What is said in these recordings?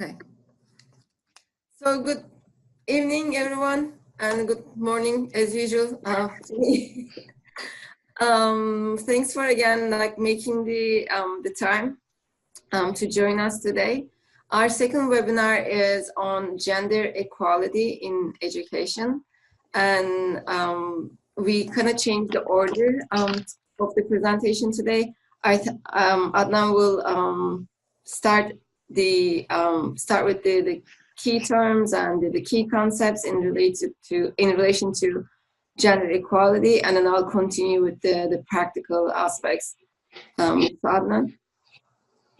Okay. So good evening, everyone, and good morning, as usual. Thanks for again making the time to join us today. Our second webinar is on gender equality in education, and we kind of changed the order of the presentation today. Adnan will start with the key terms and the key concepts in relation to gender equality, and then I'll continue with the practical aspects. Adnan.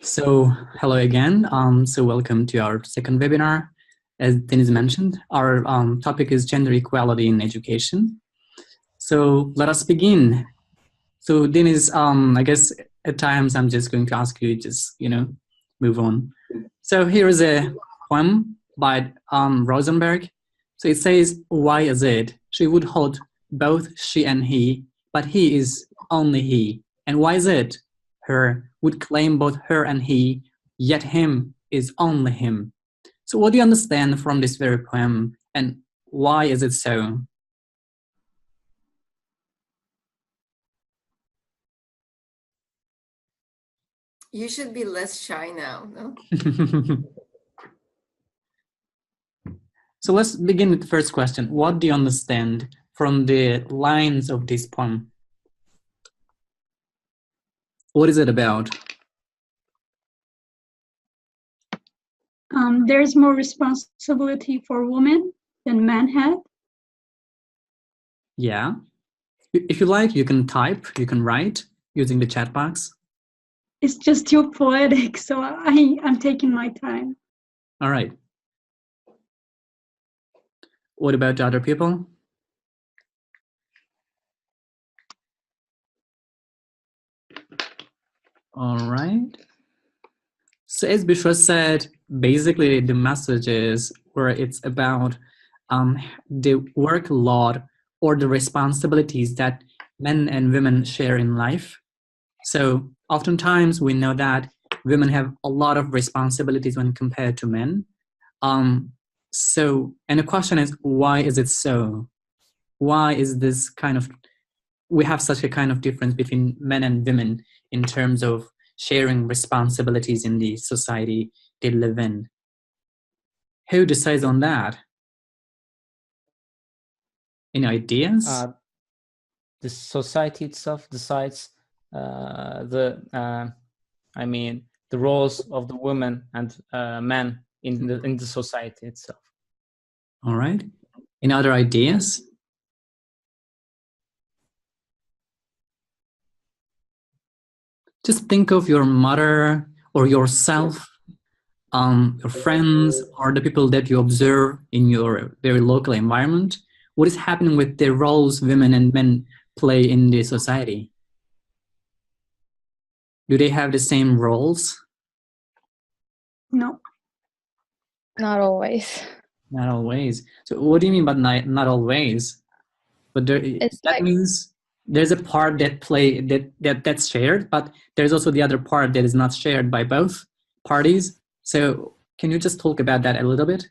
So hello again. So welcome to our second webinar. As Denise mentioned, our topic is gender equality in education. So let us begin. So Denise, I guess at times I'm just going to ask you just move on. So here is a poem by Rosenberg. So it says, "Why is it she would hold both she and he, but he is only he? And why is it her would claim both her and he, yet him is only him?" So what do you understand from this very poem, and why is it so? You should be less shy now, no? So let's begin with the first question. What do you understand from the lines of this poem? What is it about? There's more responsibility for women than men had. Yeah. If you like, you can type, you can write using the chat box. It's just too poetic, so I'm taking my time. All right. What about other people? All right. So as Bishra said, basically the message is where it's about the workload or the responsibilities that men and women share in life. So oftentimes we know that women have a lot of responsibilities when compared to men. And the question is, why is it so? Why is this we have such a kind of difference between men and women in terms of sharing responsibilities in the society they live in? Who decides on that? Any ideas? The society itself decides the roles of the women and men in the society itself. All right. Any other ideas? Just think of your mother or yourself, your friends, or the people that you observe in your very local environment. What is happening with the roles women and men play in the society? Do they have the same roles? No. Not always. Not always. So what do you mean by not always? But that means there's a part that's shared, but there's also the other part that is not shared by both parties. So can you just talk about that a little bit?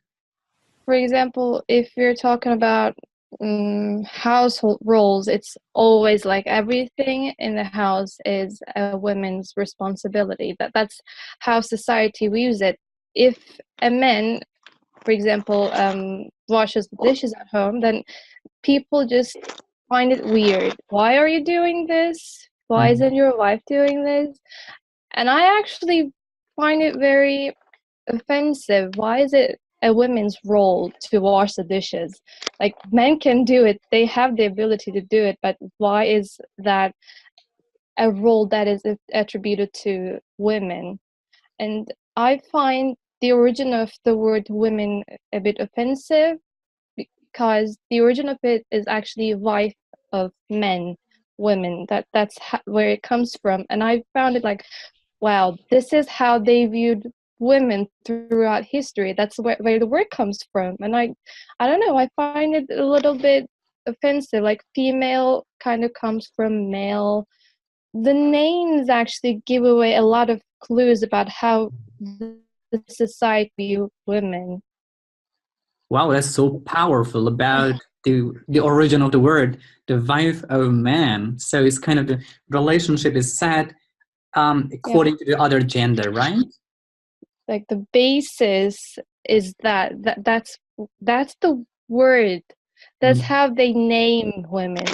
For example, if you're talking about household roles, it's always like everything in the house is a woman's responsibility. That's how society views it. If a man, for example, washes the dishes at home, then people just find it weird. Why are you doing this? Why isn't your wife doing this? And I actually find it very offensive. Why is it a woman's role to wash the dishes? Like, men can do it, they have the ability to do it, but why is that a role that is attributed to women? And I find the origin of the word women a bit offensive, because the origin of it is actually wife of men, women. That's where it comes from. And I found it like, wow, this is how they viewed women throughout history. That's where the word comes from. And I don't know, I find it a little bit offensive. Like, female kind of comes from male. The names actually give away a lot of clues about how the society view women. Wow, that's so powerful about the origin of the word, the wife of man. So it's kind of the relationship is set according to the other gender, right? Like the basis is that's the word. That's how they name women.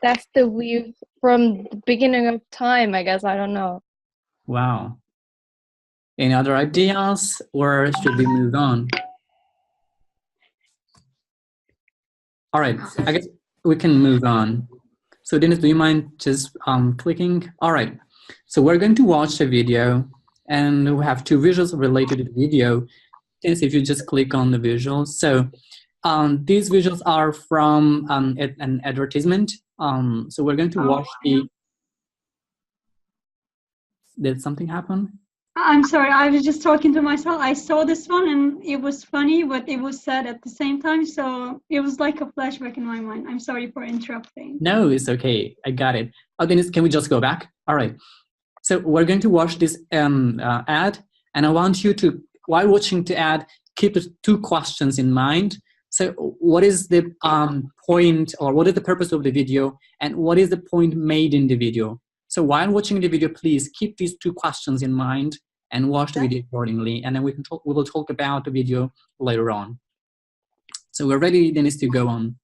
That's the view from the beginning of time, I guess. I don't know. Wow. Any other ideas, or should we move on? All right, I guess we can move on. So Dennis, do you mind just clicking? All right, so we're going to watch a video, and we have two visuals related to the video. Dennis, if you just click on the visuals. So these visuals are from an advertisement. So we're going to watch Did something happen? I'm sorry, I was just talking to myself. I saw this one and it was funny, but it was sad at the same time. So it was like a flashback in my mind. I'm sorry for interrupting. No, it's okay. I got it. Oh, Dennis, can we just go back? All right. So we're going to watch this ad, and I want you to, while watching the ad, keep the two questions in mind. So what is the point, or what is the purpose of the video, and what is the point made in the video? So while watching the video, please keep these two questions in mind and watch the video accordingly, and then we will talk about the video later on. So we're ready, Dennis, to go on.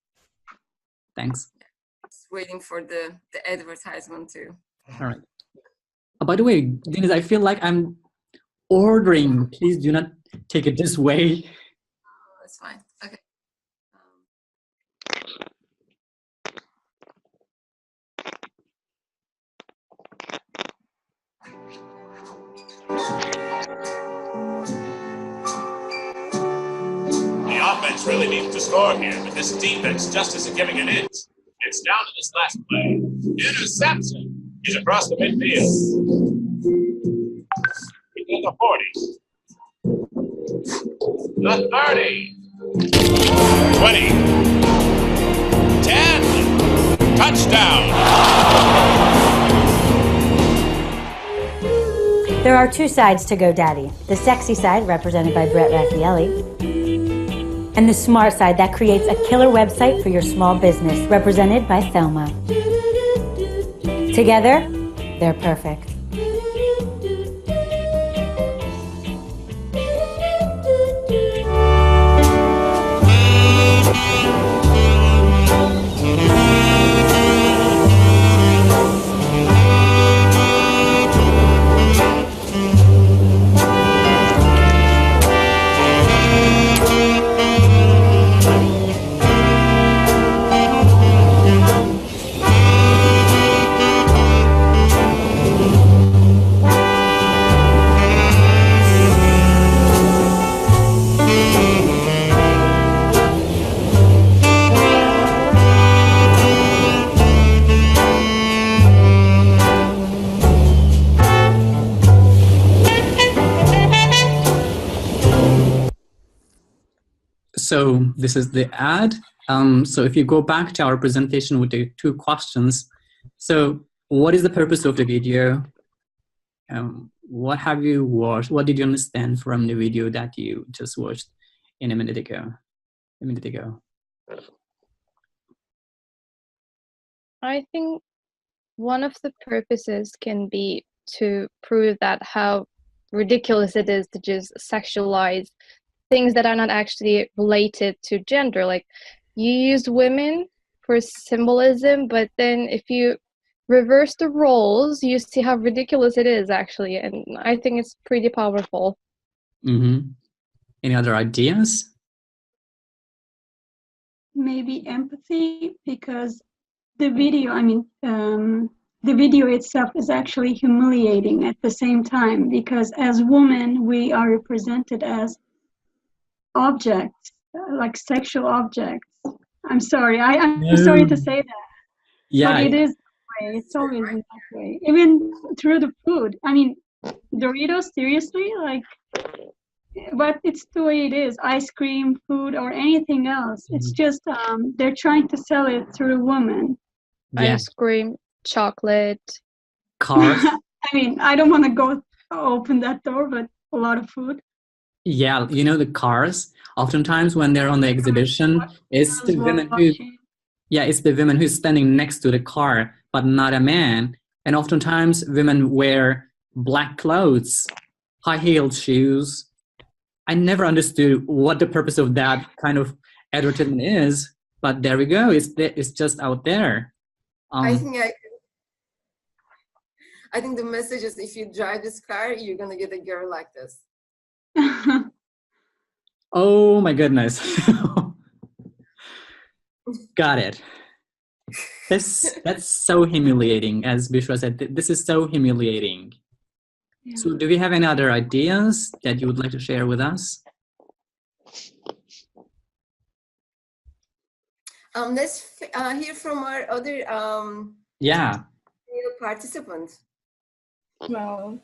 Thanks. Just waiting for the advertisement too. All right. Oh, by the way, Dennis, I feel like I'm ordering. Please do not take it this way. That's fine. Okay. The offense really needs to score here, but this defense just isn't giving an inch. It's down to this last play. Interception. He's across the midfield. He's in the 40. The 30. 20. 10. Touchdown. There are two sides to GoDaddy. The sexy side, represented by Brett Raffaelli, and the smart side that creates a killer website for your small business, represented by Thelma. Together, they're perfect. So this is the ad. So if you go back to our presentation with the two questions, so what is the purpose of the video? What have you watched? What did you understand from the video that you just watched a minute ago? I think one of the purposes can be to prove that how ridiculous it is to just sexualize things that are not actually related to gender. Like, you use women for symbolism, but then if you reverse the roles, you see how ridiculous it is actually, and I think it's pretty powerful. Any other ideas? Maybe empathy, because the video, the video itself is actually humiliating at the same time, because as women, we are represented as objects, like sexual objects. I'm sorry, I'm sorry to say that. Yeah, but it is that way. It's always been that way. Even through the food. I mean, Doritos, seriously? Like, but it's the way it is. Ice cream, food, or anything else. It's just they're trying to sell it through a woman. yeah. Ice cream, chocolate. Cars. I mean, I don't want to go open that door, but a lot of food. Yeah, you know, the cars, oftentimes when they're on the exhibition, it's the women who, yeah, it's the women who's standing next to the car, but not a man. And oftentimes women wear black clothes, high-heeled shoes. I never understood what the purpose of that kind of advertisement is, but there we go. It's just out there. I think the message is, if you drive this car, you're gonna get a girl like this. Oh my goodness. Got it. That's so humiliating, as Bishra said. This is so humiliating. Yeah. So do we have any other ideas that you would like to share with us? Let's hear from our other participants. Well,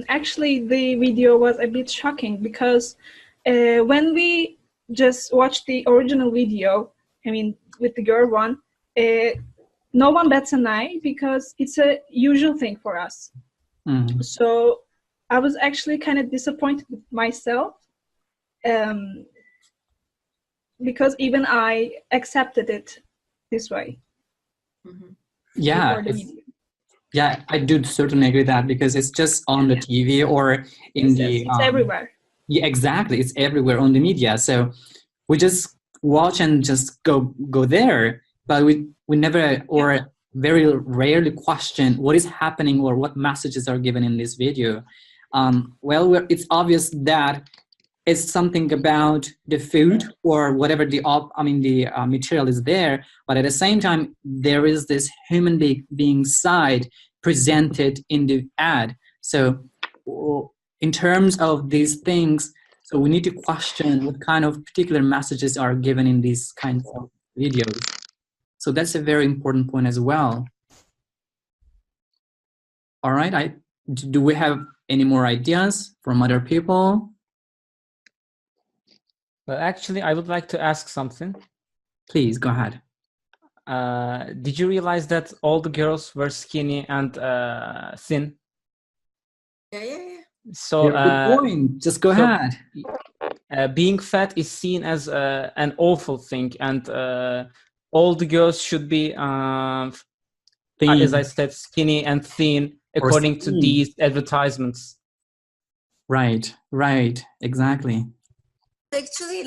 actually the video was a bit shocking because when we just watched the original video, I mean with the girl one, no one bats an eye because it's a usual thing for us. Mm-hmm. So I was actually kind of disappointed with myself because even I accepted it this way. Mm-hmm. Yeah, I do certainly agree with that, because it's just on the TV or in it's everywhere. Yeah, exactly. It's everywhere on the media. So we just watch and just go there, but we never or very rarely question what is happening or what messages are given in this video. It's obvious that it's something about the food or whatever the material is there, but at the same time there is this human being side presented in the ad. So in terms of these things, so we need to question what kind of particular messages are given in these kinds of videos. So that's a very important point as well. All right, do we have any more ideas from other people? Well, actually, I would like to ask something. Please, go ahead. Did you realize that all the girls were skinny and thin? Yeah. So, good point. Just go ahead. Being fat is seen as an awful thing, and all the girls should be, as I said, skinny and thin, according to these advertisements. Right, exactly. Actually,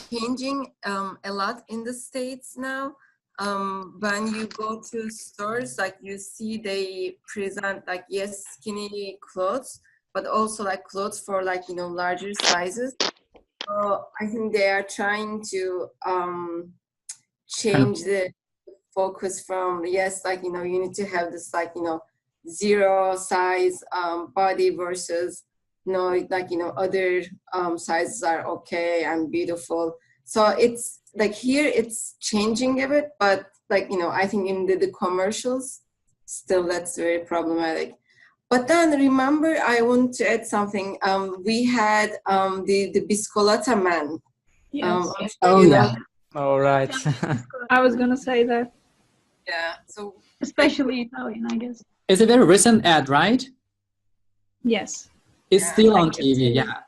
changing a lot in the States now. When you go to stores, you see they present skinny clothes, but also clothes for larger sizes. So I think they are trying to change the focus from you need to have this zero size body versus other sizes are okay and beautiful. So it's here it's changing a bit, but I think in the commercials still that's very problematic. But then remember, I want to add something. We had the Biscolata man. Yes. All right. I was gonna say that. Yeah. So especially Italian, I guess. It's a very recent ad, right? Yes. It's still on TV. Yeah.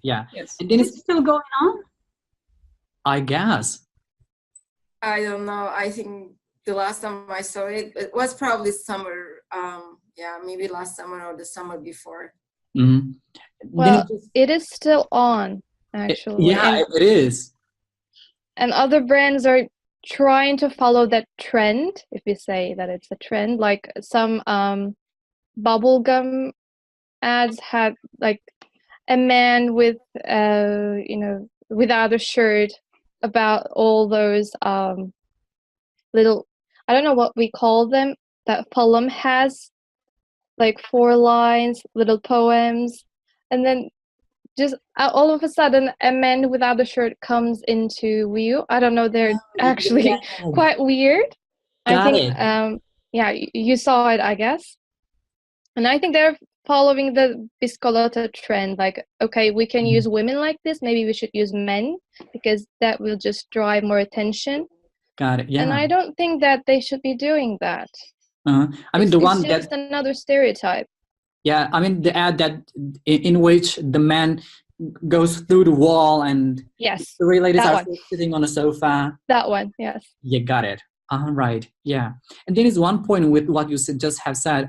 Yes. And then it's still going on? I guess. I don't know. I think the last time I saw it, it was probably summer. Maybe last summer or the summer before. Mm-hmm. Well, it is still on, actually. It is. And other brands are trying to follow that trend, if you say that it's a trend. Like some bubblegum ads had a man with without a shirt, about all those little, I don't know what we call them, that poem has 4 lines, little poems, and then just all of a sudden a man without a shirt comes into view. I don't know, they're actually quite weird. Got I think it. You saw it, I guess. And I think they're following the Biscolata trend, okay, we can use women like this, maybe we should use men, because that will just drive more attention. Got it. Yeah. And I don't think that they should be doing that. I mean, it's just another stereotype. Yeah, I mean the ad that in which the man goes through the wall and Yes, the three ladies that are one. sitting on a sofa. That one, yes. You got it. Right. Yeah. And there is one point with what you just have said.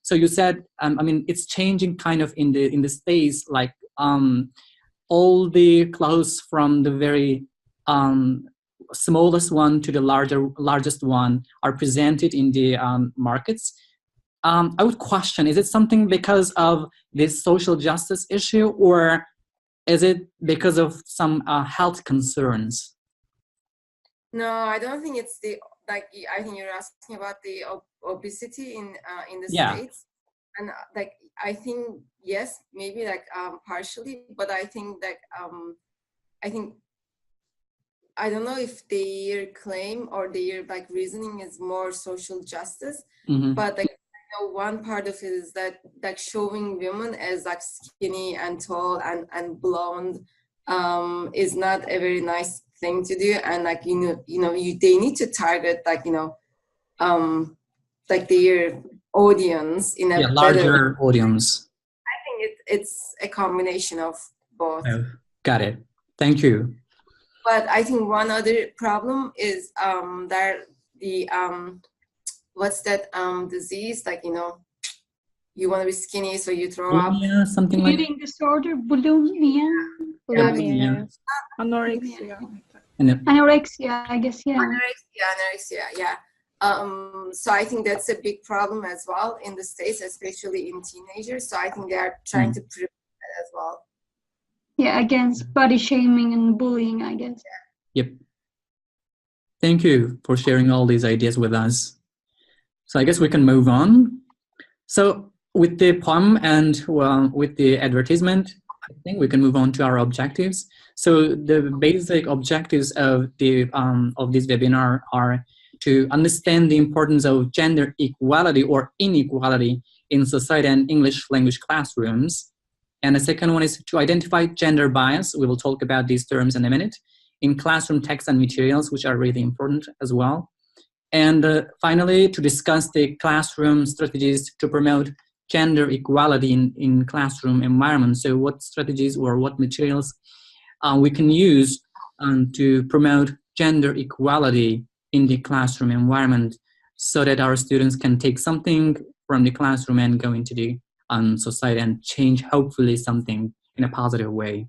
So you said, I mean, it's changing kind of in the States, like all the clothes from the very smallest one to the largest one are presented in the markets. I would question, is it something because of this social justice issue, or is it because of some health concerns? No, I don't think it's the, like, I think you're asking about the obesity in the States. And like, I think, yes, maybe like partially, but I think that, I don't know if their claim or their like reasoning is more social justice, but like, one part of it is that like showing women as like skinny and tall and blonde is not a very nice thing to do, and like they need to target like like their audience in a larger audience. I think it's a combination of both. Oh, got it. Thank you. But I think one other problem is that the what's that disease, like you want to be skinny so you throw up. Something like eating disorder, bulimia. Bulimia. Anorexia. Anorexia, I guess, yeah. Anorexia, yeah. So I think that's a big problem as well in the States, especially in teenagers. So I think they are trying to prevent that as well. Yeah, against body shaming and bullying, I guess. Yep. Thank you for sharing all these ideas with us. So I guess we can move on. So with the poem and with the advertisement, I think we can move on to our objectives. So the basic objectives of this webinar are to understand the importance of gender equality or inequality in society and English language classrooms. And the second one is to identify gender bias. We will talk about these terms in a minute, in classroom texts and materials, which are really important as well. And finally, to discuss the classroom strategies to promote gender equality in classroom environments. So what strategies or what materials we can use to promote gender equality in the classroom environment, so that our students can take something from the classroom and go into the society and change, hopefully, something in a positive way.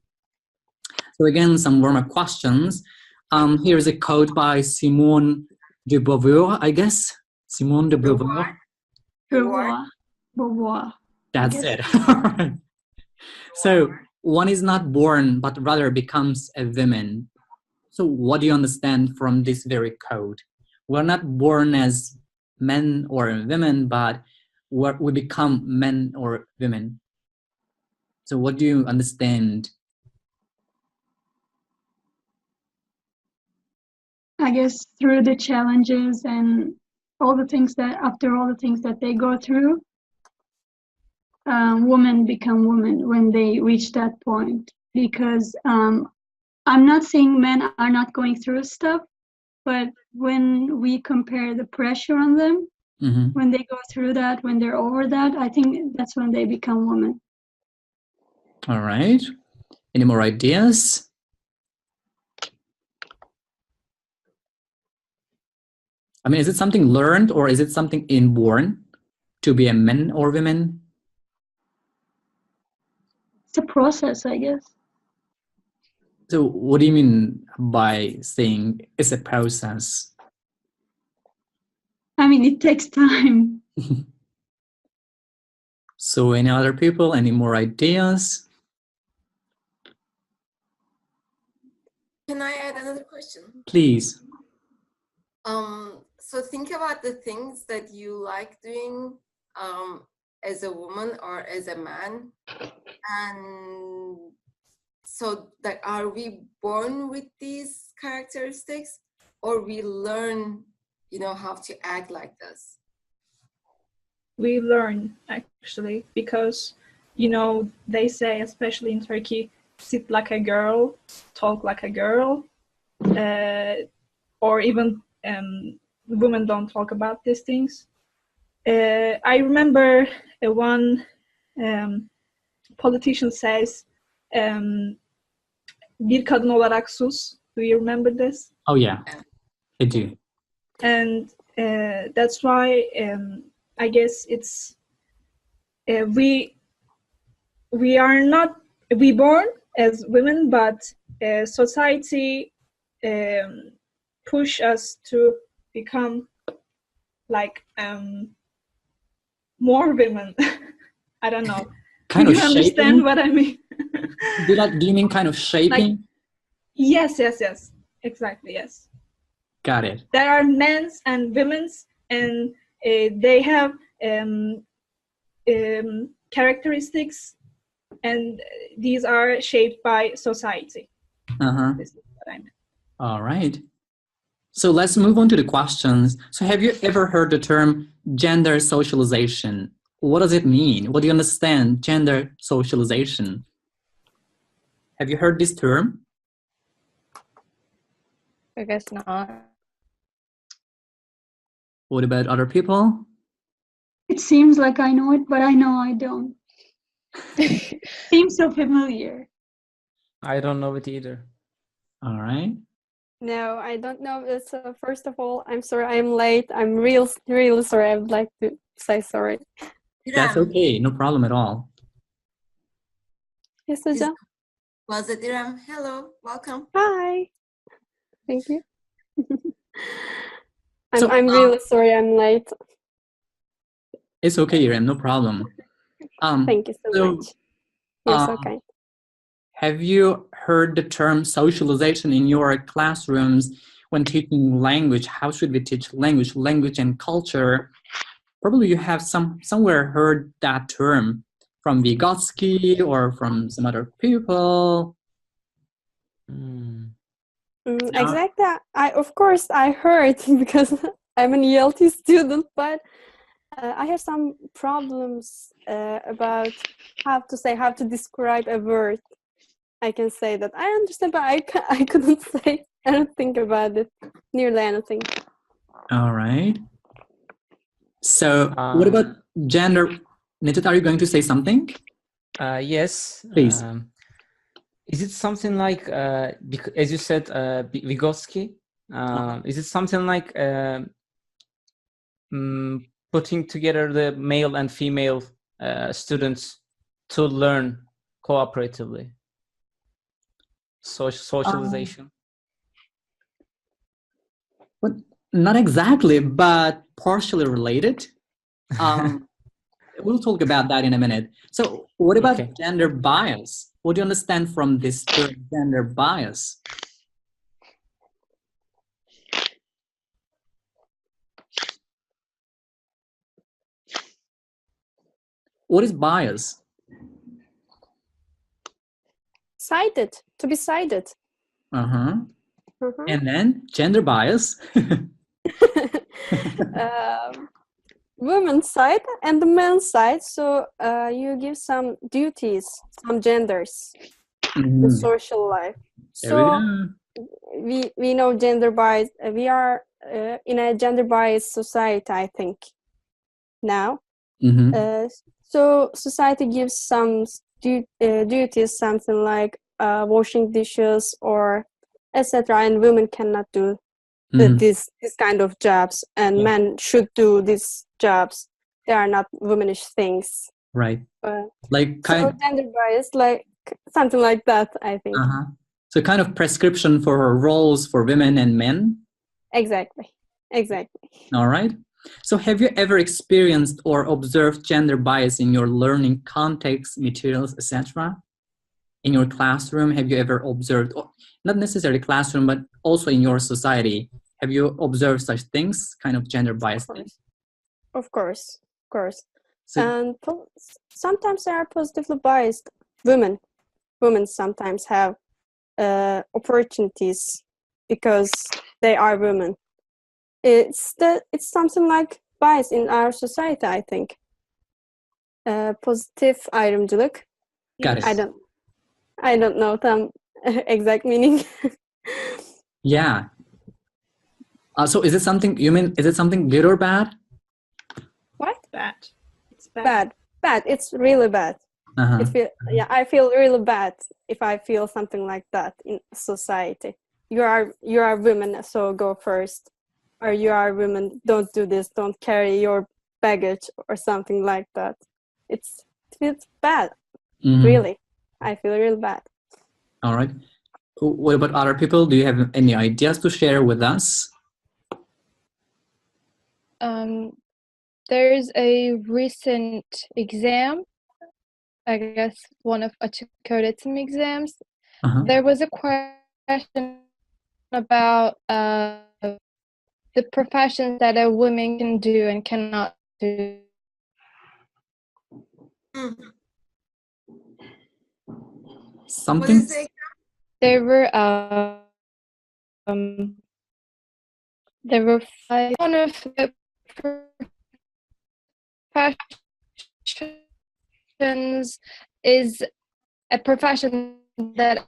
So again, some warm-up questions. Here's a quote by Simone de Beauvoir, I guess. Simone de Beauvoir. Beauvoir. That's it. So, one is not born, but rather becomes a woman. So what do you understand from this very quote? We're not born as men or women, but we become men or women. So what do you understand? I guess through the challenges and after all the things that they go through, women become women when they reach that point. Because I'm not saying men are not going through stuff, but when we compare the pressure on them, when they go through that, when they're over that, I think that's when they become women. All right. Any more ideas? I mean, is it something learned or is it something inborn to be a man or woman? It's a process, I guess. So what do you mean by saying it's a process? I mean, it takes time. So any other people, any more ideas? Can I add another question? Please. So think about the things that you like doing as a woman or as a man. And so like, are we born with these characteristics, or we learn, how to act like this? We learn, actually, because, they say, especially in Turkey, sit like a girl, talk like a girl, or even women don't talk about these things. I remember one politician says, bir kadın olarak sus. Do you remember this? Oh yeah, I do. And that's why I guess it's we born as women, but society push us to become like more women. I don't know. Kind Do of you shaping? understand what I mean? Do you mean kind of shaping? Yes. Exactly, yes. Got it. There are men's and women's, and they have characteristics, and these are shaped by society. This is what I meant. All right. So let's move on to the questions. So have you ever heard the term gender socialization? What does it mean? What do you understand, gender socialization? Have you heard this term? I guess not. What about other people? It seems like I know it, but I know I don't. Seems so familiar. I don't know it either. All right. No, I don't know. So first of all, I'm sorry I'm late. I'm real sorry. I would like to say sorry. That's okay. No problem at all. Yes, Hocam. Was it Iram? Hello, welcome. Hi. Thank you. So, I'm really sorry I'm late. It's okay, Iram. No problem. Thank you so much. You're so kind. Have you heard the term socialization in your classrooms when teaching language? How should we teach language and culture? Probably you have somewhere heard that term from Vygotsky or from some other people. Exactly. Of course I heard because I'm an ELT student, but I have some problems about how to describe a word. I can say that I understand, but I couldn't say anything about it, nearly anything. All right. So what about gender? Nitut, are you going to say something? Yes. Please. Is it something like, as you said, Vygotsky? Is it something like putting together the male and female students to learn cooperatively? Socialization? Well, not exactly, but partially related. We'll talk about that in a minute. So what about gender bias? What do you understand from this term, gender bias? What is bias? To be sided. And then gender bias. Women's side and the men's side. So you give some duties, some genders in social life. So we know gender bias. We are in a gender biased society, I think, now. So society gives some duties, something like washing dishes or etc. And women cannot do this kind of jobs, and men should do these jobs. They are not womanish things. Right. Like gender bias, like something like that, I think. So kind of prescription for roles for women and men? Exactly. All right. So have you ever experienced or observed gender bias in your learning context, materials, etc.? In your classroom, have you ever observed, not necessarily classroom, but also in your society, have you observed such things, kind of gender bias things? Of course. So, and sometimes they are positively biased. Women sometimes have opportunities because they are women. It's something like bias in our society, I think. Pozitif ayrımcılık. Got it. I don't know the exact meaning. Yeah. So is it something good or bad? What? Bad. It's Bad. bad. It's really bad. I feel really bad if I feel something like that in society. You are women, so go first, or you are women, don't do this, don't carry your baggage or something like that. It feels bad. Really, I feel really bad. All right. What about other people? Do you have any ideas to share with us? There's a recent exam, I guess one of açık öğretim exams. There was a question about the professions that a woman can do and cannot do. Something. There were one of the professions is a profession that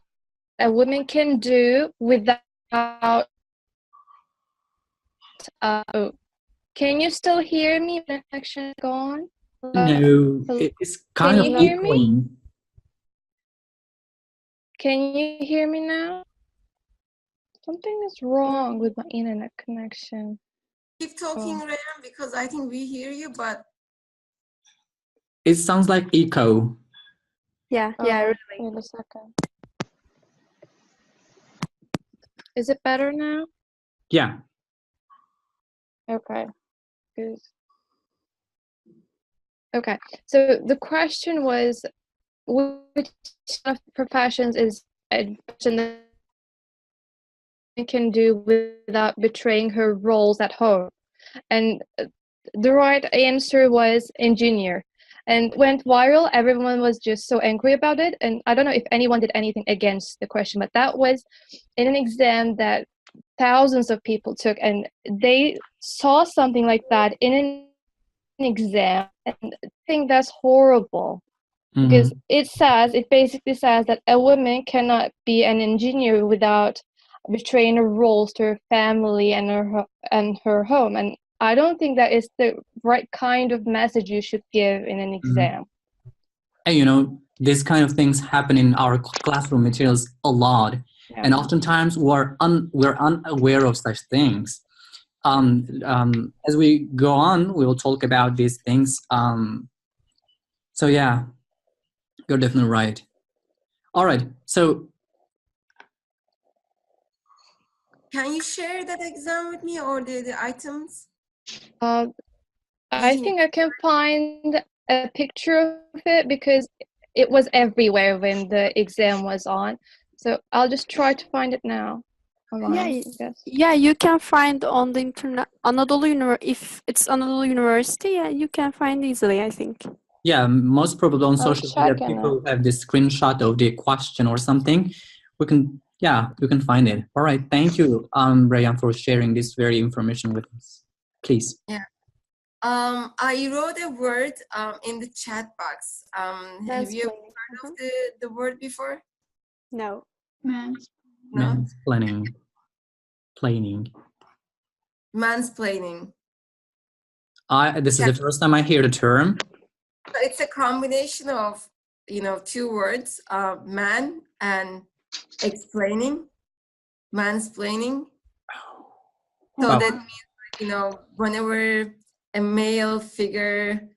a woman can do without can you still hear me? The connection is gone? No, it's kind of echoing. Can you hear me now? Something is wrong with my internet connection. Keep talking, Rayhan, because I think we hear you, but it sounds like echo. Yeah, really. Wait a second. Is it better now? Yeah. Okay. Good. Okay. So the question was, which of the professions is a profession that can do without betraying her roles at home? And the right answer was engineer, and went viral. Everyone was just so angry about it, and I don't know if anyone did anything against the question, but that was in an exam that thousands of people took, and they saw something like that in an exam, and I think that's horrible. Because it basically says that a woman cannot be an engineer without betraying her roles to her family and her home, and I don't think that is the right kind of message you should give in an exam. And you know, these kind of things happen in our classroom materials a lot, and oftentimes we're unaware of such things. As we go on, we will talk about these things. So yeah, you're definitely right. All right, so can you share that exam with me or the items? I think I can find a picture of it because it was everywhere when the exam was on. So I'll just try to find it now. Yeah, you can find on the internet if it's Anadolu University, yeah, you can find easily, I think. Yeah, most probably on social media, people have this screenshot of the question or something. We can find it. All right, thank you, Rayhan, for sharing this very information with us. Please. Yeah. I wrote a word in the chat box. Have you heard of the word before? No. Mansplaining. Mansplaining. This is the first time I hear the term. It's a combination of, two words, man and explaining, mansplaining. So that means, whenever a male figure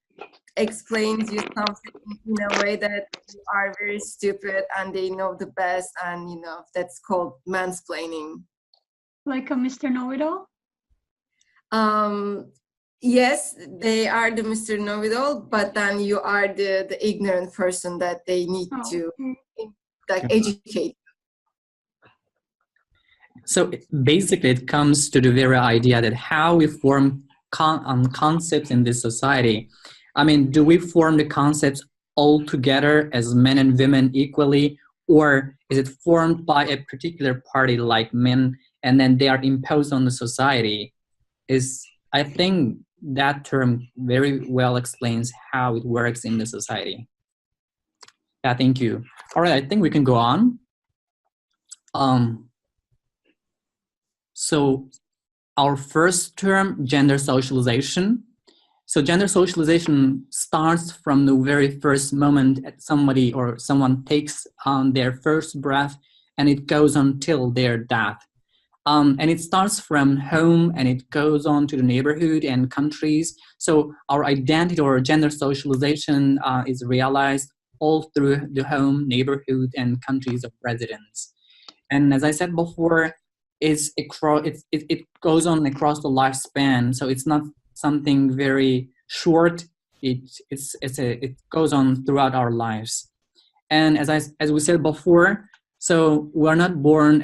explains you something in a way that you are very stupid and they know the best, and that's called mansplaining. Like a Mr. Know-it-all? Yes, they are the Mr. Know-it-all, but then you are the ignorant person that they need to educate. So basically, it comes to the very idea that how we form concepts in this society. I mean, do we form the concepts all together as men and women equally, or is it formed by a particular party like men, and then they are imposed on the society? I think that term very well explains how it works in the society. Yeah, thank you. All right, I think we can go on. So our first term, gender socialization. So gender socialization starts from the very first moment somebody or someone takes their first breath, and it goes until their death. And it starts from home and it goes on to the neighborhood and countries. So our identity or gender socialization is realized all through the home, neighborhood, and countries of residence. And as I said before, it goes on across the lifespan. So it's not something very short. It goes on throughout our lives. And as we said before, so we're not born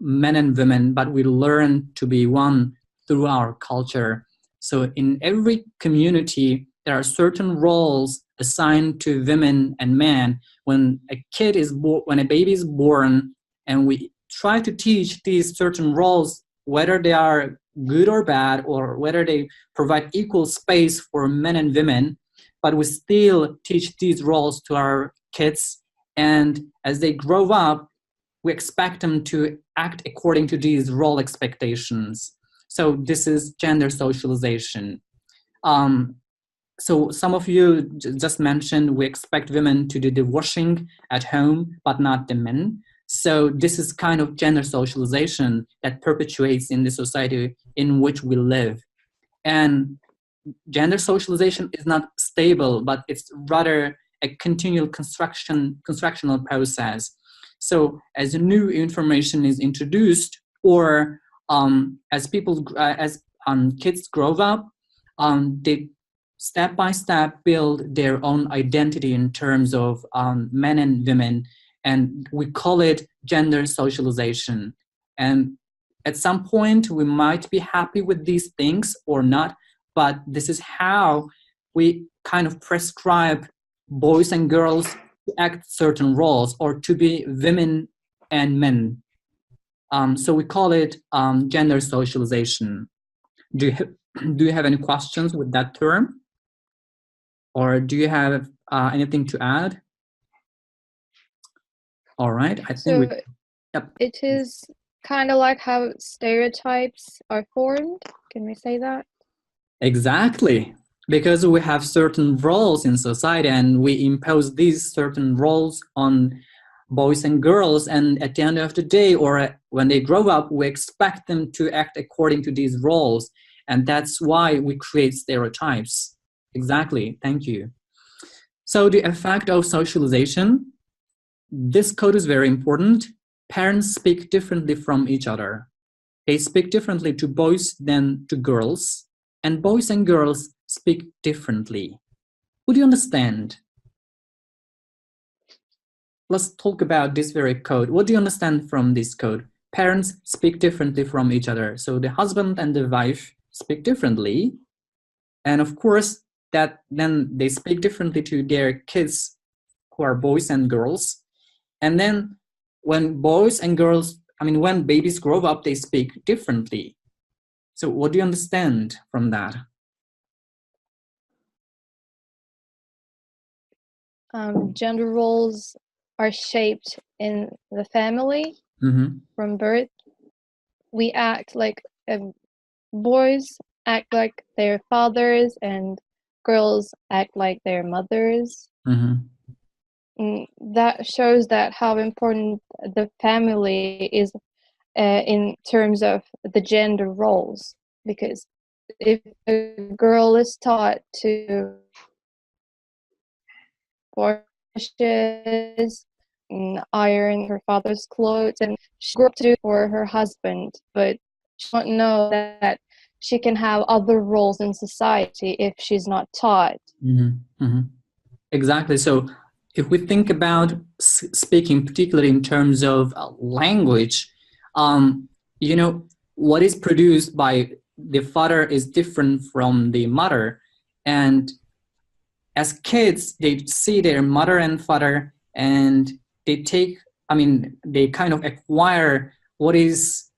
men and women, but we learn to be one through our culture. So in every community, there are certain roles assigned to women and men. When a baby is born, and we try to teach these certain roles, whether they are good or bad, or whether they provide equal space for men and women, but we still teach these roles to our kids. And as they grow up, we expect them to act according to these role expectations. So this is gender socialization. So some of you just mentioned we expect women to do the washing at home, but not the men. So this is kind of gender socialization that perpetuates in the society in which we live. And gender socialization is not stable, but it's rather a continual constructional process. So as new information is introduced, or as kids grow up, they step by step build their own identity in terms of men and women, and we call it gender socialization. And at some point, we might be happy with these things or not, but this is how we kind of prescribe boys and girls to act certain roles or to be women and men. So we call it gender socialization. Do you have any questions with that term? Or do you have anything to add? All right, I think yep. It is kind of like how stereotypes are formed. Can we say that? Exactly. Because we have certain roles in society and we impose these certain roles on boys and girls, and at the end of the day, or when they grow up, we expect them to act according to these roles, and that's why we create stereotypes. Exactly, thank you. So the effect of socialization, this code is very important. Parents speak differently from each other. They speak differently to boys than to girls, and boys and girls speak differently. Would you understand? Let's talk about this very code. What do you understand from this code? Parents speak differently from each other. So the husband and the wife speak differently. And of course, that then they speak differently to their kids who are boys and girls. And then when when babies grow up, they speak differently. So what do you understand from that? Gender roles are shaped in the family from birth. We act like boys act like their fathers and girls act like their mothers. That shows that how important the family is in terms of the gender roles, because if a girl is taught to wash dishes, iron her father's clothes, and she grew up to do for her husband, but she won't know that she can have other roles in society if she's not taught. Exactly. So if we think about speaking, particularly in terms of language, what is produced by the father is different from the mother. And as kids, they see their mother and father, and they kind of acquire what is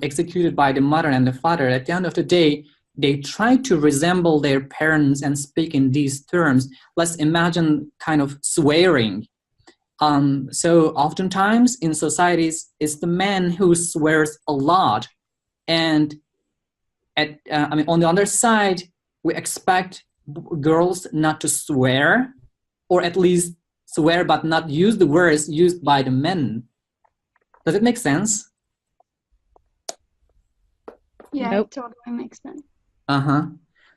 executed by the mother and the father. At the end of the day, they try to resemble their parents and speak in these terms. Let's imagine kind of swearing. So oftentimes in societies, it's the man who swears a lot. And on the other side, we expect girls not to swear, or at least swear but not use the words used by the men. Does it make sense? Yeah, Nope. it totally makes sense.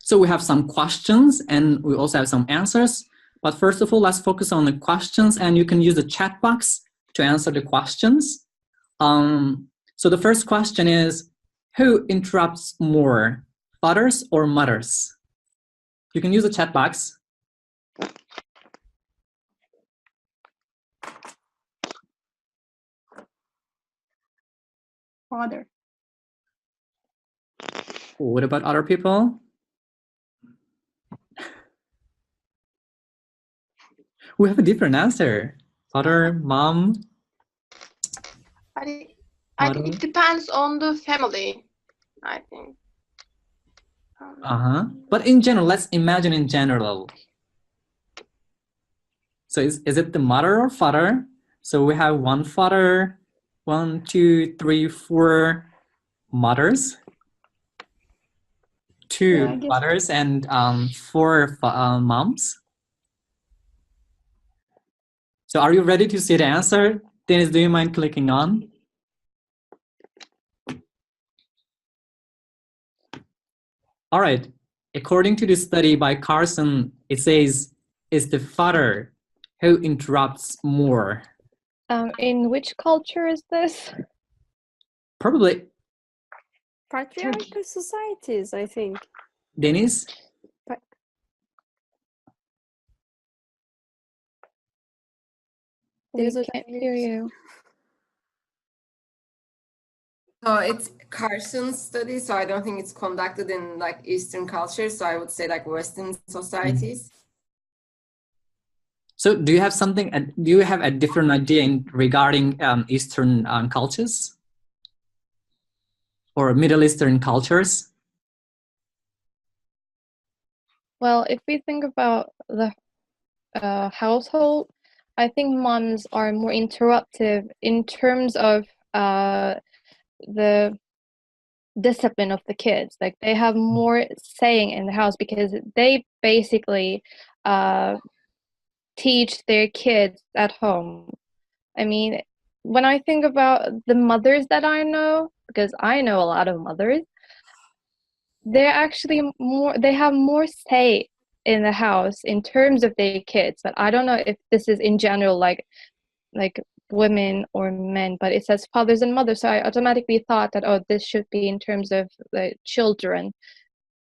So we have some questions and we also have some answers. But first of all, let's focus on the questions, and you can use the chat box to answer the questions. So the first question is, who interrupts more, fathers or mothers? You can use the chat box. Father. What about other people? We have a different answer. Father, mom. I think it depends on the family, I think. But in general, let's imagine in general. So is it the mother or father? So we have one father, 1, 2, 3, 4 mothers, 2 fathers, and 4 moms. So are you ready to see the answer? Dennis, do you mind clicking on? All right. According to this study by Carson, it says it's the father who interrupts more. In which culture is this? Probably Patriarchal societies, I think. Dennis? We can't hear you. So it's Carson's study, so I don't think it's conducted in like Eastern culture. So I would say like Western societies. So do you have something? Do you have a different idea regarding Eastern cultures or Middle Eastern cultures? Well, if we think about the household, I think moms are more interruptive in terms of the discipline of the kids. Like they have more saying in the house because they basically teach their kids at home. I mean, when I think about the mothers that I know, because I know a lot of mothers, they're actually they have more say in the house in terms of their kids. But I don't know if this is in general like women or men, but it says fathers and mothers, so I automatically thought that, oh, this should be in terms of the children,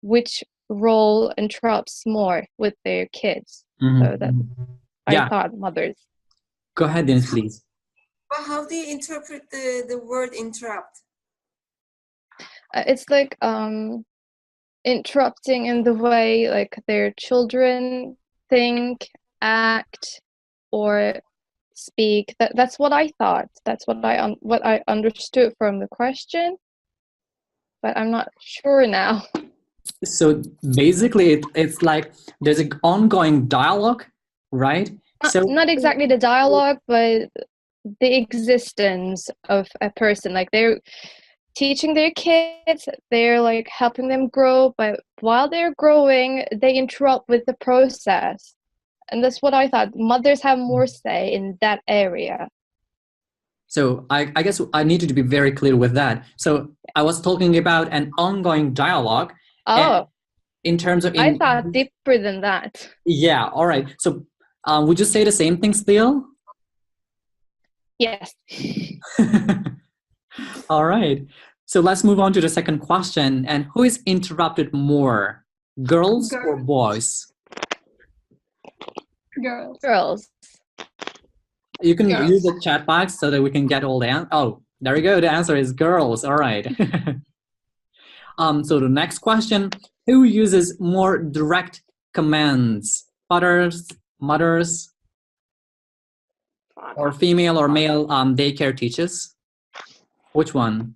which role interrupts more with their kids. So that I thought mothers. Go ahead, Dennis, please. Well, how do you interpret the word interrupt? It's like interrupting in the way like their children think, act, or speak. That's what I thought. That's what I understood from the question, but I'm not sure now. So basically, it's like there's an ongoing dialogue, right? Not exactly the dialogue, but the existence of a person. Like they're teaching their kids, they're like helping them grow, but while they're growing, they interrupt with the process. And that's what I thought. Mothers have more say in that area. So I guess I needed to be very clear with that. So I was talking about an ongoing dialogue. Oh, in terms of... I thought deeper than that. Yeah, all right. So would you say the same thing still? Yes. All right. So let's move on to the second question. And who is interrupted more, girls or boys? Girls. You can use the chat box so that we can get all the answers. Oh, there we go. The answer is girls. All right. So the next question, who uses more direct commands? Fathers, mothers, or female or male daycare teachers? Which one?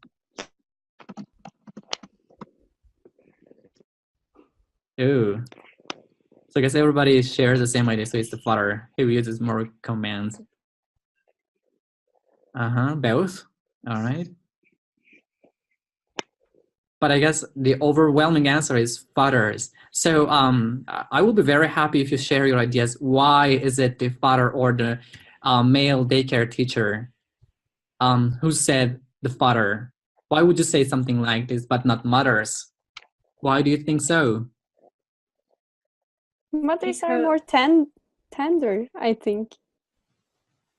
Ooh. So I guess everybody shares the same idea. So it's the father who uses more commands. Both. All right. but I guess the overwhelming answer is fathers. So I will be very happy if you share your ideas. Why is it the father or the male daycare teacher who said the father? Why would you say something like this, but not mothers? Why do you think so? Mothers are more tender, I think.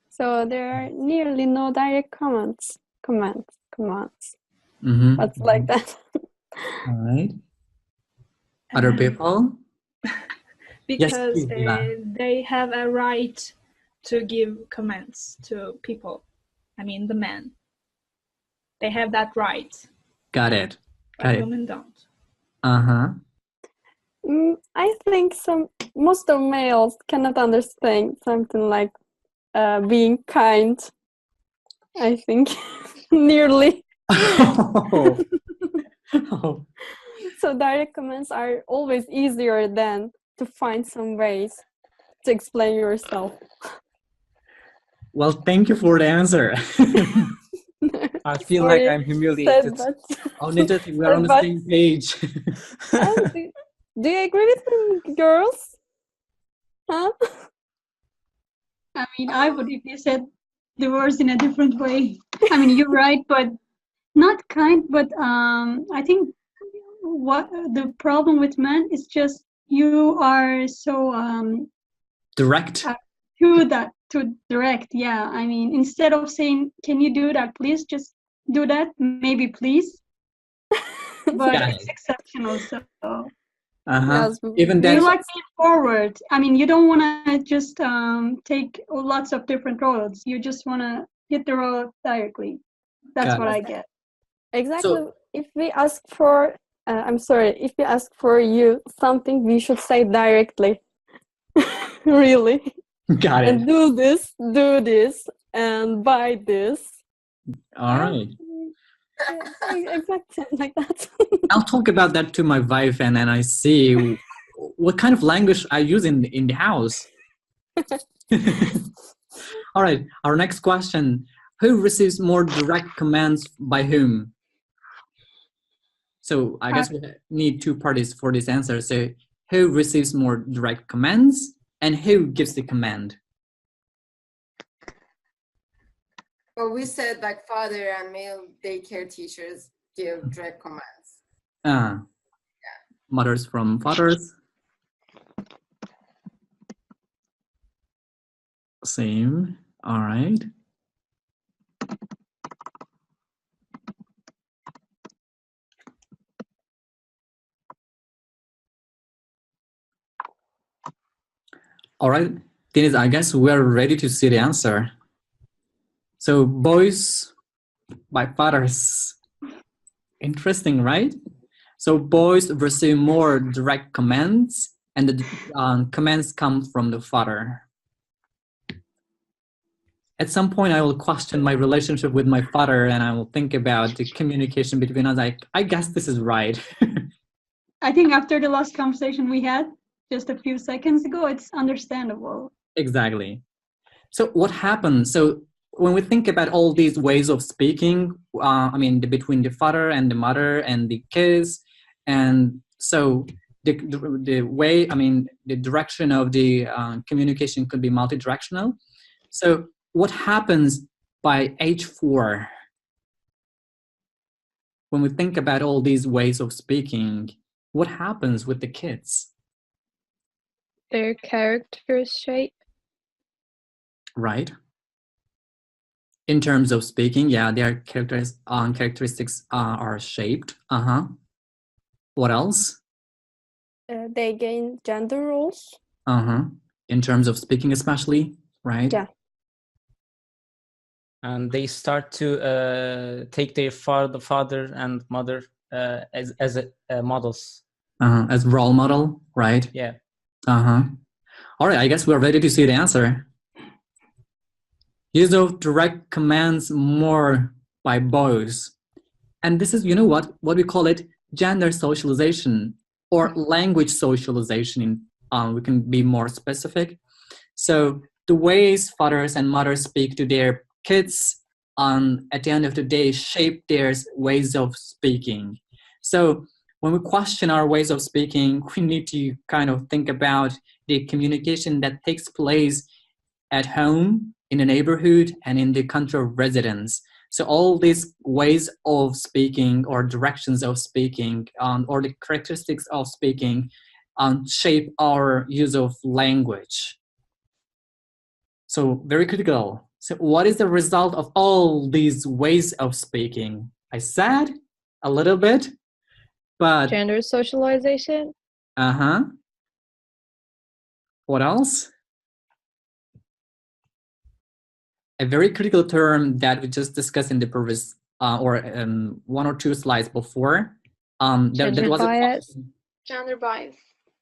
So there are nearly no direct commands. Mm-hmm. But like that. All right. Other people? Because yes, they have a right to give commands to people. I mean, the men. They have that right. Got it. But women don't. Uh-huh. I think most of males cannot understand something like being kind. I think nearly. Oh. So direct commands are always easier than to find some ways to explain yourself. Well, thank you for the answer. I feel like I'm humiliated. Oh, Ninja, we are on the same page. Do you agree with me, girls? Huh? I mean, I would if you said the words in a different way. I mean, you're right, but not kind. But I think what the problem with men is just you are so direct. Too direct. Yeah. I mean, instead of saying, "Can you do that, please?" Just do that, maybe, please. But it's exceptional, so. Yes, even then, you like being forward. I mean, you don't want to just take lots of different roads. You just want to hit the road directly. That's what I get. Exactly. So, if we ask for, if we ask for you something, we should say directly. Really. Got it. And do this, and buy this. All right. Exactly like that. I'll talk about that to my wife, and then I see what kind of language I use in the house. All right. Our next question: who receives more direct commands by whom? So I guess we need two parties for this answer. So who receives more direct commands, and who gives the command? Well, we said like father and male daycare teachers give direct commands. Yeah. Mothers from fathers. Same. All right. All right, Denise, I guess we're ready to see the answer. So boys by fathers. Interesting, right? So boys receive more direct commands, and the commands come from the father. At some point, I will question my relationship with my father, and I will think about the communication between us. I guess this is right. I think after the last conversation we had just a few seconds ago, it's understandable. Exactly. So what happens? So when we think about all these ways of speaking, I mean, between the father and the mother and the kids, and so the way, I mean, the direction of the communication could be multi-directional. So what happens by age 4? When we think about all these ways of speaking, what happens with the kids? Their characters shape. Right. In terms of speaking, yeah, their characteristics are shaped. What else? They gain gender roles. In terms of speaking, especially, right? Yeah. And they start to take their father and mother as models. As role model, right? Yeah. All right, I guess we're ready to see the answer. Use of direct commands more by boys. And this is, you know what we call it, gender socialization or language socialization. We can be more specific. So the ways fathers and mothers speak to their kids at the end of the day shape their ways of speaking. So when we question our ways of speaking, we need to kind of think about the communication that takes place at home, in the neighborhood, and in the country of residence. So all these ways of speaking or directions of speaking or the characteristics of speaking shape our use of language. So very critical. So what is the result of all these ways of speaking? I said a little bit, but... Gender socialization. Uh-huh. What else? A very critical term that we just discussed in the previous one or two slides before. Gender bias. Gender bias.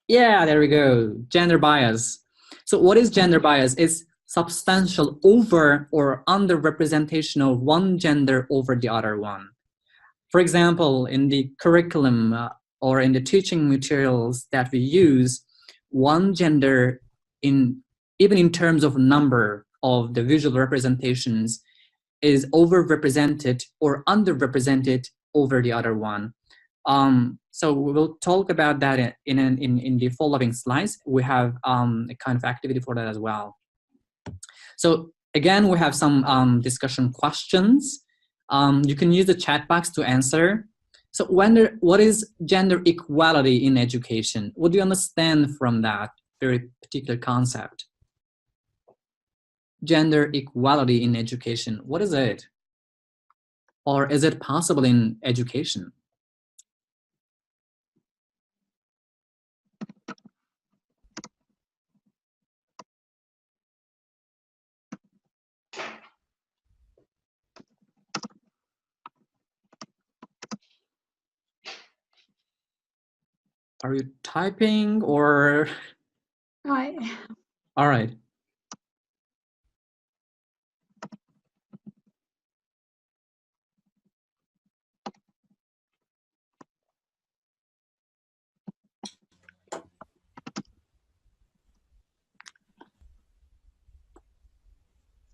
Yeah, there we go. Gender bias. So what is gender bias? It's substantial over or underrepresentation of one gender over the other one. For example, in the curriculum or in the teaching materials that we use, one gender, even in terms of number of the visual representations, is overrepresented or underrepresented over the other one. So we will talk about that in the following slides. We have a kind of activity for that as well. So again, we have some discussion questions. You can use the chat box to answer. So what is gender equality in education? What do you understand from that very particular concept? Gender equality in education, what is it? Or is it possible in education? Are you typing or? I All right.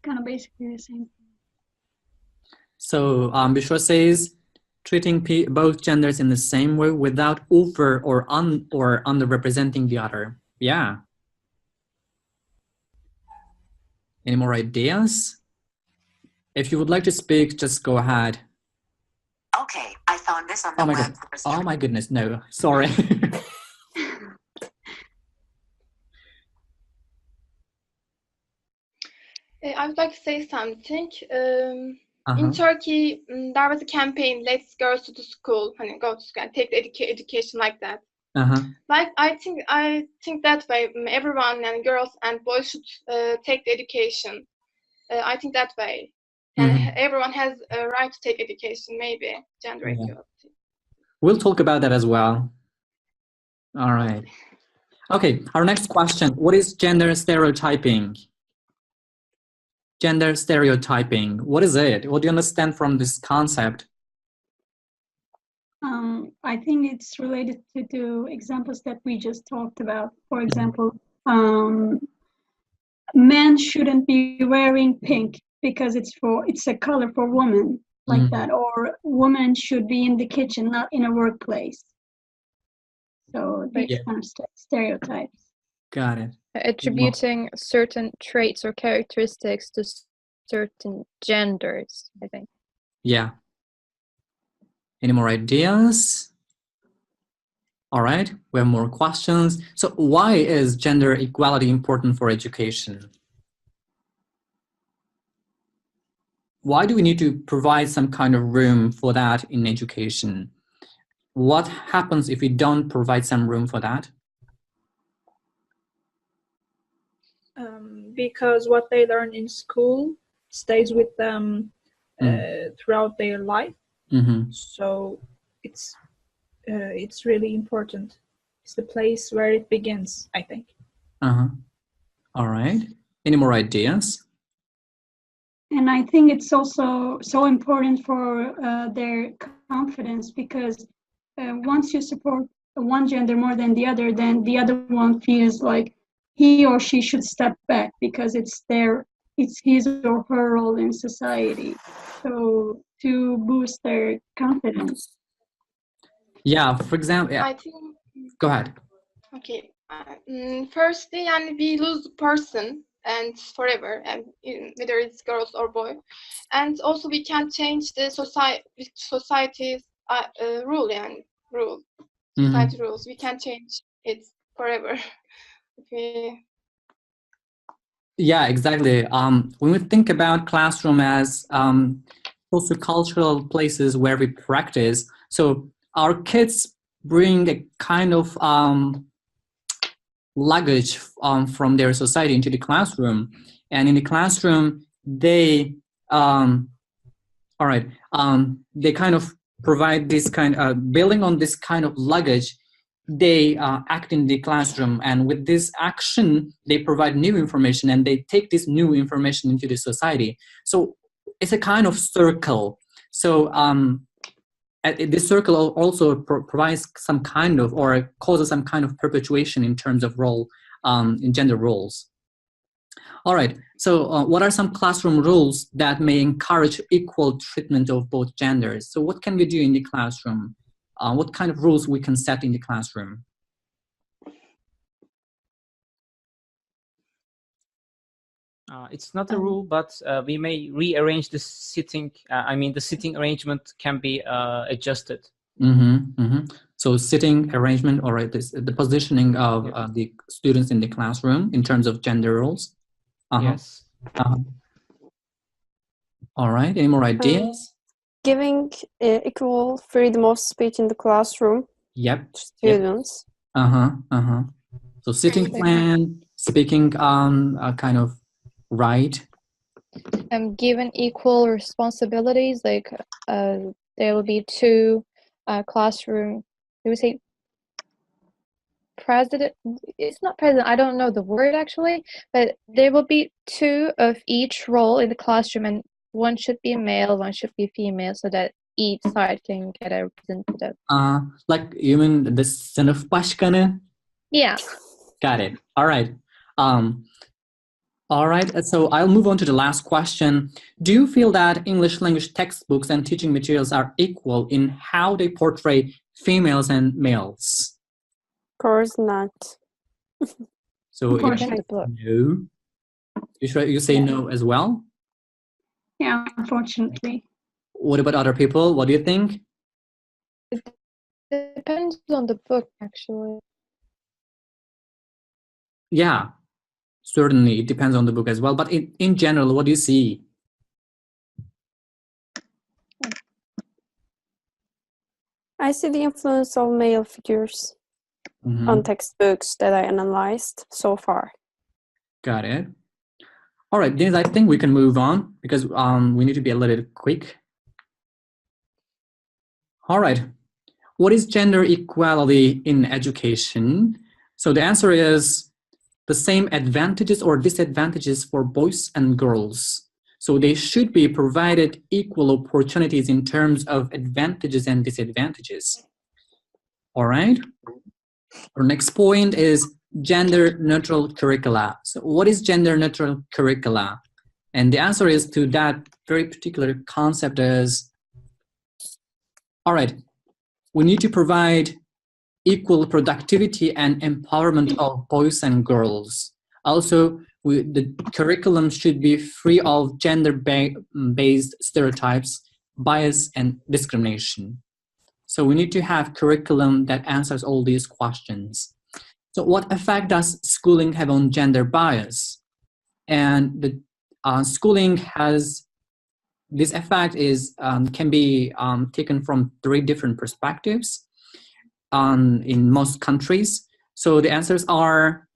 kind of basically the same thing. So Bishwa says, treating both genders in the same way without over or underrepresenting the other. Yeah. Any more ideas? If you would like to speak, just go ahead. Okay, I found this on the web. Oh my goodness, no, sorry. I would like to say something. In Turkey, there was a campaign, "Let's girls to the school," go to school and take the education like that. Like I think that way everyone and girls and boys should take the education. I think that way, and everyone has a right to take education. Maybe gender equality. We'll talk about that as well. All right. Okay, our next question. What is gender stereotyping? Gender stereotyping, what is it? What do you understand from this concept? I think it's related to examples that we just talked about. For example, men shouldn't be wearing pink because it's a color for women, like that. Or women should be in the kitchen, not in a workplace. So these kind of stereotypes. Got it. Attributing certain traits or characteristics to certain genders, I think. Yeah. Any more ideas? All right, we have more questions. So why is gender equality important for education? Why do we need to provide some kind of room for that in education? What happens if we don't provide some room for that? Because what they learn in school stays with them throughout their life. So it's really important. It's the place where it begins, I think. All right. Any more ideas? And I think it's also so important for their confidence, because once you support one gender more than the other, then the other one feels like he or she should step back because it's his or her role in society. So to boost their confidence. Yeah, for example, I think. Go ahead. Okay. Firstly, and we lose the person and forever, and whether it's girls or boy, and also we can change the society's rule and rule. Society rules. We can change it forever. Okay. Yeah, exactly. When we think about classroom as sociocultural places where we practice, so our kids bring a kind of luggage from their society into the classroom, and in the classroom they they kind of provide this kind building on this kind of luggage. They act in the classroom, and with this action they provide new information, and they take this new information into the society. So it's a kind of circle. So this circle also provides some kind of, or causes some kind of perpetuation in terms of role, in gender roles. All right, so what are some classroom rules that may encourage equal treatment of both genders? So what can we do in the classroom? What kind of rules we can set in the classroom? It's not a rule, but we may rearrange the sitting. The sitting arrangement can be adjusted. So sitting arrangement, or the positioning of the students in the classroom in terms of gender roles. Yes. All right. Any more ideas? Giving equal freedom of speech in the classroom. Yep. To students. So sitting plan, speaking kind of right. Given equal responsibilities, like there will be two classroom. They would say president. It's not president. I don't know the word actually, but there will be two of each role in the classroom, and one should be male, one should be female, so that each side can get a representative. Like you mean the sınıf başkanı? Yeah. Got it. All right. All right, so I'll move on to the last question. Do you feel that English language textbooks and teaching materials are equal in how they portray females and males? Of course not. So no. You say no as well? Yeah, unfortunately. What about other people? What do you think? It depends on the book, actually. Yeah. Certainly, it depends on the book as well. But in general, what do you see? I see the influence of male figures on textbooks that I analyzed so far. Got it. All right, Denise, I think we can move on because we need to be a little quick. All right. What is gender equality in education? So the answer is the same advantages or disadvantages for boys and girls. So they should be provided equal opportunities in terms of advantages and disadvantages. All right. Our next point is gender neutral curricula. So what is gender neutral curricula? And the answer is to that very particular concept is, all right, we need to provide equal productivity and empowerment of boys and girls. Also, the curriculum should be free of gender-based stereotypes, bias, and discrimination. So we need to have curriculum that answers all these questions. So what effect does schooling have on gender bias? And the schooling has, this effect is can be taken from 3 different perspectives. In most countries. So the answers are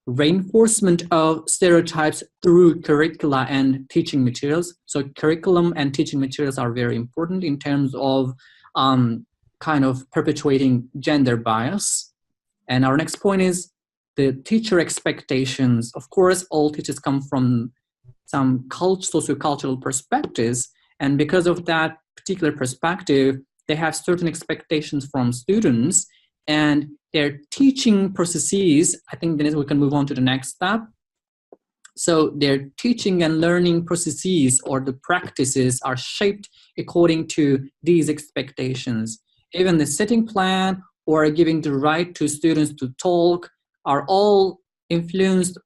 reinforcement of stereotypes through curricula and teaching materials. So curriculum and teaching materials are very important in terms of kind of perpetuating gender bias. And our next point is the teacher expectations. Of course, all teachers come from some sociocultural perspectives, and because of that particular perspective, they have certain expectations from students, and their teaching processes, I think then we can move on to the next step. So their teaching and learning processes or the practices are shaped according to these expectations. even the sitting plan or giving the right to students to talk are all influenced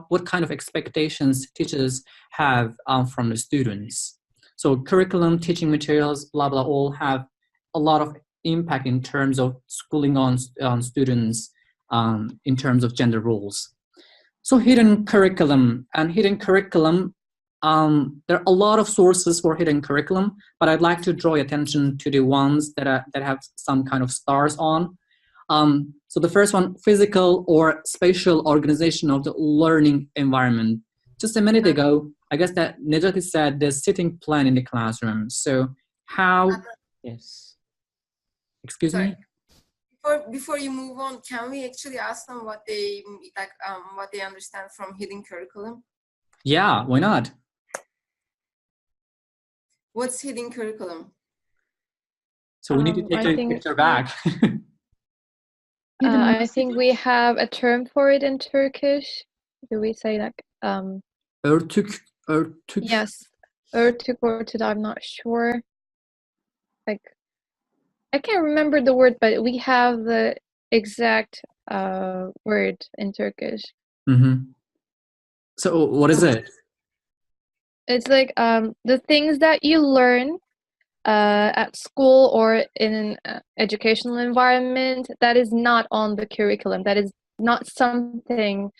what kind of expectations teachers have from the students. So curriculum, teaching materials, blah, blah, all have a lot of impact in terms of schooling on students in terms of gender roles. So hidden curriculum, there are a lot of sources for hidden curriculum, but I'd like to draw attention to the ones that have some kind of stars on. So the first one, physical or spatial organization of the learning environment. Just a minute ago, I guess that Nejati said the sitting plan in the classroom. So how, yes, excuse me? Before you move on, can we actually ask them what they understand from hidden curriculum? Yeah, why not? What's hidden curriculum? So we need to take a picture back. I think we have a term for it in Turkish. Do we say like Örtük. Yes, örtük or I'm not sure. Like, I can't remember the word, but we have the exact word in Turkish. Mm-hmm. So what is it? It's like the things that you learn at school or in an educational environment that is not on the curriculum, that is not something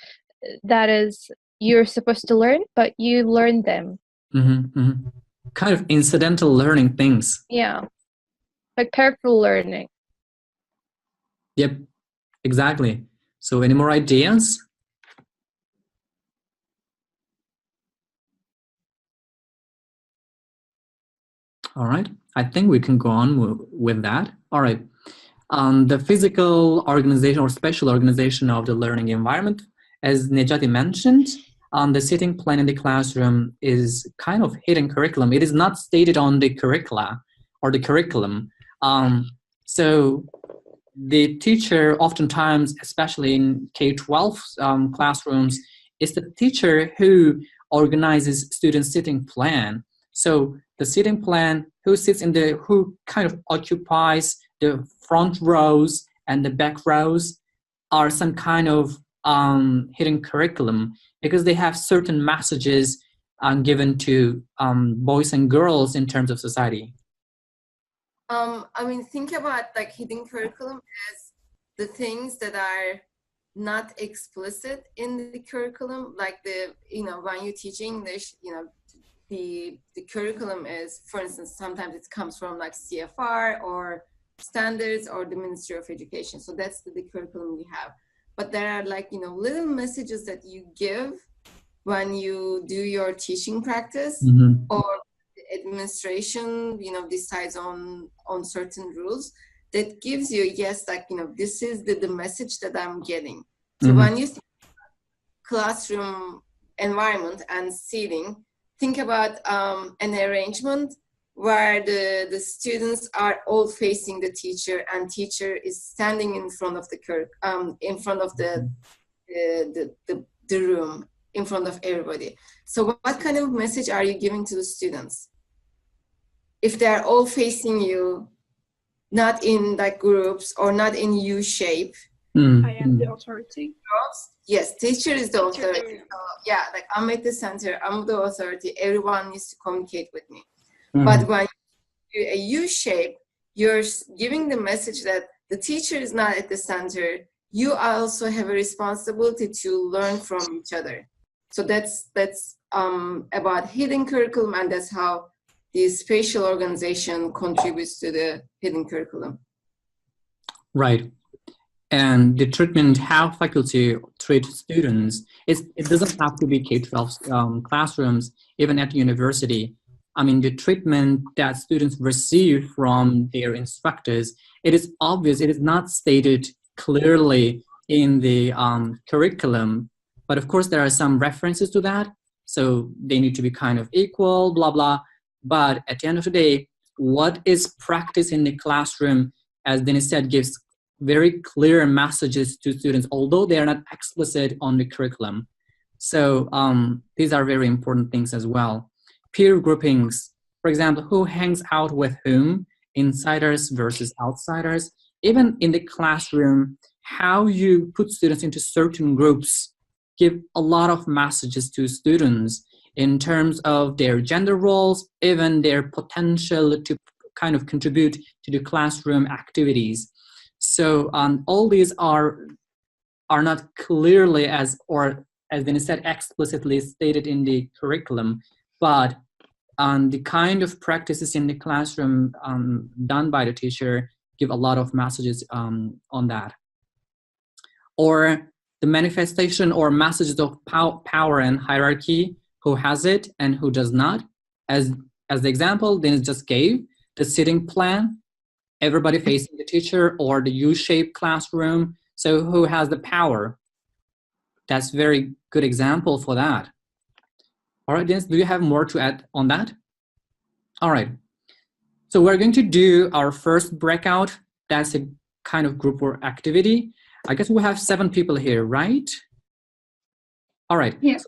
that is you're supposed to learn, but you learn them. Mm-hmm, mm-hmm. Kind of incidental learning things. Yeah, like peripheral learning. Yep, exactly. So any more ideas? All right, I think we can go on with that. All right, the physical organization or special organization of the learning environment, as Nejati mentioned, the sitting plan in the classroom is kind of hidden curriculum. It is not stated on the curricula or the curriculum. So the teacher oftentimes, especially in K-12 classrooms, is the teacher who organizes student sitting plan. So the sitting plan, who kind of occupies the front rows and the back rows are some kind of hidden curriculum because they have certain messages given to boys and girls in terms of society. I mean, think about like hidden curriculum as the things that are not explicit in the curriculum, like when you teach English, the curriculum is, for instance, sometimes it comes from like CFR or standards or the Ministry of Education. So that's the curriculum we have. But there are like, little messages that you give when you do your teaching practice, mm-hmm. or the administration, decides on certain rules that gives you, yes, like, this is the message that I'm getting. So mm-hmm. when you see classroom environment and seating, think about an arrangement where the students are all facing the teacher and teacher is standing in front of in front of the room, in front of everybody. So what kind of message are you giving to the students? If they're all facing you, not in like groups or not in U shape. I am the authority. Yes, teacher is the authority. So, yeah, like I'm at the center, I'm the authority. Everyone needs to communicate with me. Mm-hmm. But when you do a U shape, you're giving the message that the teacher is not at the center. You also have a responsibility to learn from each other. So that's about hidden curriculum, and that's how the spatial organization contributes to the hidden curriculum. Right. And the treatment, how faculty treat students, it doesn't have to be K-12 classrooms, even at university. I mean, the treatment that students receive from their instructors, it is obvious, it is not stated clearly in the curriculum, but of course there are some references to that. So they need to be kind of equal, blah, blah. But at the end of the day, what is practiced in the classroom, as Dennis said, gives very clear messages to students, although they are not explicit on the curriculum. So these are very important things as well. Peer groupings, for example, who hangs out with whom insiders versus outsiders. Even in the classroom, how you put students into certain groups give a lot of messages to students in terms of their gender roles, even their potential to kind of contribute to the classroom activities. So all these are not clearly as been said explicitly stated in the curriculum, but the kind of practices in the classroom done by the teacher give a lot of messages on that. Or the manifestation or messages of power and hierarchy, who has it and who does not. As the example Dennis just gave, the sitting plan, everybody facing the teacher, or the U-shaped classroom, so who has the power? That's very good example for that. All right, Dennis, do you have more to add on that? All right, so we're going to do our first breakout. That's a kind of group work activity. I guess we have 7 people here, right? All right, yeah. So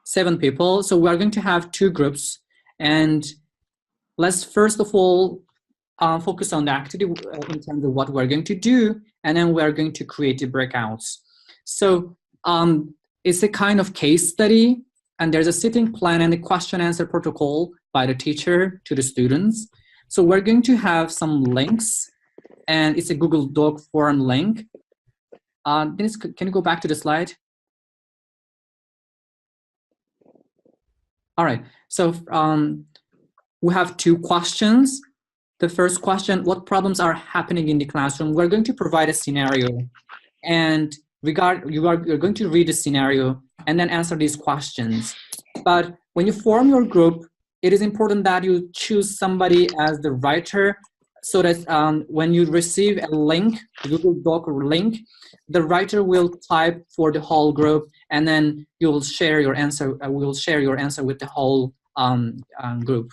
7 people. So we're going to have 2 groups, and let's first of all focus on the activity in terms of what we're going to do, and then we're going to create the breakouts. So it's a kind of case study, and there's a sitting plan and a question answer protocol by the teacher to the students. So we're going to have some links, and it's a Google Doc form link. Dennis, can you go back to the slide? All right, so we have 2 questions. The first question, what problems are happening in the classroom? We're going to provide a scenario, and you're going to read the scenario and then answer these questions. But when you form your group, it is important that you choose somebody as the writer, so that when you receive a link, Google Doc link, the writer will type for the whole group, and then you will share your answer. We'll share your answer with the whole group.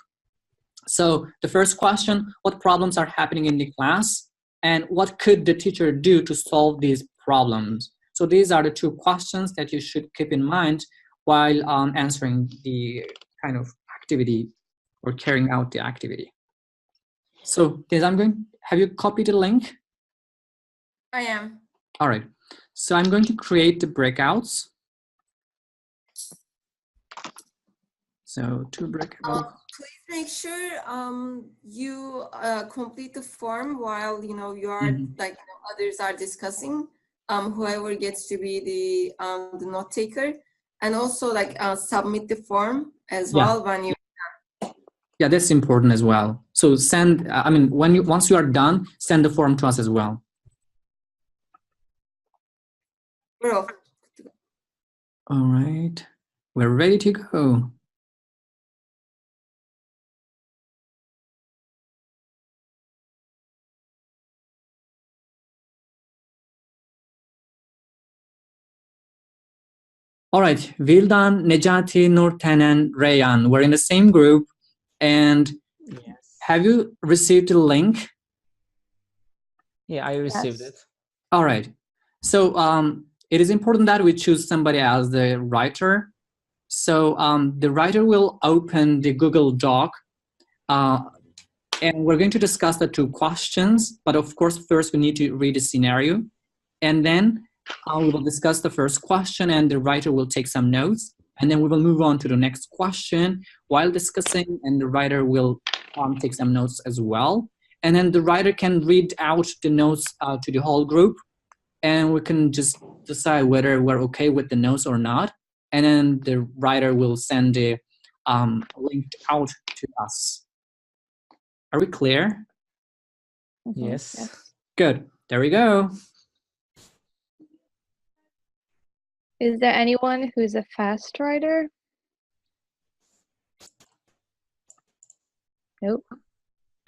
So the first question, what problems are happening in the class, and what could the teacher do to solve these problems? So these are the 2 questions that you should keep in mind while answering the kind of activity or carrying out the activity. So have you copied the link? I am. All right, so I'm going to create the breakouts. So 2 breakouts. Please make sure you complete the form while you are others are discussing. Whoever gets to be the note taker, and also submit the form as well when you. Yeah, that's important as well. So send. Once you are done, send the form to us as well. Bro. All right, we're ready to go. All right, Vildan, Nejati, Nurten, and Rayan, we're in the same group. And have you received the link? Yeah, I received it. All right. So it is important that we choose somebody as the writer. So the writer will open the Google Doc, and we're going to discuss the 2 questions. But of course, first we need to read the scenario, and then we will discuss the first question, and the writer will take some notes, and then we will move on to the next question while discussing, and the writer will take some notes as well. And then the writer can read out the notes to the whole group, and we can just decide whether we're okay with the notes or not. And then the writer will send the link out to us. Are we clear? Yes. Good. There we go. Is there anyone who's a fast writer? Nope.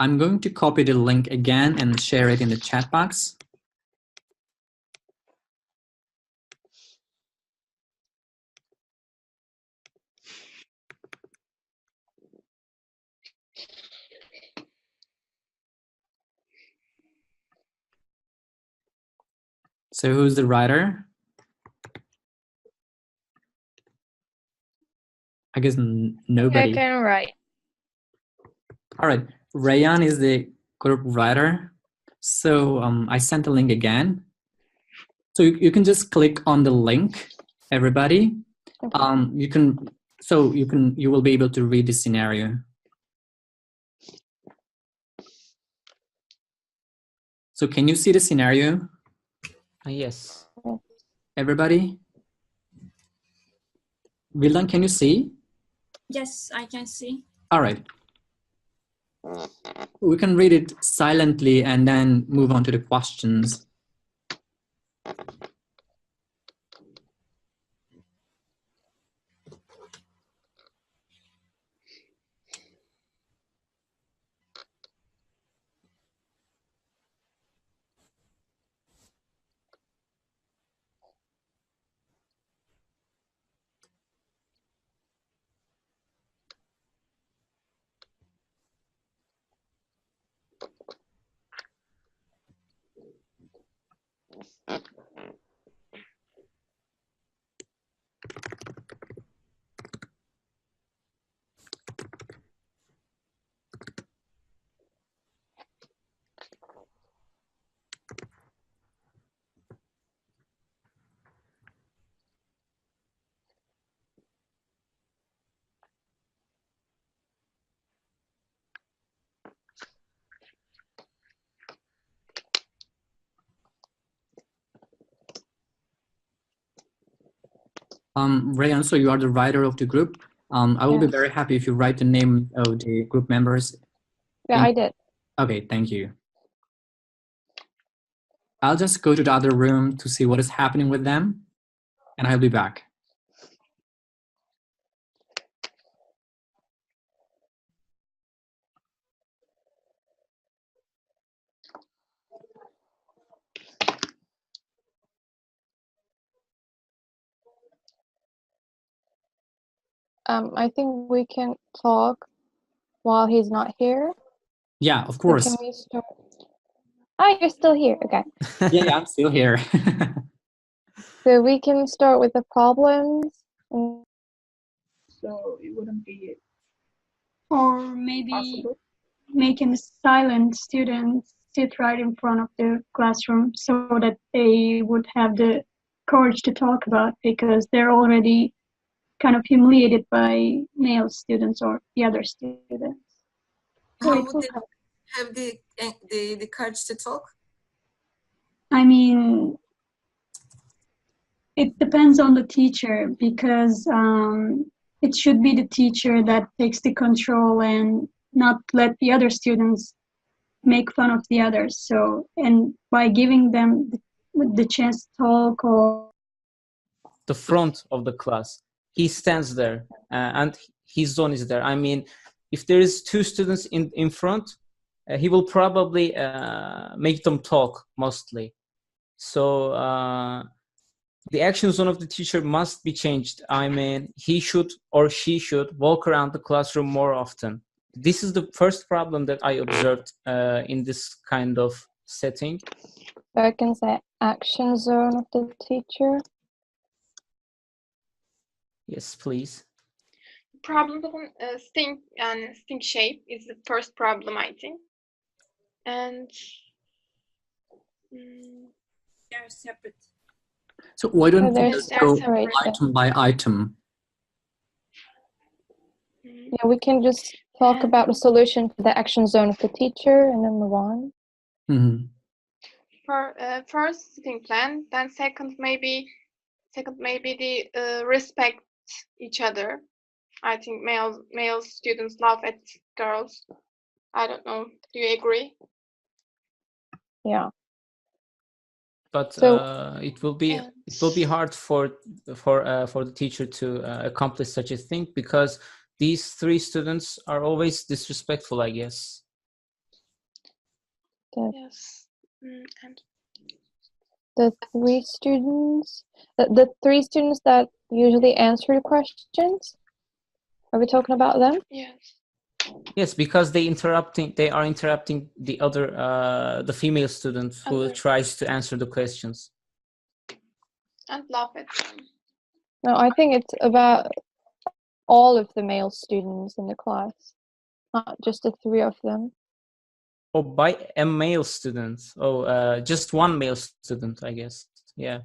I'm going to copy the link again and share it in the chat box. So who's the writer? I guess nobody. I can write. All right, Rayan is the group writer. So I sent the link again. So you can just click on the link, everybody. Okay. You will be able to read the scenario. So can you see the scenario? Yes. Everybody? Vildan, can you see? Yes, I can see. All right. We can read it silently and then move on to the questions. Rayan, so you are the writer of the group. I will be very happy if you write the name of the group members. Yeah, I did. Okay, thank you. I'll just go to the other room to see what is happening with them, and I'll be back. I think we can talk while he's not here. Yeah, of course. So can we start? Oh, you're still here. Okay. Yeah, I'm still here. So we can start with the problems. So it wouldn't be Or maybe possible. making silent students sit right in front of the classroom so that they would have the courage to talk about, because they're already kind of humiliated by male students or the other students. How would they have the courage to talk? I mean, it depends on the teacher, because it should be the teacher that takes the control and not let the other students make fun of the others. So, and by giving them the chance to talk, or the front of the class, he stands there and his zone is there. I mean, if there is 2 students in front, he will probably make them talk mostly. So the action zone of the teacher must be changed. I mean, he should or she should walk around the classroom more often. This is the first problem that I observed in this kind of setting. So I can say action zone of the teacher. Yes, please. Problem of stink shape is the first problem, I think. And they're separate. So why don't we just go item by item? Yeah, we can just talk about the solution for the action zone of the teacher and then move on. Mm-hmm. For first sitting plan, then second maybe the respect each other. I think male students laugh at girls. I don't know. Do you agree? Yeah. But it will be hard for the teacher to accomplish such a thing, because these 3 students are always disrespectful, I guess. Yes. And the 3 students, the 3 students that usually answer the questions. Are we talking about them? Yes. Yes, because they are interrupting the other the female student who tries to answer the questions. And laugh at them. No, I think it's about all of the male students in the class, not just the 3 of them. Oh, by a male student. Oh, just one male student, I guess. Yeah.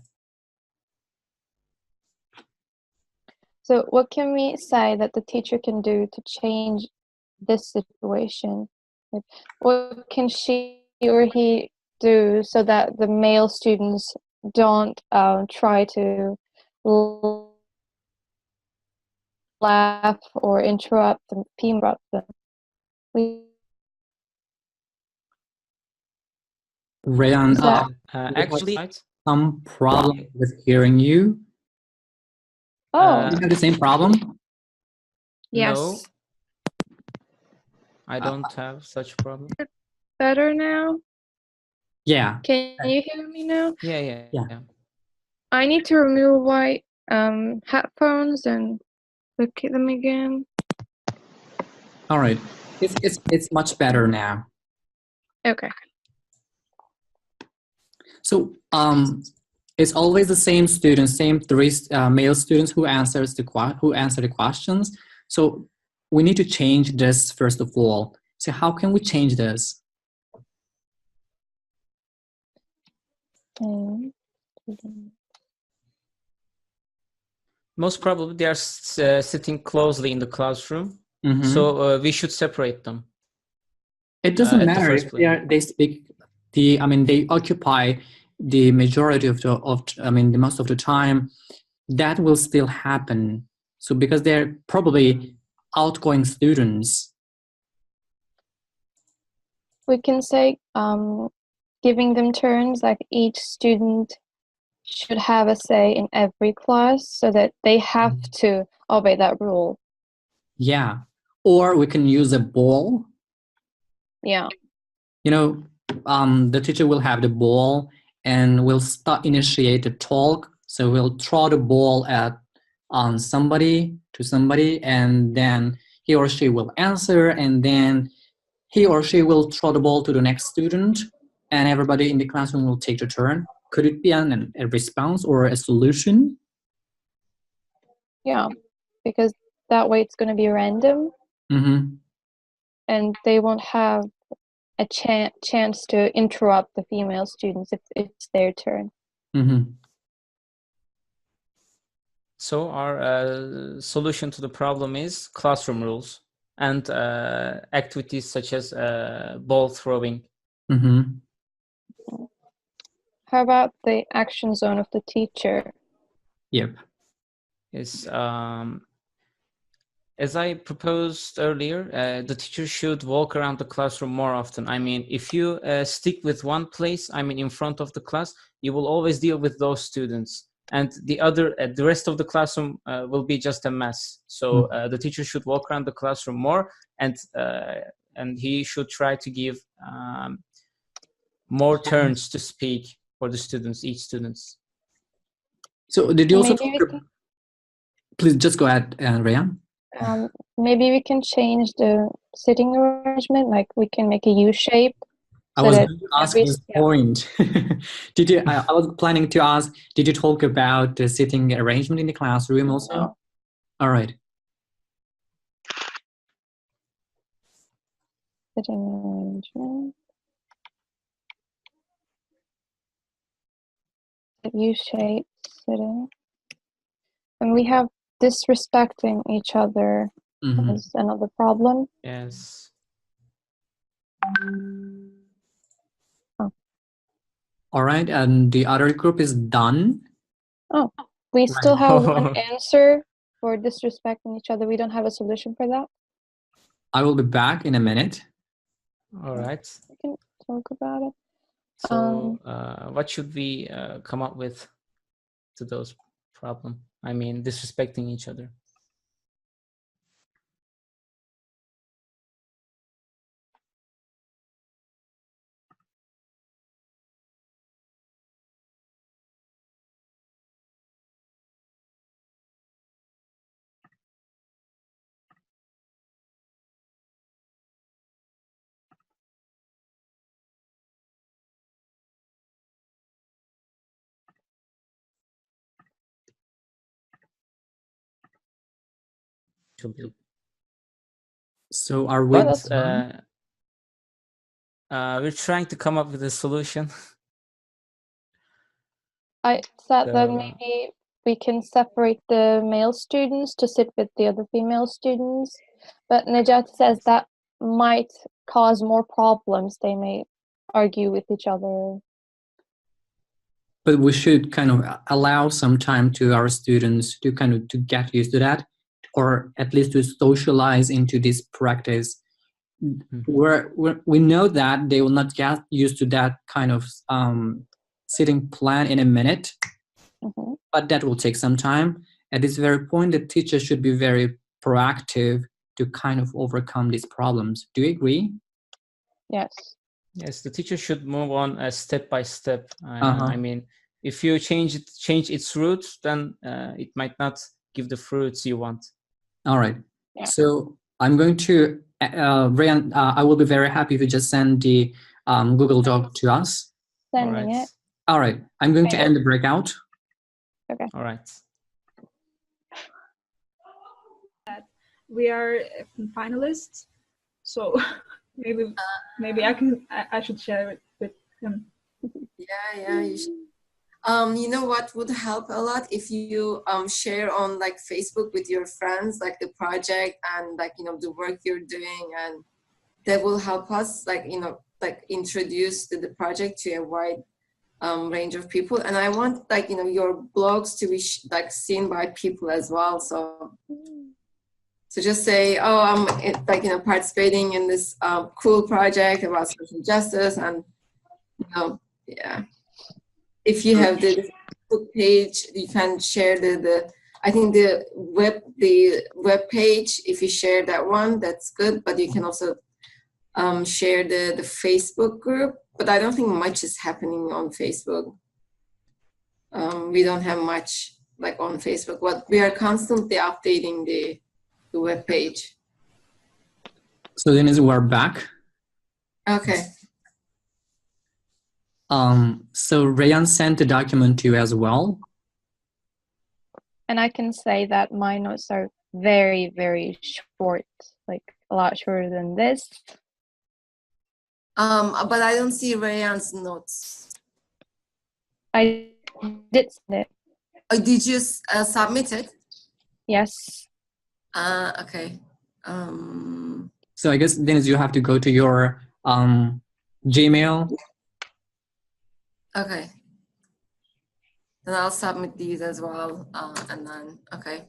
So what can we say that the teacher can do to change this situation? Like, what can she or he do so that the male students don't try to laugh or interrupt them, interrupt them? Rayan, actually, some problem with hearing you. Oh, you have the same problem? Yes. No, I don't have such problem. Better now? Yeah. Can you hear me now? Yeah. I need to remove my headphones and look at them again. All right. It's much better now. Okay. So it's always the same students, same three male students who answer the questions. So we need to change this first of all. So how can we change this? Most probably they are sitting closely in the classroom, so we should separate them. It doesn't matter if they occupy the majority of the most of the time. That will still happen. So because they're probably outgoing students. We can say giving them turns, like each student should have a say in every class so that they have to obey that rule. Yeah. Or we can use a ball. Yeah. The teacher will have the ball and will initiate the talk. So we'll throw the ball at somebody, and then he or she will answer, and then he or she will throw the ball to the next student, and everybody in the classroom will take the turn. Could it be a response or a solution? Yeah, because that way it's going to be random, and they won't have a chance to interrupt the female students if it's their turn. So our solution to the problem is classroom rules and activities such as ball throwing. How about the action zone of the teacher? Yep. Yes. As I proposed earlier, the teacher should walk around the classroom more often. I mean, if you stick with one place, in front of the class, you will always deal with those students. And the rest of the classroom will be just a mess. So the teacher should walk around the classroom more, and he should try to give more turns to speak for the students, each students. So did you also please just go ahead, Rayan. Maybe we can change the sitting arrangement, like we can make a U shape. I was going to ask this point. Did you? I was planning to ask. Did you talk about the sitting arrangement in the classroom also? No. All right. Sitting arrangement. U shape sitting, and we have disrespecting each other is another problem. Yes. All right, and the other group is done. Oh, we still have one answer for disrespecting each other. We don't have a solution for that. I will be back in a minute. All right. We can talk about it. So what should we come up with to those problems? I mean, disrespecting each other. So are we? we're trying to come up with a solution. I thought that maybe we can separate the male students to sit with the other female students, but Nejati says that might cause more problems. They may argue with each other. But we should kind of allow some time to our students to kind of to get used to that, or at least to socialize into this practice. Where we know that they will not get used to that kind of sitting plan in a minute, but that will take some time. At this very point, the teacher should be very proactive to kind of overcome these problems. Do you agree? Yes. Yes, the teacher should move on step by step. I mean, if you change its roots, then it might not give the fruits you want. All right. Yeah. So I'm going to, Rayan, I will be very happy if you just send the Google Doc to us. Sending it. All right. I'm going to end the breakout. Okay. All right. We are finalists, so maybe I should share it with him. Yeah, you should. You know what would help a lot if you share on like Facebook with your friends like the project and like the work you're doing, and that will help us like introduce the project to a wide range of people. And I want like your blogs to be like seen by people as well. So just say, oh, I'm participating in this cool project about social justice, and yeah. If you have the Facebook page, you can share I think the web page. If you share that one, that's good. But you can also share the Facebook group. But I don't think much is happening on Facebook. We don't have much like on Facebook, but we are constantly updating the web page. So then we're back. Okay. So Rayan sent the document to you as well. And I can say that my notes are very, very short, like a lot shorter than this. But I don't see Rayan's notes. I did send it. Oh, did you submit it? Yes. Okay. So I guess, Dennis, you have to go to your Gmail. Okay. Then I'll submit these as well, and then, okay.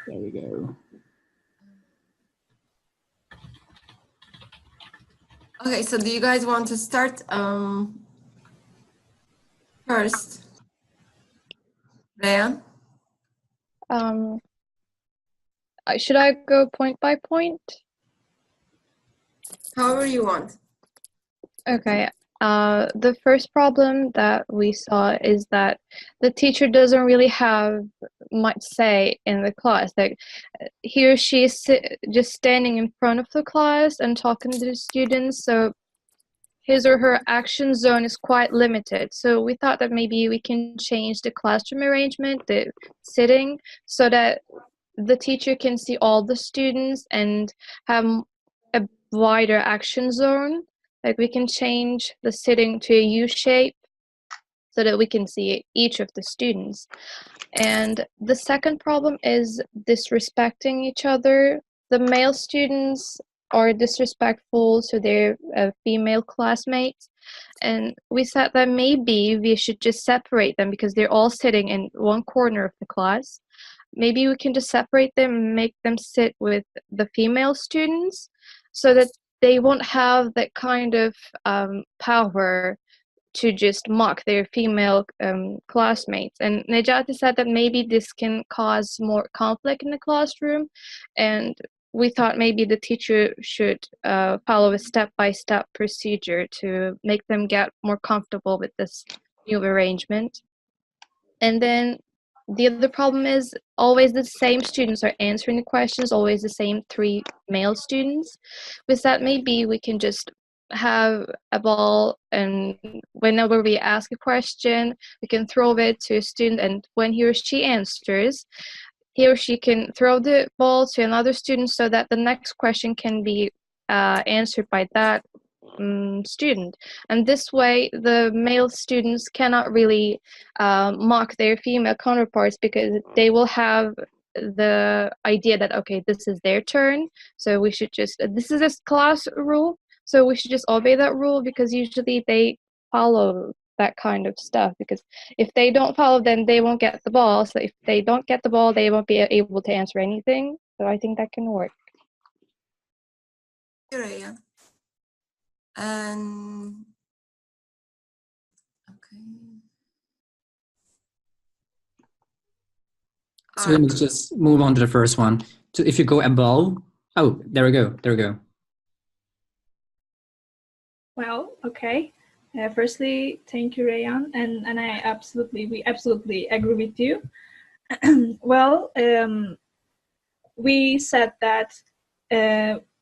There we go. Okay, so do you guys want to start first? Rayan? Should I go point by point? However you want. Okay. The first problem that we saw is that the teacher doesn't really have much say in the class. Like he or she is just standing in front of the class and talking to the students, so his or her action zone is quite limited. So we thought that maybe we can change the classroom arrangement, the sitting, so that the teacher can see all the students and have a wider action zone. Like we can change the sitting to a U shape so that we can see each of the students. And the second problem is disrespecting each other. The male students are disrespectful to their female classmates. And we said that maybe we should just separate them because they're all sitting in one corner of the class. Maybe we can just separate them and make them sit with the female students so that they won't have that kind of power to just mock their female classmates. And Nejati said that maybe this can cause more conflict in the classroom, and we thought maybe the teacher should follow a step-by-step procedure to make them get more comfortable with this new arrangement. And then the other problem is always the same students are answering the questions, always the same 3 male students. With that, maybe we can just have a ball, and whenever we ask a question, we can throw it to a student, and when he or she answers, he or she can throw the ball to another student so that the next question can be answered by that student. And this way, the male students cannot really mock their female counterparts, because they will have the idea that, okay, this is their turn, so we should just, this is a class rule, so we should just obey that rule, because usually they follow that kind of stuff, because if they don't follow, then they won't get the ball. So if they don't get the ball, they won't be able to answer anything. So I think that can work. Yeah. And okay. So let me just move on to the first one. So if you go above, oh, there we go. There we go. Well, okay. Firstly, thank you, Rayan, and we absolutely agree with you. Well, we said that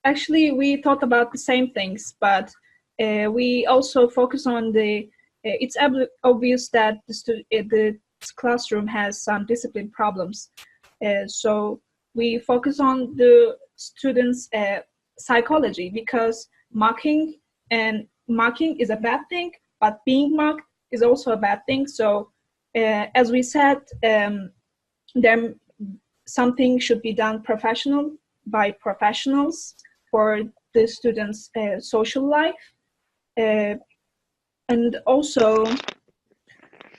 actually we thought about the same things, but we also focus on the. It's obvious that the classroom has some discipline problems, so we focus on the students' psychology, because mocking is a bad thing, but being mocked is also a bad thing. So as we said, something should be done by professionals for the students' social life. And also,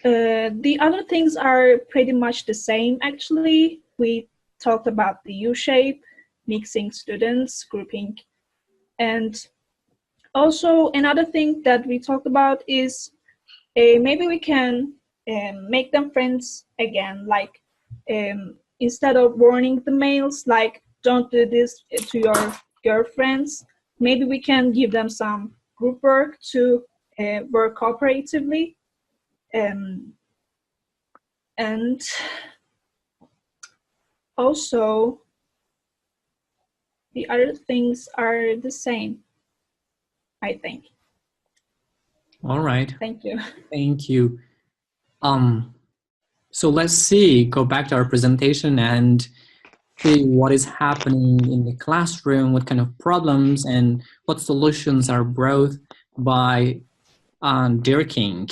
the other things are pretty much the same, actually. We talked about the U-shape, mixing students, grouping, and also another thing that we talked about is maybe we can make them friends again, like instead of warning the males, like don't do this to your girlfriends, maybe we can give them some group work to work cooperatively. And also the other things are the same, I think. All right. Thank you. Thank you. So let's go back to our presentation and see what is happening in the classroom, what kind of problems and what solutions are brought by Dear King,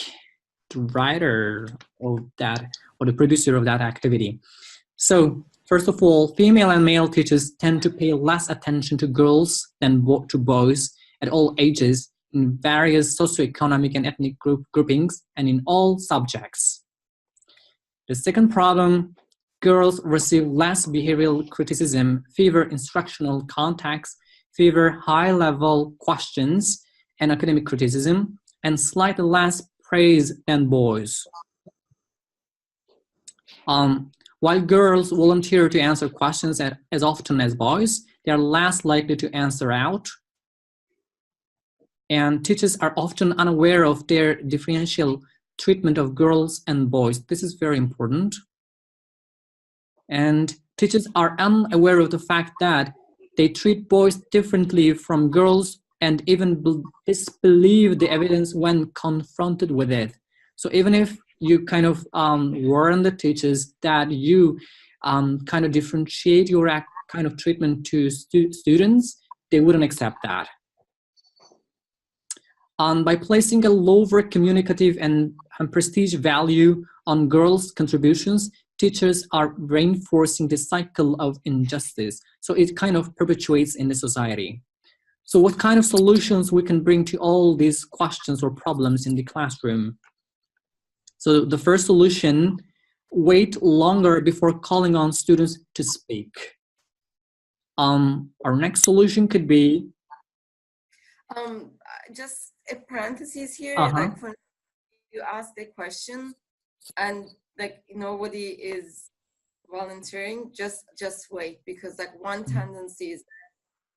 the writer of that, or the producer of that activity. So first of all, female and male teachers tend to pay less attention to girls than to boys at all ages in various socioeconomic and ethnic groupings and in all subjects. The second problem, girls receive less behavioral criticism, fewer instructional contacts, fewer high-level questions and academic criticism, and slightly less praise than boys. While girls volunteer to answer questions as often as boys, they are less likely to answer out. And teachers are often unaware of their differential treatment of girls and boys. This is very important. And teachers are unaware of the fact that they treat boys differently from girls and even disbelieve the evidence when confronted with it. So even if you kind of warn the teachers that you kind of differentiate your kind of treatment to students, they wouldn't accept that. By placing a lower communicative and prestige value on girls' contributions, teachers are reinforcing the cycle of injustice. So it kind of perpetuates in the society. So what kind of solutions we can bring to all these questions or problems in the classroom? So the first solution, wait longer before calling on students to speak. Our next solution could be just a parenthesis here, like for you ask the question and like nobody is volunteering, just wait, because like one tendency is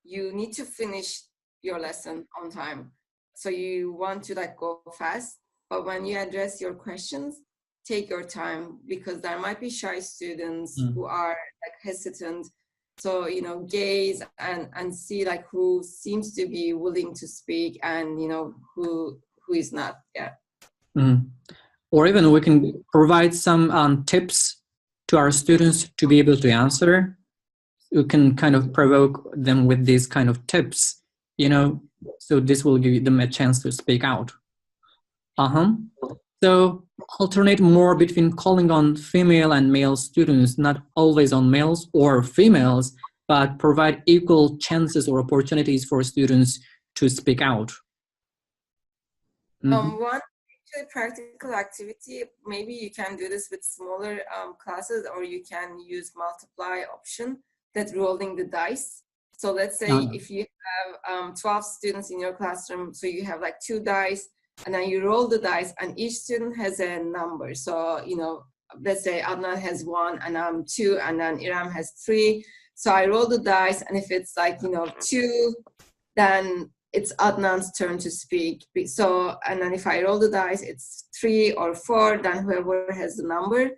you need to finish your lesson on time, so you want to like go fast, but when you address your questions, take your time, because there might be shy students who are like hesitant. So, you know, gaze and see like who seems to be willing to speak and, you know, who is not. Yeah. Or even we can provide some tips to our students to be able to answer. We can kind of provoke them with these kind of tips, you know, so this will give them a chance to speak out. So alternate more between calling on female and male students, not always on males or females, but provide equal chances or opportunities for students to speak out. One practical activity, maybe you can do this with smaller classes, or you can use multiply option, that rolling the dice. So let's say if you have 12 students in your classroom, so you have like 2 dice, and then you roll the dice, and each student has a number. So, you know, let's say Adnan has 1, and I'm 2, and then Iram has 3. So I roll the dice, and if it's like, you know, 2, then it's Adnan's turn to speak. So, and then if I roll the dice, it's 3 or 4, then whoever has the number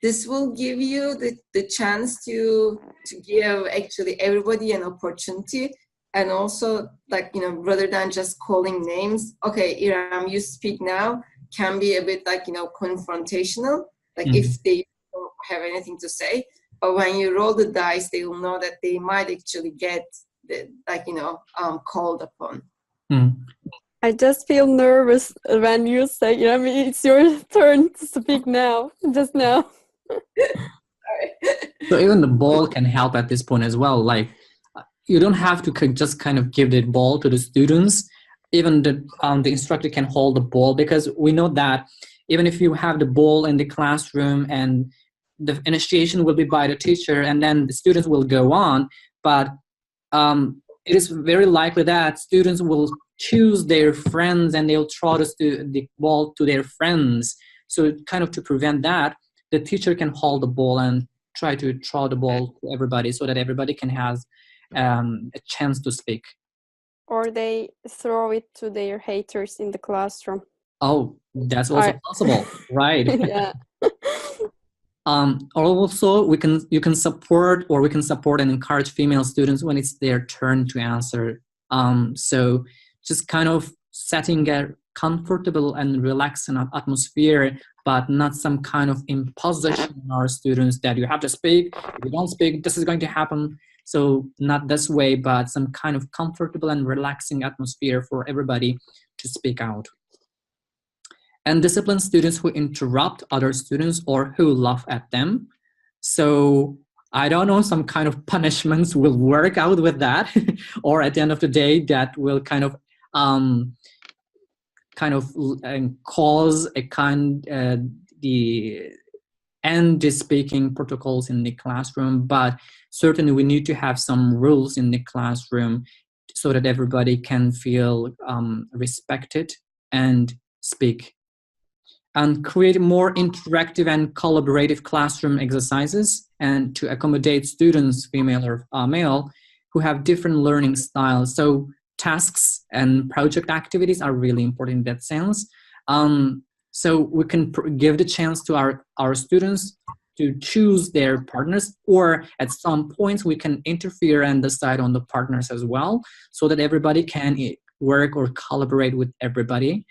this will give you the chance to give actually everybody an opportunity. And also, like, you know, rather than just calling names, okay, Iram, you speak now, can be a bit like, you know, confrontational, like if they don't have anything to say. But when you roll the dice, they will know that they might actually get, like, you know, called upon. I just feel nervous when you say, you know, I mean, it's your turn to speak now, just now. So even the ball can help at this point as well. Like, you don't have to just kind of give the ball to the students. Even the instructor can hold the ball, because we know that even if you have the ball in the classroom and the initiation will be by the teacher and then the students will go on, but it is very likely that students will choose their friends and they'll throw the ball to their friends. So kind of to prevent that, the teacher can hold the ball and try to throw the ball to everybody so that everybody can have a chance to speak. Or they throw it to their haters in the classroom. Oh, that's also possible, right? Yeah. Also, you can support and encourage female students when it's their turn to answer. So just kind of setting a comfortable and relaxing atmosphere, but not some kind of imposition on our students that you have to speak. If you don't speak, this is going to happen. So not this way, but some kind of comfortable and relaxing atmosphere for everybody to speak out. And discipline students who interrupt other students or who laugh at them. So I don't know, some kind of punishments will work out with that, or at the end of the day, that will kind of cause a the end the speaking protocols in the classroom. But certainly we need to have some rules in the classroom so that everybody can feel respected and speak. And create more interactive and collaborative classroom exercises, and to accommodate students, female or male, who have different learning styles. So tasks and project activities are really important in that sense. So we can give the chance to our students to choose their partners, or at some points we can interfere and decide on the partners as well, so that everybody can work or collaborate with everybody.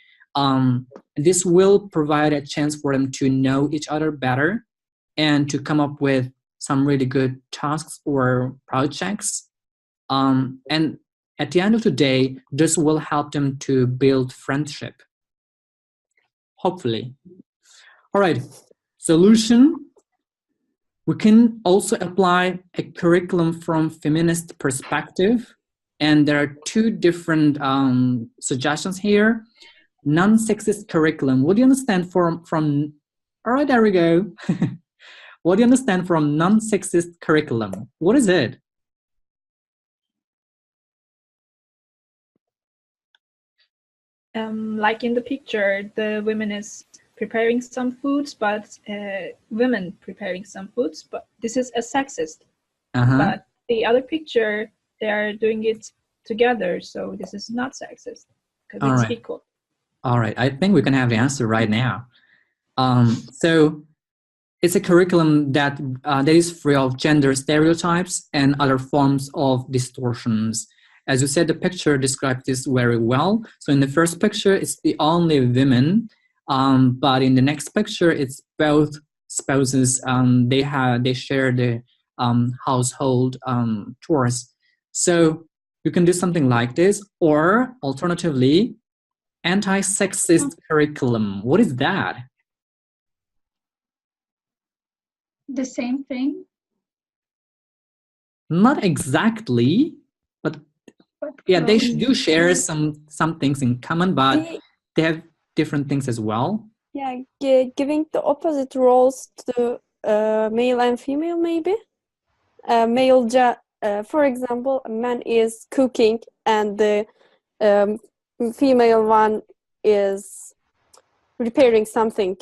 This will provide a chance for them to know each other better and to come up with some really good tasks or projects. And at the end of the day, this will help them to build friendship, hopefully. All right, solution. We can also apply a curriculum from feminist perspective. And there are 2 different suggestions here. Non-sexist curriculum. What do you understand from all right, there we go. What do you understand from non-sexist curriculum? What is it? Like in the picture, the women is preparing some foods, but women preparing some foods, but this is a sexist. But the other picture, they are doing it together, so this is not sexist because it's equal. All right, I think we can have the answer right now. So it's a curriculum that is free of gender stereotypes and other forms of distortions. As you said, the picture describes this very well. So in the first picture, it's the only women, but in the next picture, it's both spouses. They share the household chores. So you can do something like this, or alternatively, anti-sexist curriculum. What is that? The same thing? Not exactly, but yeah, they do share some things in common, but they have different things as well. Yeah, giving the opposite roles to male and female, maybe. For example, a man is cooking and the female one is repairing something,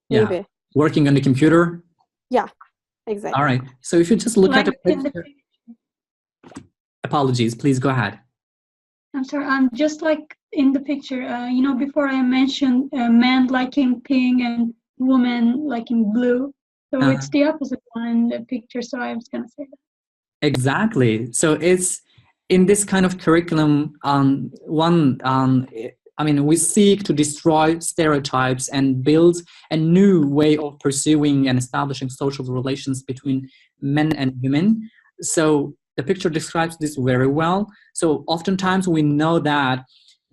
maybe. Yeah, working on the computer. Yeah, exactly. All right. So if you just look at the picture. Apologies, please go ahead. I'm sorry, I'm just like in the picture, before I mentioned men liking pink and women liking blue. So it's the opposite one in the picture, so I was going to say that. Exactly. So it's in this kind of curriculum, we seek to destroy stereotypes and build a new way of pursuing and establishing social relations between men and women. So the picture describes this very well. So oftentimes we know that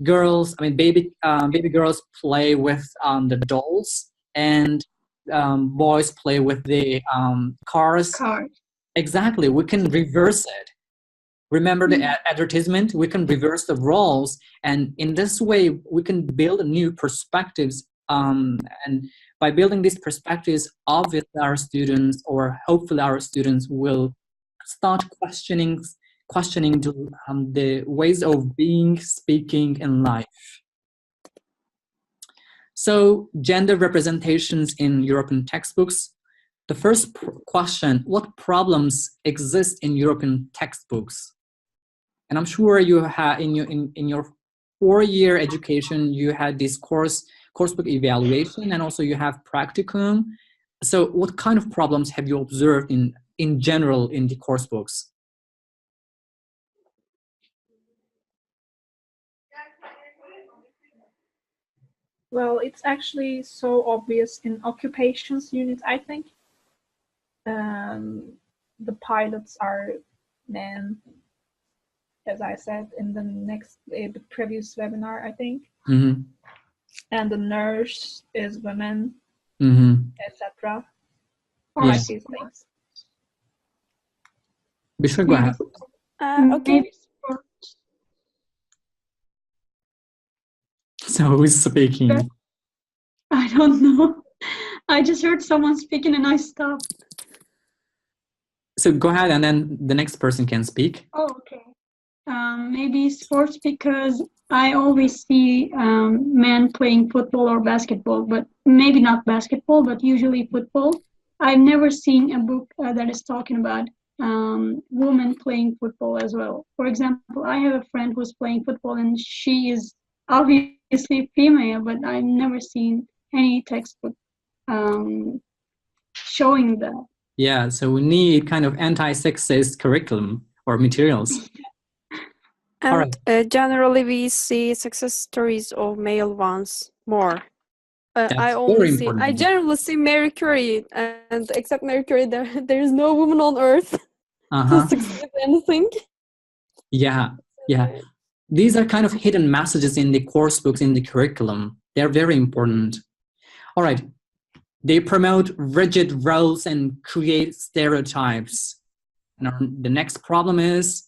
baby girls play with the dolls, and boys play with the cars. Exactly. We can reverse it. Remember the advertisement? We can reverse the roles, and in this way, we can build new perspectives. And by building these perspectives, obviously our students, or hopefully our students, will start questioning the ways of being, speaking in life. So, gender representations in European textbooks. The first question: what problems exist in European textbooks? And I'm sure you had in your 4-year education, you had this coursebook evaluation, and also you have practicum. So what kind of problems have you observed in general in the coursebooks? Well, it's actually so obvious in occupations unit, I think. The pilots are men, as I said in the previous webinar, I think. Mm-hmm. And the nurse is women, etc. Yes. These things. Bishra, go ahead. Okay. So who's speaking? I don't know. I just heard someone speaking and I stopped. So go ahead, and then the next person can speak. Oh, okay. Maybe sports, because I always see men playing football or basketball, but maybe not basketball, but usually football. I've never seen a book that is talking about women playing football as well. For example, I have a friend who's playing football and she is obviously female, but I've never seen any textbook showing that. Yeah, so we need kind of anti-sexist curriculum or materials. And generally we see success stories of male ones more. I generally see Marie Curie, and except Marie Curie, there is no woman on earth to succeed anything. Yeah. These are kind of hidden messages in the course books, in the curriculum. They're very important. All right. They promote rigid roles and create stereotypes. Now, the next problem is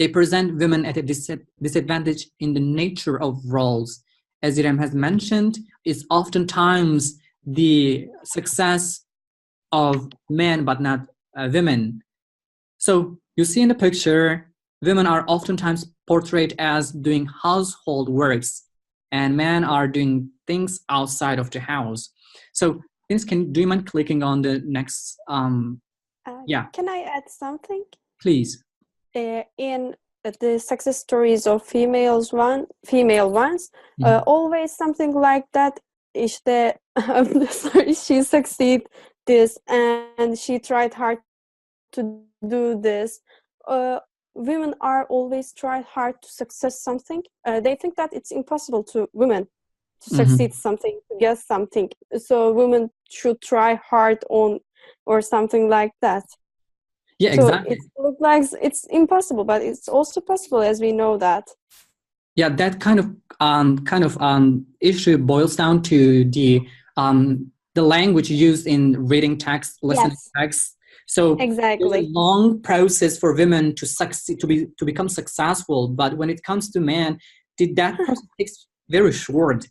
they present women at a disadvantage in the nature of roles. As Irem has mentioned, it's oftentimes the success of men, but not women. So you see in the picture, women are oftentimes portrayed as doing household works, and men are doing things outside of the house. So, do you mind clicking on the next? Yeah. Can I add something? Please. In the success stories of female ones, always something like that. işte sorry, she succeed this and she tried hard to do this. Women are always try hard to success something. They think that it's impossible to women to succeed something, to get something. So women should try hard on or something like that. Yeah, so exactly. It looks like it's impossible, but it's also possible, as we know that. Yeah, that kind of issue boils down to the language used in reading text, listening text. So exactly, there's a long process for women to succeed, to become successful. But when it comes to men, that process takes very short.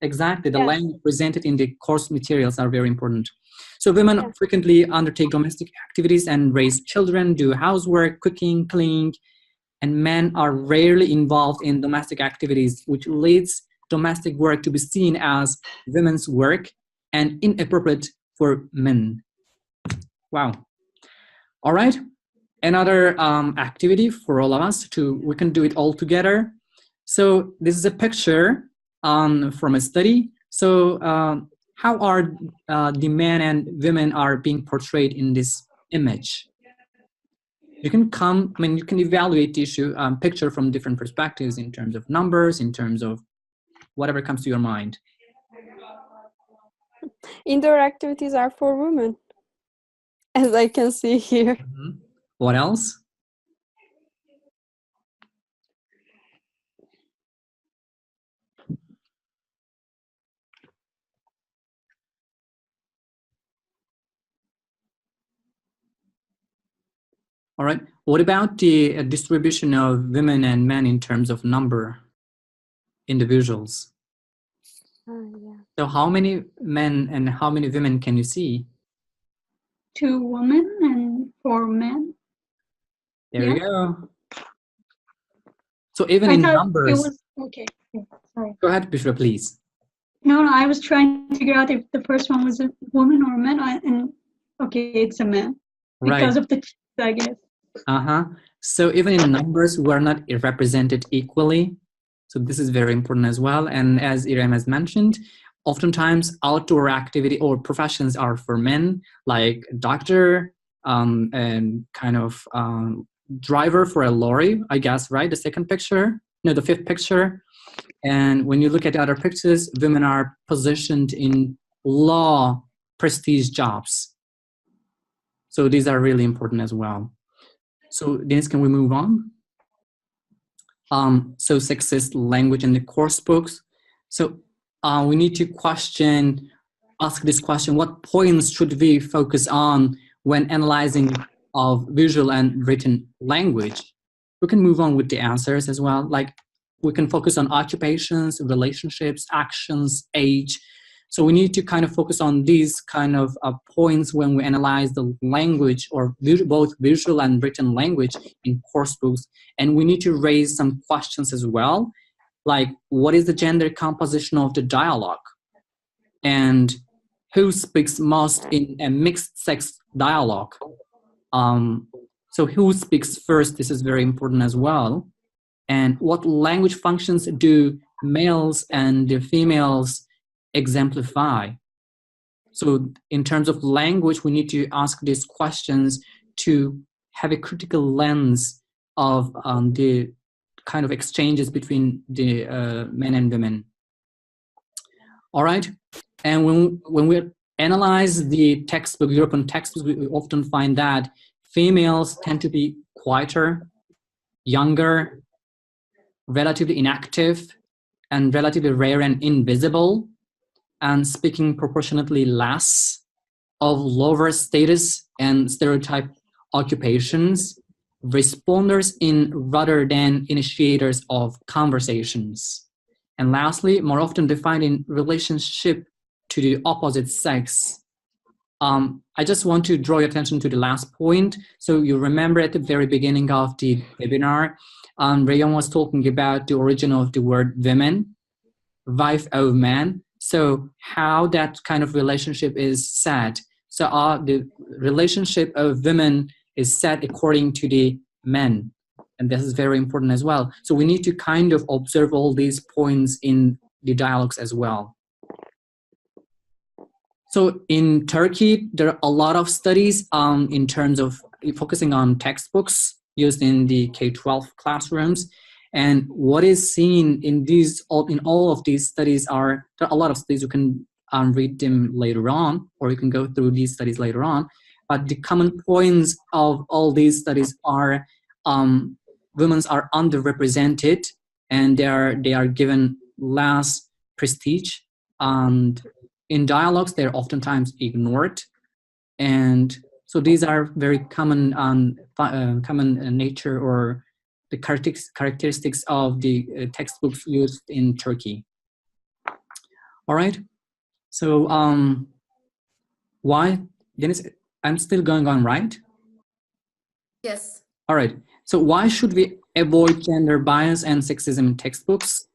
Exactly, the language presented in the course materials are very important. So women frequently undertake domestic activities and raise children, do housework, cooking, cleaning, and men are rarely involved in domestic activities, which leads domestic work to be seen as women's work and inappropriate for men. Wow. All right. Another activity for all of us we can do it all together. So this is a picture from a study. So how are the men and women are being portrayed in this image? You can you can evaluate the issue picture from different perspectives in terms of numbers, in terms of whatever comes to your mind. Indoor activities are for women, as I can see here. What else? All right. What about the distribution of women and men in terms of number, individuals? Yeah. So how many men and how many women can you see? 2 women and 4 men. There you go. So even in numbers. It was, okay. Sorry. Go ahead, Bishra, please. No, I was trying to figure out if the first one was a woman or a man. And okay, it's a man. Because of the, I guess. So even in numbers, we're not represented equally. So this is very important as well. And as Irem has mentioned, oftentimes outdoor activity or professions are for men, like doctor, and kind of driver for a lorry, I guess, right? The second picture, no, the fifth picture. And when you look at the other pictures, women are positioned in law, prestige jobs. So these are really important as well. So Dennis, can we move on? So sexist language in the course books. So we need to ask this question, what points should we focus on when analyzing of visual and written language? We can move on with the answers as well. Like we can focus on occupations, relationships, actions, age. So we need to kind of focus on these kind of points when we analyze the language or both visual and written language in course books. And we need to raise some questions as well, like what is the gender composition of the dialogue? And who speaks most in a mixed sex dialogue? So who speaks first? This is very important as well. And what language functions do males and the females exemplify? So in terms of language, we need to ask these questions to have a critical lens of the kind of exchanges between the men and women. All right. And when we analyze the textbook, European textbooks, we often find that females tend to be quieter, younger, relatively inactive, and relatively rare and invisible, and speaking proportionately less, of lower status and stereotype occupations, responders in rather than initiators of conversations. And lastly, more often defined in relationship to the opposite sex. I just want to draw your attention to the last point. So you remember at the very beginning of the webinar, Rayon was talking about the origin of the word women, wife of man. So how that kind of relationship is set. So the relationship of women is set according to the men. And this is very important as well. So we need to kind of observe all these points in the dialogues as well. So in Turkey, there are a lot of studies in terms of focusing on textbooks used in the K-12 classrooms. And what is seen in all of these studies there are a lot of studies. You can read them later on, or you can go through these studies later on. But the common points of all these studies are women are underrepresented, and they are given less prestige, and in dialogues they're oftentimes ignored. And so these are very common common nature or the characteristics of the textbooks used in Turkey. All right. So why, Dennis? I'm still going on, right? Yes. All right. So why should we avoid gender bias and sexism in textbooks?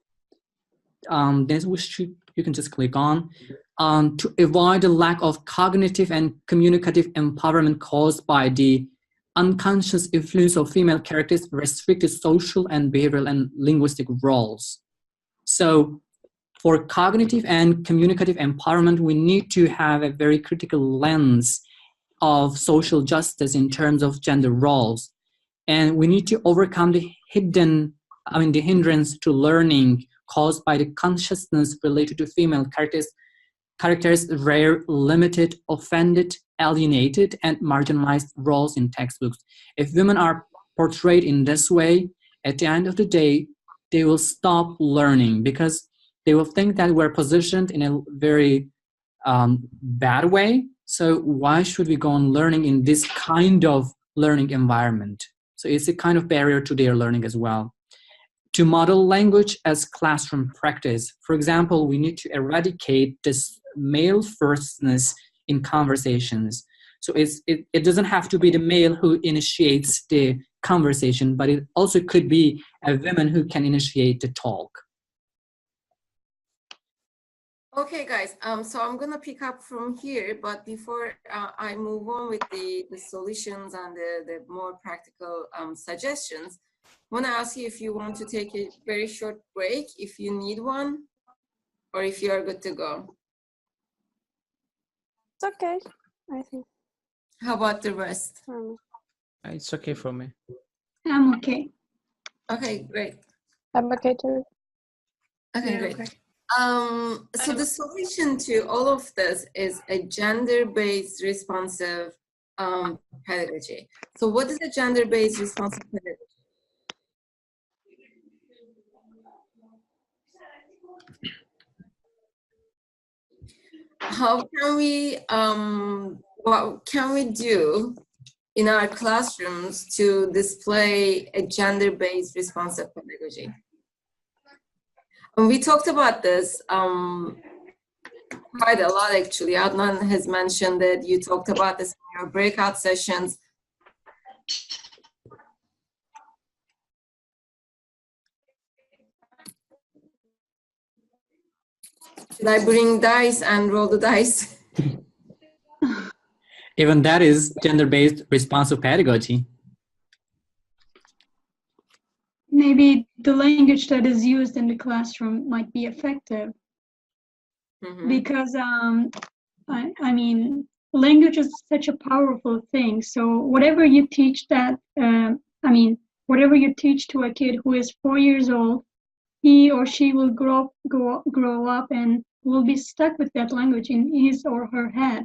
Dennis, you can just click on. To avoid the lack of cognitive and communicative empowerment caused by the unconscious influence of female characters, restricted social and behavioral and linguistic roles. So for cognitive and communicative empowerment, we need to have a very critical lens of social justice in terms of gender roles. And we need to overcome the hindrance to learning caused by the consciousness related to female characters' rare, limited, offended, alienated, and marginalized roles in textbooks. If women are portrayed in this way, at the end of the day, they will stop learning because they will think that we're positioned in a very bad way. So why should we go on learning in this kind of learning environment? So it's a kind of barrier to their learning as well. To model language as classroom practice, for example, we need to eradicate this male firstness in conversations. So it doesn't have to be the male who initiates the conversation, but it also could be a woman who can initiate the talk. Okay, guys, so I'm gonna pick up from here, but before I move on with the solutions and the more practical suggestions, I wanna ask you if you want to take a very short break, if you need one, or if you are good to go. It's okay, I think. How about the rest? It's okay for me. I'm okay. Okay, great. I'm okay too. Okay, Yeah, great. okay. So the solution to all of this is a gender-based responsive pedagogy. So what is a gender-based responsive pedagogy? How can we, what can we do in our classrooms to display a gender-based responsive pedagogy? And we talked about this quite a lot, actually. Adnan has mentioned that you talked about this in your breakout sessions. Should I bring dice and roll the dice? Even that is gender-based responsive pedagogy. Maybe the language that is used in the classroom might be effective. Mm-hmm. Because, I mean, language is such a powerful thing. So whatever you teach whatever you teach to a kid who is 4 years old, he or she will grow up and will be stuck with that language in his or her head.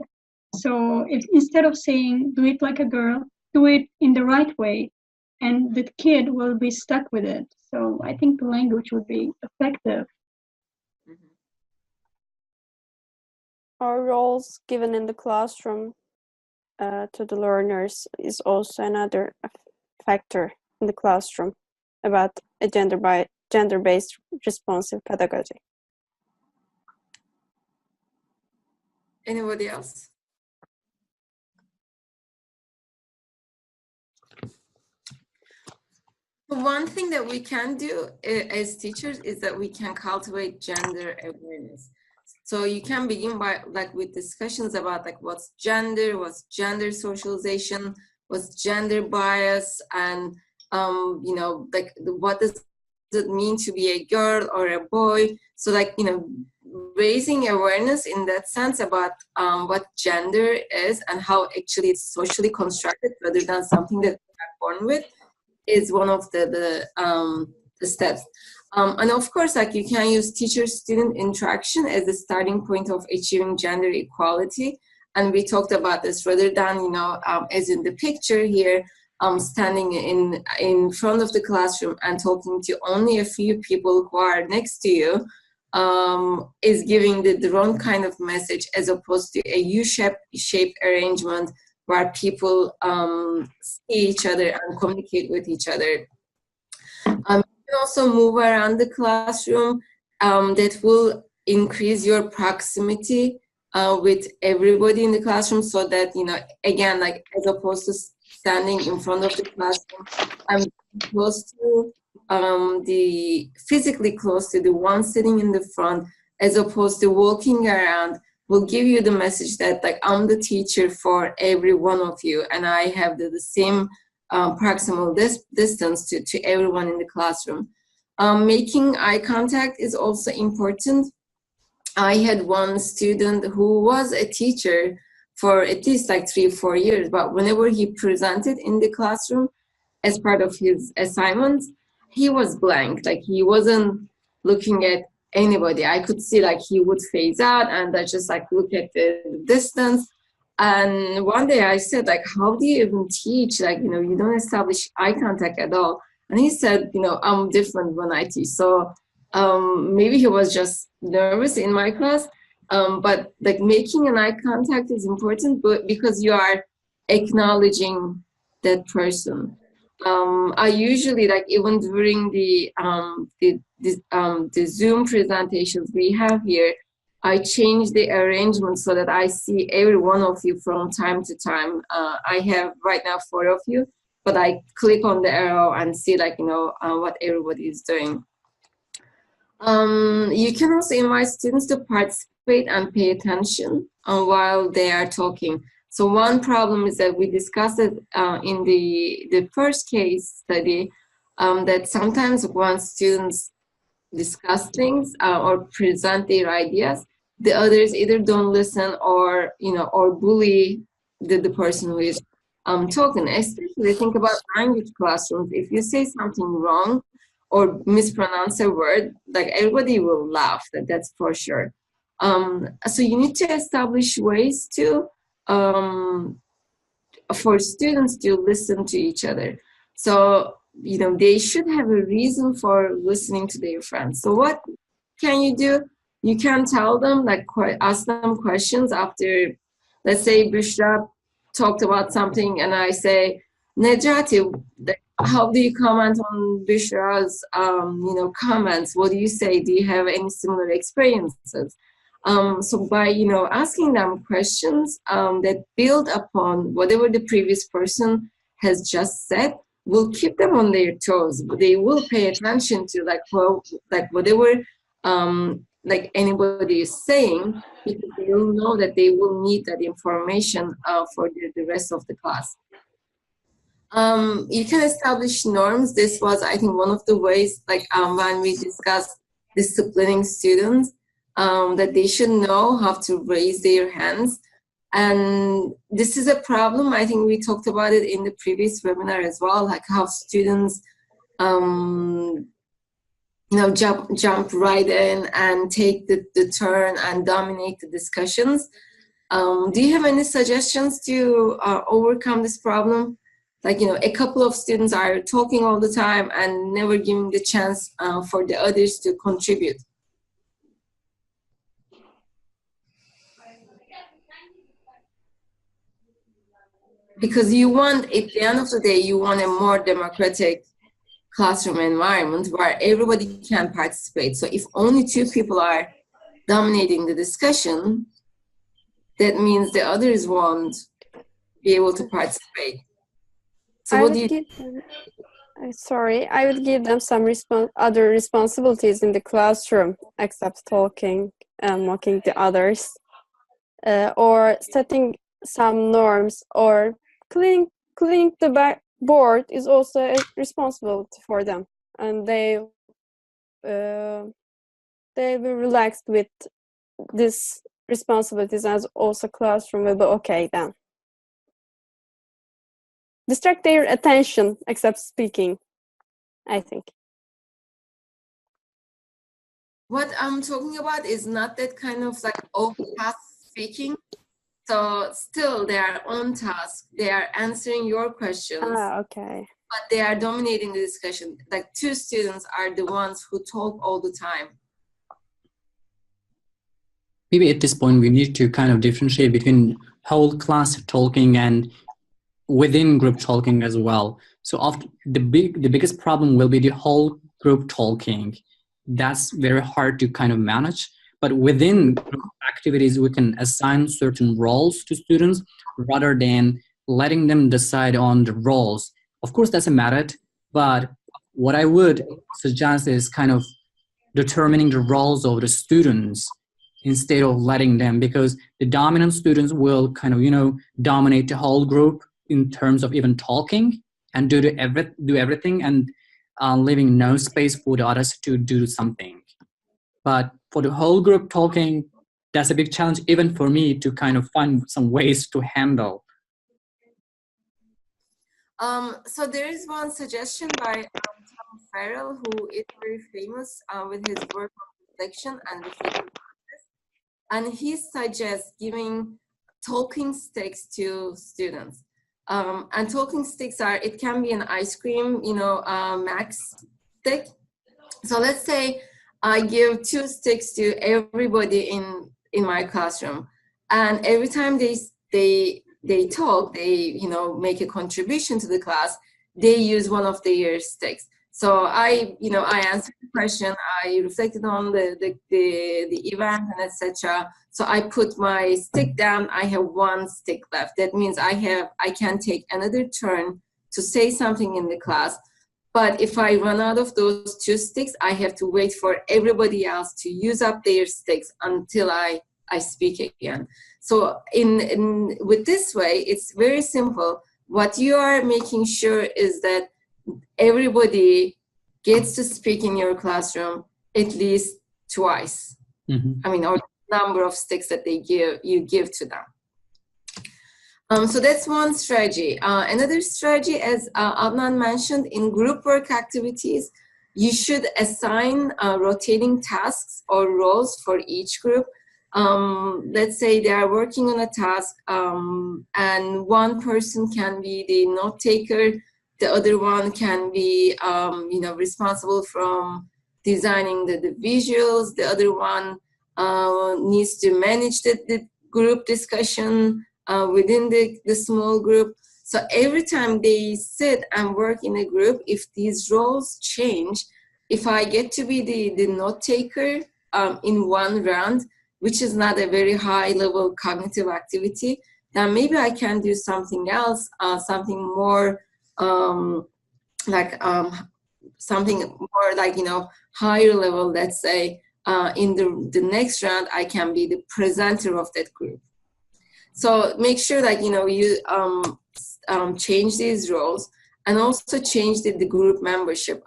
So if instead of saying, do it like a girl, do it in the right way, and the kid will be stuck with it. So I think the language would be effective. Our roles given in the classroom to the learners is also another factor in the classroom about a gender-based responsive pedagogy. Anybody else? One thing that we can do as teachers is that we can cultivate gender awareness. So you can begin by with discussions about what's gender socialization, what's gender bias, and what does it mean to be a girl or a boy. So raising awareness in that sense about what gender is and how actually it's socially constructed rather than something that we're born with is one of the steps. And of course, like you can use teacher-student interaction as the starting point of achieving gender equality. And we talked about this rather than, you know, as in the picture here, standing in front of the classroom and talking to only a few people who are next to you, is giving the wrong kind of message as opposed to a U-shaped arrangement where people see each other and communicate with each other. You can also move around the classroom. That will increase your proximity with everybody in the classroom, so that, you know, again, like as opposed to standing in front of the classroom, I'm close to physically close to the one sitting in the front, as opposed to walking around, will give you the message that like I'm the teacher for every one of you, and I have the same proximal distance to everyone in the classroom. Making eye contact is also important. I had one student who was a teacher for at least like 3-4 years, but whenever he presented in the classroom as part of his assignments, he was blank. Like he wasn't looking at anybody. I could see like he would phase out and I just like look at the distance. And one day I said, like, how do you even teach? Like, you know, you don't establish eye contact at all. And he said, you know, I'm different when I teach. So maybe he was just nervous in my class. But like making an eye contact is important, but because you are acknowledging that person. I usually, like, even during the Zoom presentations we have here, I change the arrangement so that I see every one of you from time to time. I have right now 4 of you, but I click on the arrow and see, like, you know, what everybody is doing. You can also invite students to participate and pay attention while they are talking. So one problem is that we discussed it in the first case study, that sometimes when students discuss things or present their ideas, the others either don't listen or, you know, or bully the person who is talking. Especially think about language classrooms. If you say something wrong or mispronounce a word, like everybody will laugh, that's for sure. So you need to establish ways to for students to listen to each other. So, you know, they should have a reason for listening to their friends. So what can you do? You can tell them, like, ask them questions after, let's say Bushra talked about something and I say, Nejati, how do you comment on Bushra's, you know, comments? What do you say? Do you have any similar experiences? So by, you know, asking them questions that build upon whatever the previous person has just said, will keep them on their toes. They will pay attention to, like, well, like whatever like anybody is saying, because they will know that they will need that information for the rest of the class. You can establish norms. This was, I think, one of the ways, like when we discussed disciplining students, that they should know how to raise their hands. And this is a problem. I think we talked about it in the previous webinar as well, like how students, you know, jump right in and take the turn and dominate the discussions. Do you have any suggestions to overcome this problem? Like, you know, a couple of students are talking all the time and never giving the chance for the others to contribute. Because you want, at the end of the day, you want a more democratic classroom environment where everybody can participate. So if only 2 people are dominating the discussion, that means the others won't be able to participate. So what do you... Sorry, I would give them some other responsibilities in the classroom, except talking and mocking the others, or setting some norms, or cleaning the board is also a responsibility for them, and they will relax with these responsibilities as also classroom will be okay then. Distract their attention except speaking, I think. What I'm talking about is not that kind of like task speaking. So still they are on task. They are answering your questions. Okay. But they are dominating the discussion. Like 2 students are the ones who talk all the time. Maybe at this point we need to kind of differentiate between whole class talking and within group talking as well. So often the biggest problem will be the whole group talking. That's very hard to kind of manage. But within group activities, we can assign certain roles to students rather than letting them decide on the roles. Of course, that's a merit, but what I would suggest is kind of determining the roles of the students instead of letting them, because the dominant students will kind of, dominate the whole group in terms of even talking and do everything and leaving no space for the others to do something. But for the whole group talking, that's a big challenge even for me to kind of find some ways to handle. So there is one suggestion by Tom Farrell, who is very famous with his work on reflection and reflective process. And he suggests giving talking sticks to students. And talking sticks it can be an ice cream, max stick. So let's say I give 2 sticks to everybody in my classroom. And every time they talk, they make a contribution to the class, they use one of their sticks. So I answered the question, I reflected on the event and etc. So I put my stick down, I have 1 stick left. That means I can take another turn to say something in the class. But if I run out of those 2 sticks, I have to wait for everybody else to use up their sticks until I speak again. So with this way, it's very simple. What you are making sure is that everybody gets to speak in your classroom at least twice. Mm-hmm. Or the number of sticks that you give to them. So that's one strategy. Another strategy, as Adnan mentioned, in group work activities, you should assign rotating tasks or roles for each group. Let's say they are working on a task and one person can be the note taker, the other one can be responsible from designing the visuals, the other one needs to manage the group discussion within the small group. So every time they sit and work in a group, if these roles change, if I get to be the note taker in one round, which is not a very high level cognitive activity, then maybe I can do something else, something more higher level, let's say. In the next round, I can be the presenter of that group. So make sure that you change these roles and also change the group membership.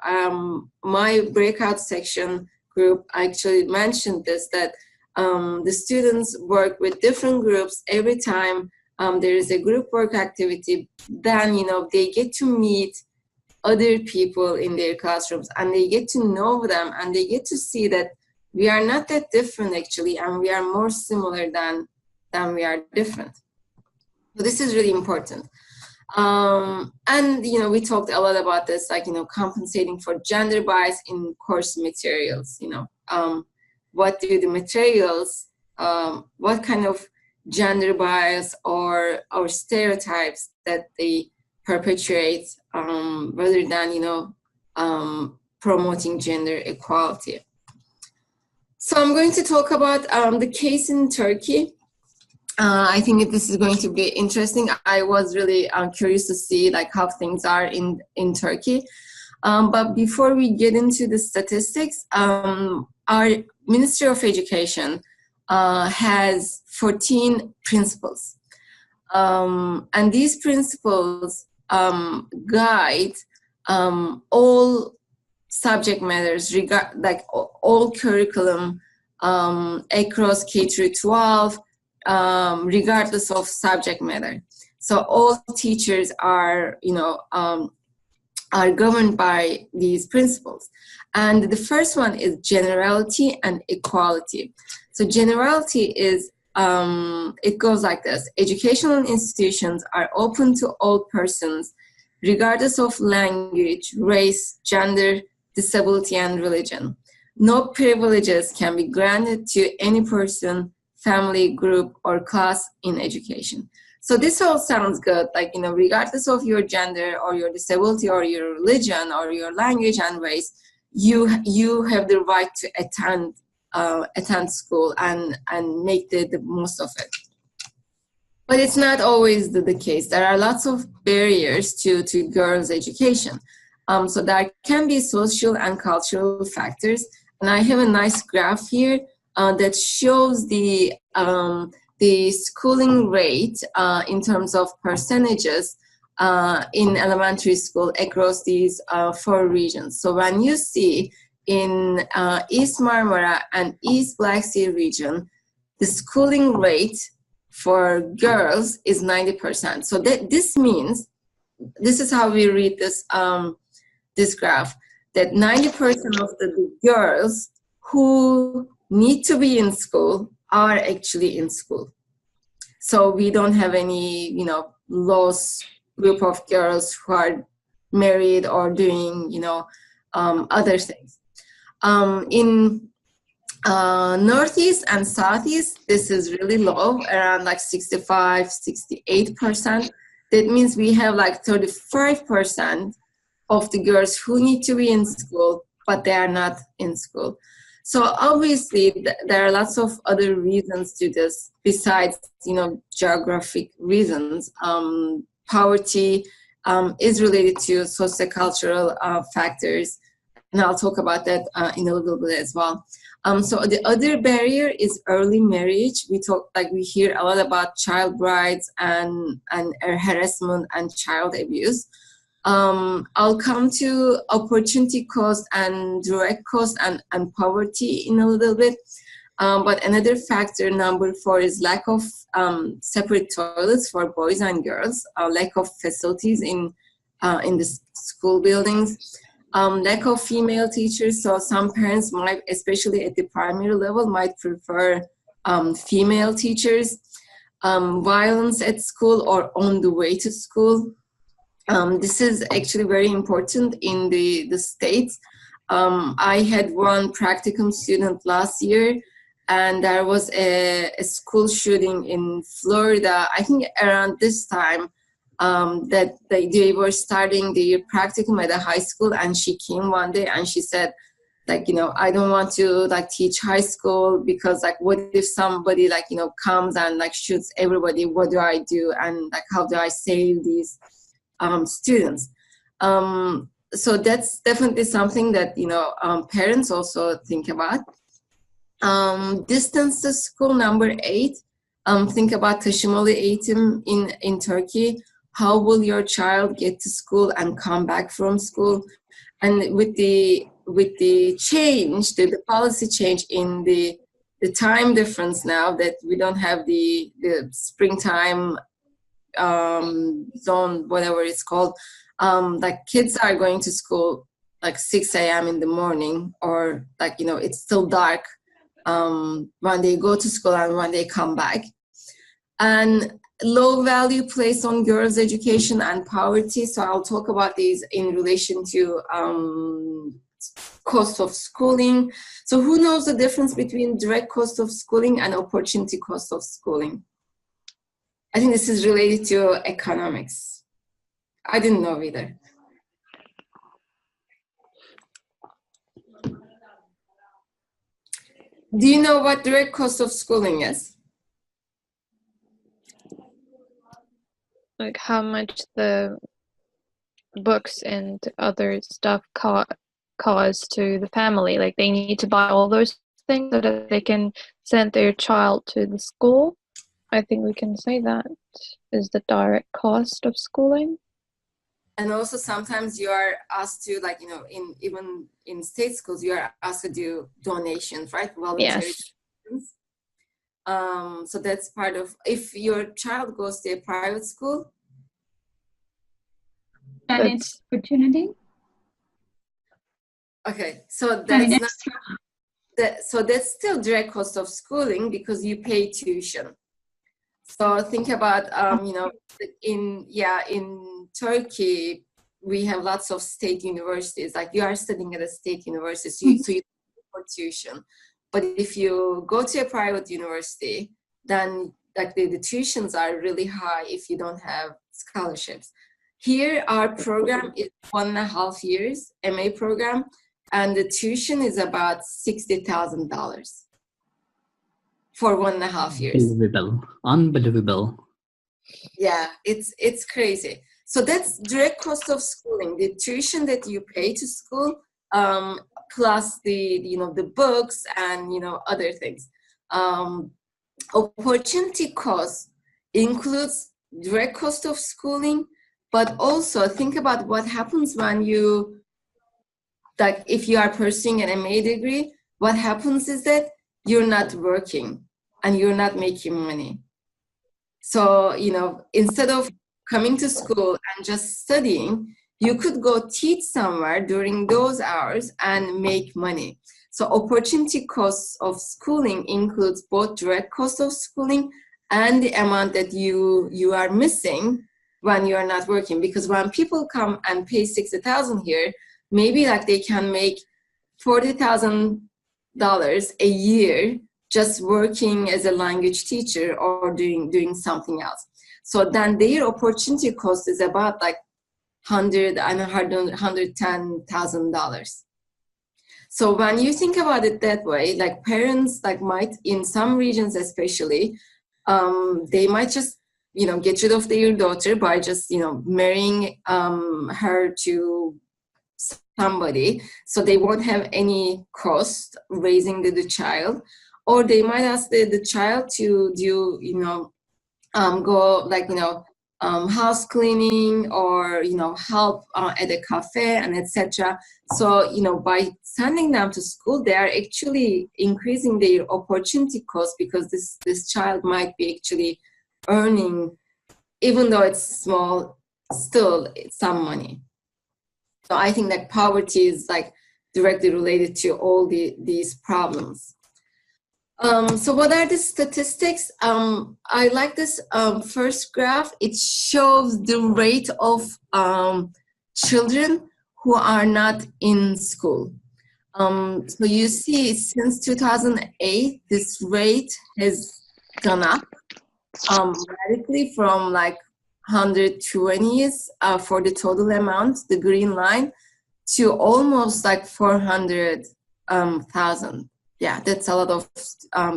My breakout section group actually mentioned this, that the students work with different groups every time there is a group work activity. Then they get to meet other people in their classrooms and they get to know them and they get to see that we are not that different actually, and we are more similar than we are different. So this is really important. And we talked a lot about this, compensating for gender bias in course materials. What do the materials, what kind of gender bias or stereotypes that they perpetuate rather than promoting gender equality. So I'm going to talk about the case in Turkey. I think this is going to be interesting. I was really curious to see how things are in Turkey. But before we get into the statistics, our Ministry of Education has 14 principles. And these principles guide all subject matters, all curriculum across K through 12, regardless of subject matter. So all teachers are, are governed by these principles. And the first one is generality and equality. So generality is, it goes like this. Educational institutions are open to all persons, regardless of language, race, gender, disability, and religion. No privileges can be granted to any person, family, group, or class in education. So this all sounds good, like, regardless of your gender or your disability or your religion or your language and race, you have the right to attend school and make the most of it. But it's not always the case. There are lots of barriers to girls' education. So there can be social and cultural factors. And I have a nice graph here that shows the schooling rate in terms of percentages in elementary school across these 4 regions. So when you see in East Marmara and East Black Sea region, the schooling rate for girls is 90%. So this means, this is how we read this, this graph, that 90% of the girls who need to be in school are actually in school. So we don't have any, lost group of girls who are married or doing, other things. In Northeast and Southeast, this is really low, around like 65, 68%. That means we have like 35% of the girls who need to be in school, but they are not in school. So obviously there are lots of other reasons to this besides, geographic reasons. Poverty is related to sociocultural factors, and I'll talk about that in a little bit as well. So the other barrier is early marriage. We hear a lot about child brides and harassment and child abuse. I'll come to opportunity cost and direct cost and poverty in a little bit. But another factor, number 4, is lack of separate toilets for boys and girls, lack of facilities in the school buildings, lack of female teachers. So some parents might, especially at the primary level, might prefer female teachers, violence at school or on the way to school. This is actually very important in the States. I had one practicum student last year, and there was a school shooting in Florida, I think around this time, that they were starting the practicum at a high school, and she came one day and she said, I don't want to teach high school because what if somebody comes and shoots everybody? What do I do? And how do I save these students? So that's definitely something that parents also think about. Distance to school, number 8. Think about taşımalı eğitim in Turkey. How will your child get to school and come back from school? And with the change, the policy change in the time difference now that we don't have the springtime zone, whatever it's called, kids are going to school 6 a.m. in the morning, or it's still dark when they go to school and when they come back. And low value placed on girls' education and poverty. So I'll talk about these in relation to cost of schooling. So who knows the difference between direct cost of schooling and opportunity cost of schooling? I think this is related to economics. I didn't know either. Do you know what direct cost of schooling is? How much the books and other stuff cost to the family. They need to buy all those things so that they can send their child to the school. I think we can say that is the direct cost of schooling. And also sometimes you are asked to, even in state schools, you are asked to do donations, right? Voluntary So that's part of, if your child goes to a private school. And it's opportunity. Okay, so that's so that's still direct cost of schooling because you pay tuition. So think about, you know, in Turkey, we have lots of state universities. Like you are studying at a state university, so you pay for tuition. But if you go to a private university, then like the tuitions are really high if you don't have scholarships. Here, our program is 1.5 years, MA program, and the tuition is about $60,000 for 1.5 years. Unbelievable. Yeah, it's crazy. So that's direct cost of schooling, the tuition that you pay to school, plus the books and other things. Opportunity cost includes direct cost of schooling, but also think about what happens when you, like if you are pursuing an MA degree, what happens is that you're not working and you're not making money. So, instead of coming to school and just studying, you could go teach somewhere during those hours and make money. So opportunity costs of schooling includes both direct cost of schooling and the amount that you are missing when you are not working. Because when people come and pay $60,000 here, maybe like they can make $40,000 a year just working as a language teacher or doing something else. So then their opportunity cost is about like $110,000. So when you think about it that way, like parents might, in some regions especially, they might just get rid of their daughter by just marrying her to somebody, so they won't have any cost raising the child. Or they might ask the child to do go house cleaning or help at a cafe and etc. So by sending them to school, they are actually increasing their opportunity cost, because this child might be actually earning, even though it's small, still it's some money. So I think that poverty is directly related to all these problems. So what are the statistics? I like this first graph. It shows the rate of children who are not in school. So you see, since 2008, this rate has gone up radically from 120s for the total amount, the green line, to almost 400,000. Yeah, that's a lot of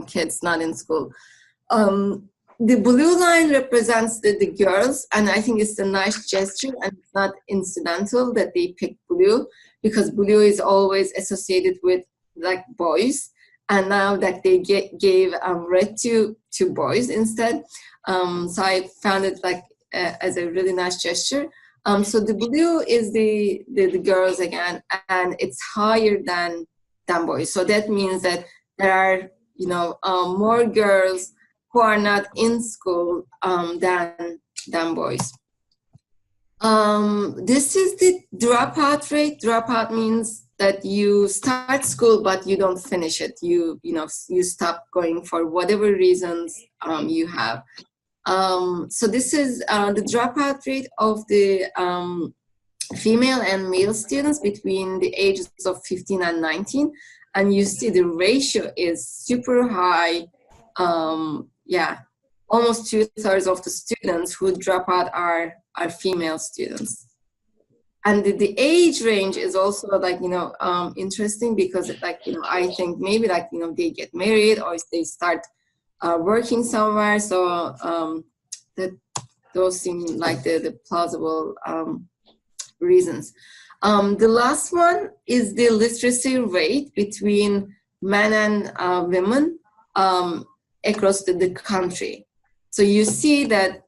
kids not in school. The blue line represents the girls, and I think it's a nice gesture, and it's not incidental that they picked blue, because blue is always associated with boys, and now that they gave red to boys instead. So I found it as a really nice gesture. So the blue is the girls again, and it's higher than boys. So that means that there are more girls who are not in school than boys. This is the dropout rate. Dropout means that you start school but you don't finish it. You stop going for whatever reasons you have. So this is the dropout rate of the female and male students between the ages of 15 and 19, and you see the ratio is super high. Almost 2/3 of the students who drop out are female students. And the age range is also interesting, because I think maybe they get married or they start working somewhere. So those seem like the plausible reasons. The last one is the literacy rate between men and women across the country. So you see that,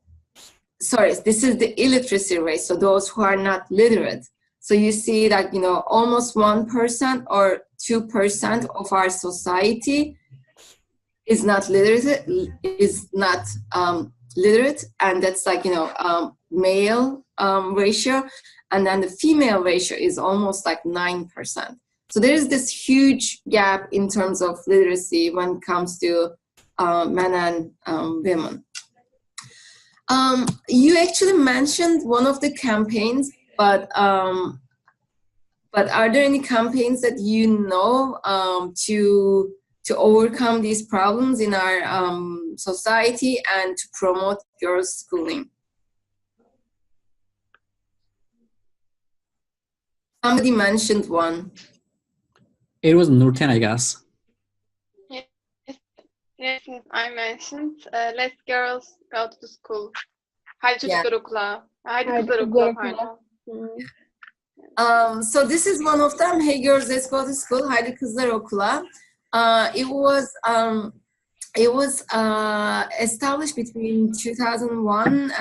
this is the illiteracy rate, so those who are not literate. So you see that, almost 1% or 2% of our society is not literate, literate, and that's like, you know, male ratio, and then the female ratio is almost like 9%. So there is this huge gap in terms of literacy when it comes to men and women. You actually mentioned one of the campaigns, but are there any campaigns that you know to overcome these problems in our society and to promote girls' schooling? Somebody mentioned one. It was Nurten, I guess. Yes, I mentioned. Let girls go to school. Haydi çocuklar okula. Haydi kızlar okula, pardon. So this is one of them. Hey girls, let's go to school. Haydi kızlar okula. It was established between 2001 and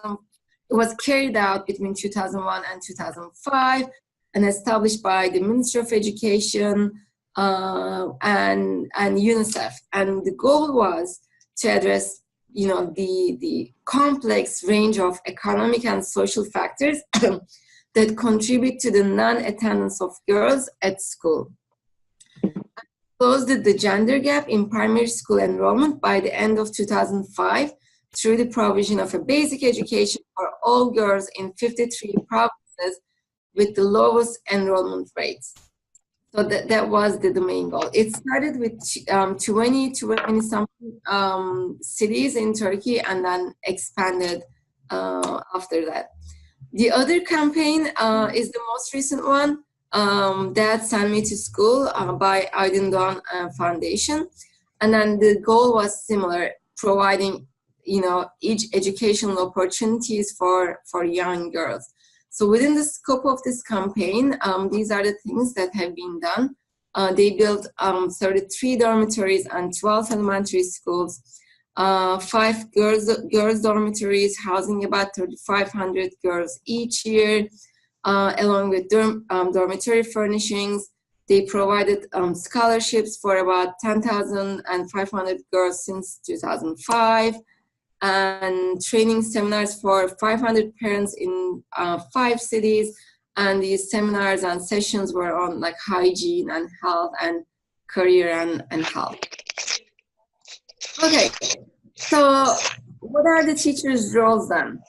2000. It was carried out between 2001 and 2005, and established by the Ministry of Education and UNICEF. And the goal was to address, you know, the complex range of economic and social factors that contribute to the non-attendance of girls at school. Closed the gender gap in primary school enrollment by the end of 2005 through the provision of a basic education for all girls in 53 provinces with the lowest enrollment rates. So that was the main goal. It started with 20 something cities in Turkey and then expanded after that. The other campaign is the most recent one, Dad Sent Me to School by Aydın Doğan Foundation. And then the goal was similar, providing, you know, each educational opportunities for young girls. So within the scope of this campaign, these are the things that have been done. They built 33 dormitories and 12 elementary schools, 5 girls dormitories housing about 3,500 girls each year, along with dormitory furnishings. They provided scholarships for about 10,500 girls since 2005, and training seminars for 500 parents in 5 cities. And these seminars and sessions were on like hygiene and health and career and health. Okay, so what are the teachers' roles then?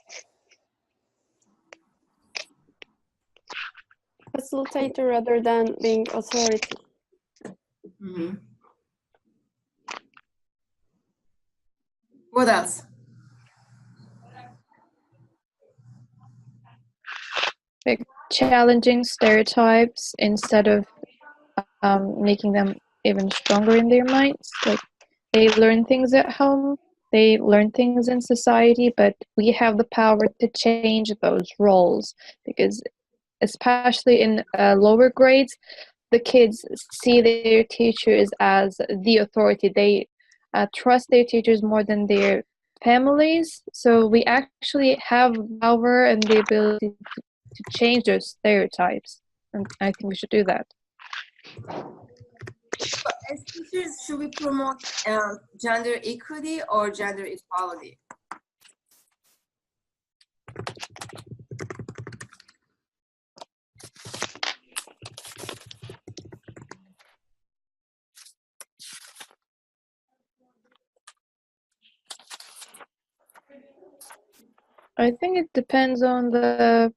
Facilitator rather than being authority. Mm-hmm. What else? Like challenging stereotypes instead of making them even stronger in their minds. Like they learn things at home, they learn things in society, but we have the power to change those roles, because especially in lower grades, the kids see their teachers as the authority. They trust their teachers more than their families. So we actually have power and the ability to change those stereotypes, and I think we should do that. So as teachers, should we promote gender equity or gender equality? I think it depends on the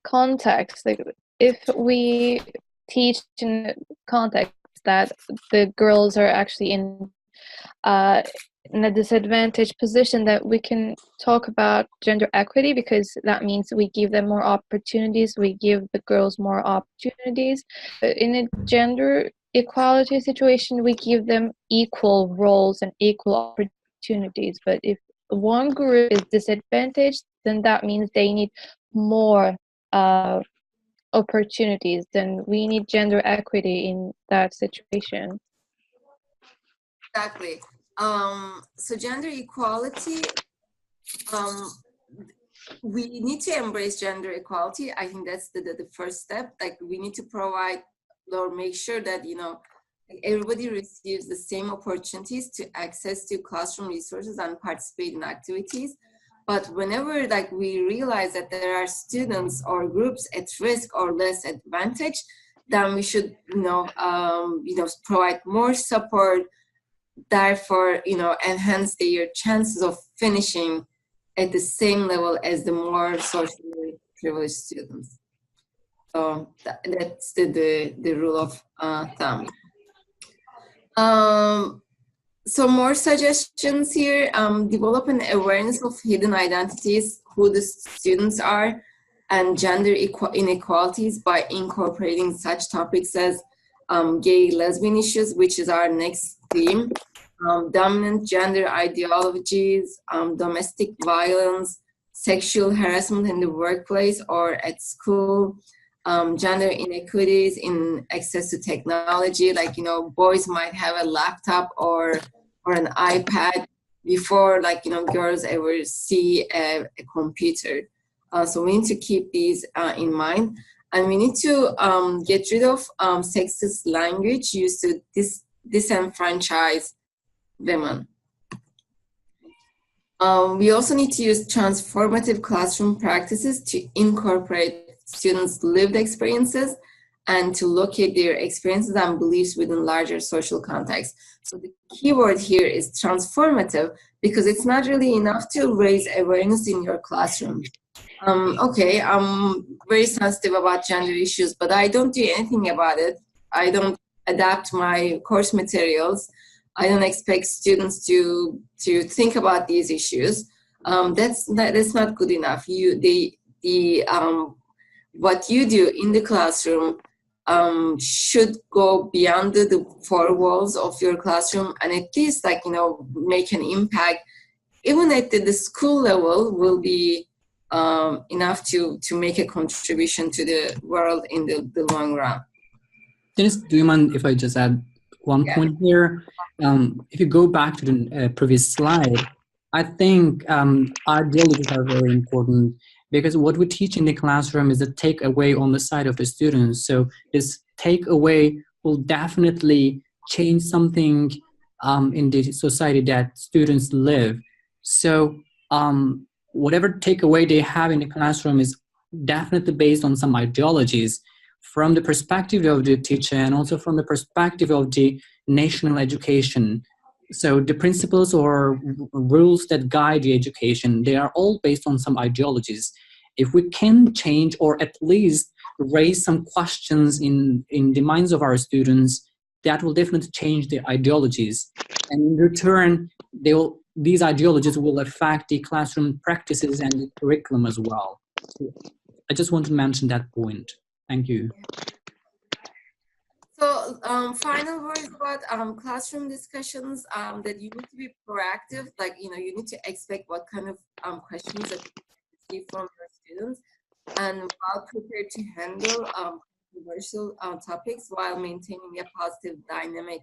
context. Like if we teach in a context that the girls are actually in a disadvantaged position, that we can talk about gender equity, because that means we give them more opportunities, we give the girls more opportunities. But in a gender equality situation, we give them equal roles and equal opportunities. But if one group is disadvantaged, then that means they need more opportunities. Then we need gender equity in that situation. Exactly. So gender equality, we need to embrace gender equality. I think that's the first step. Like we need to provide or make sure that, you know, Everybody receives the same opportunities to access to classroom resources and participate in activities. But whenever like we realize that there are students or groups at risk or less advantaged, then we should, provide more support, therefore, enhance their chances of finishing at the same level as the more socially privileged students. So that's the rule of thumb. So more suggestions here. Develop an awareness of hidden identities, who the students are, and gender inequalities by incorporating such topics as gay, lesbian issues, which is our next theme, dominant gender ideologies, domestic violence, sexual harassment in the workplace or at school, gender inequities in access to technology, like, boys might have a laptop or an iPad before, girls ever see a computer. So we need to keep these in mind. And we need to get rid of sexist language used to disenfranchise women. We also need to use transformative classroom practices to incorporate students' lived experiences and to locate their experiences and beliefs within larger social contexts. So the key word here is transformative, because it's not really enough to raise awareness in your classroom. Okay, I'm very sensitive about gender issues, but I don't do anything about it. I don't adapt my course materials. I don't expect students to think about these issues. That's not good enough. What you do in the classroom should go beyond the four walls of your classroom, and at least make an impact. Even at the school level will be enough to make a contribution to the world in the long run. Dennis, do you mind if I just add one point here? If you go back to the previous slide, I think ideologies are very important, because what we teach in the classroom is a takeaway on the side of the students. So this takeaway will definitely change something in the society that students live. So whatever takeaway they have in the classroom is definitely based on some ideologies from the perspective of the teacher and also from the perspective of the national education. So the principles or rules that guide the education, they are all based on some ideologies. If we can change or at least raise some questions in the minds of our students, that will definitely change the ideologies. And in return, these ideologies will affect the classroom practices and the curriculum as well. So I just want to mention that point. Thank you. So final words about classroom discussions, that you need to be proactive, you need to expect what kind of questions that you receive from your students, and well prepared to handle controversial topics while maintaining a positive dynamic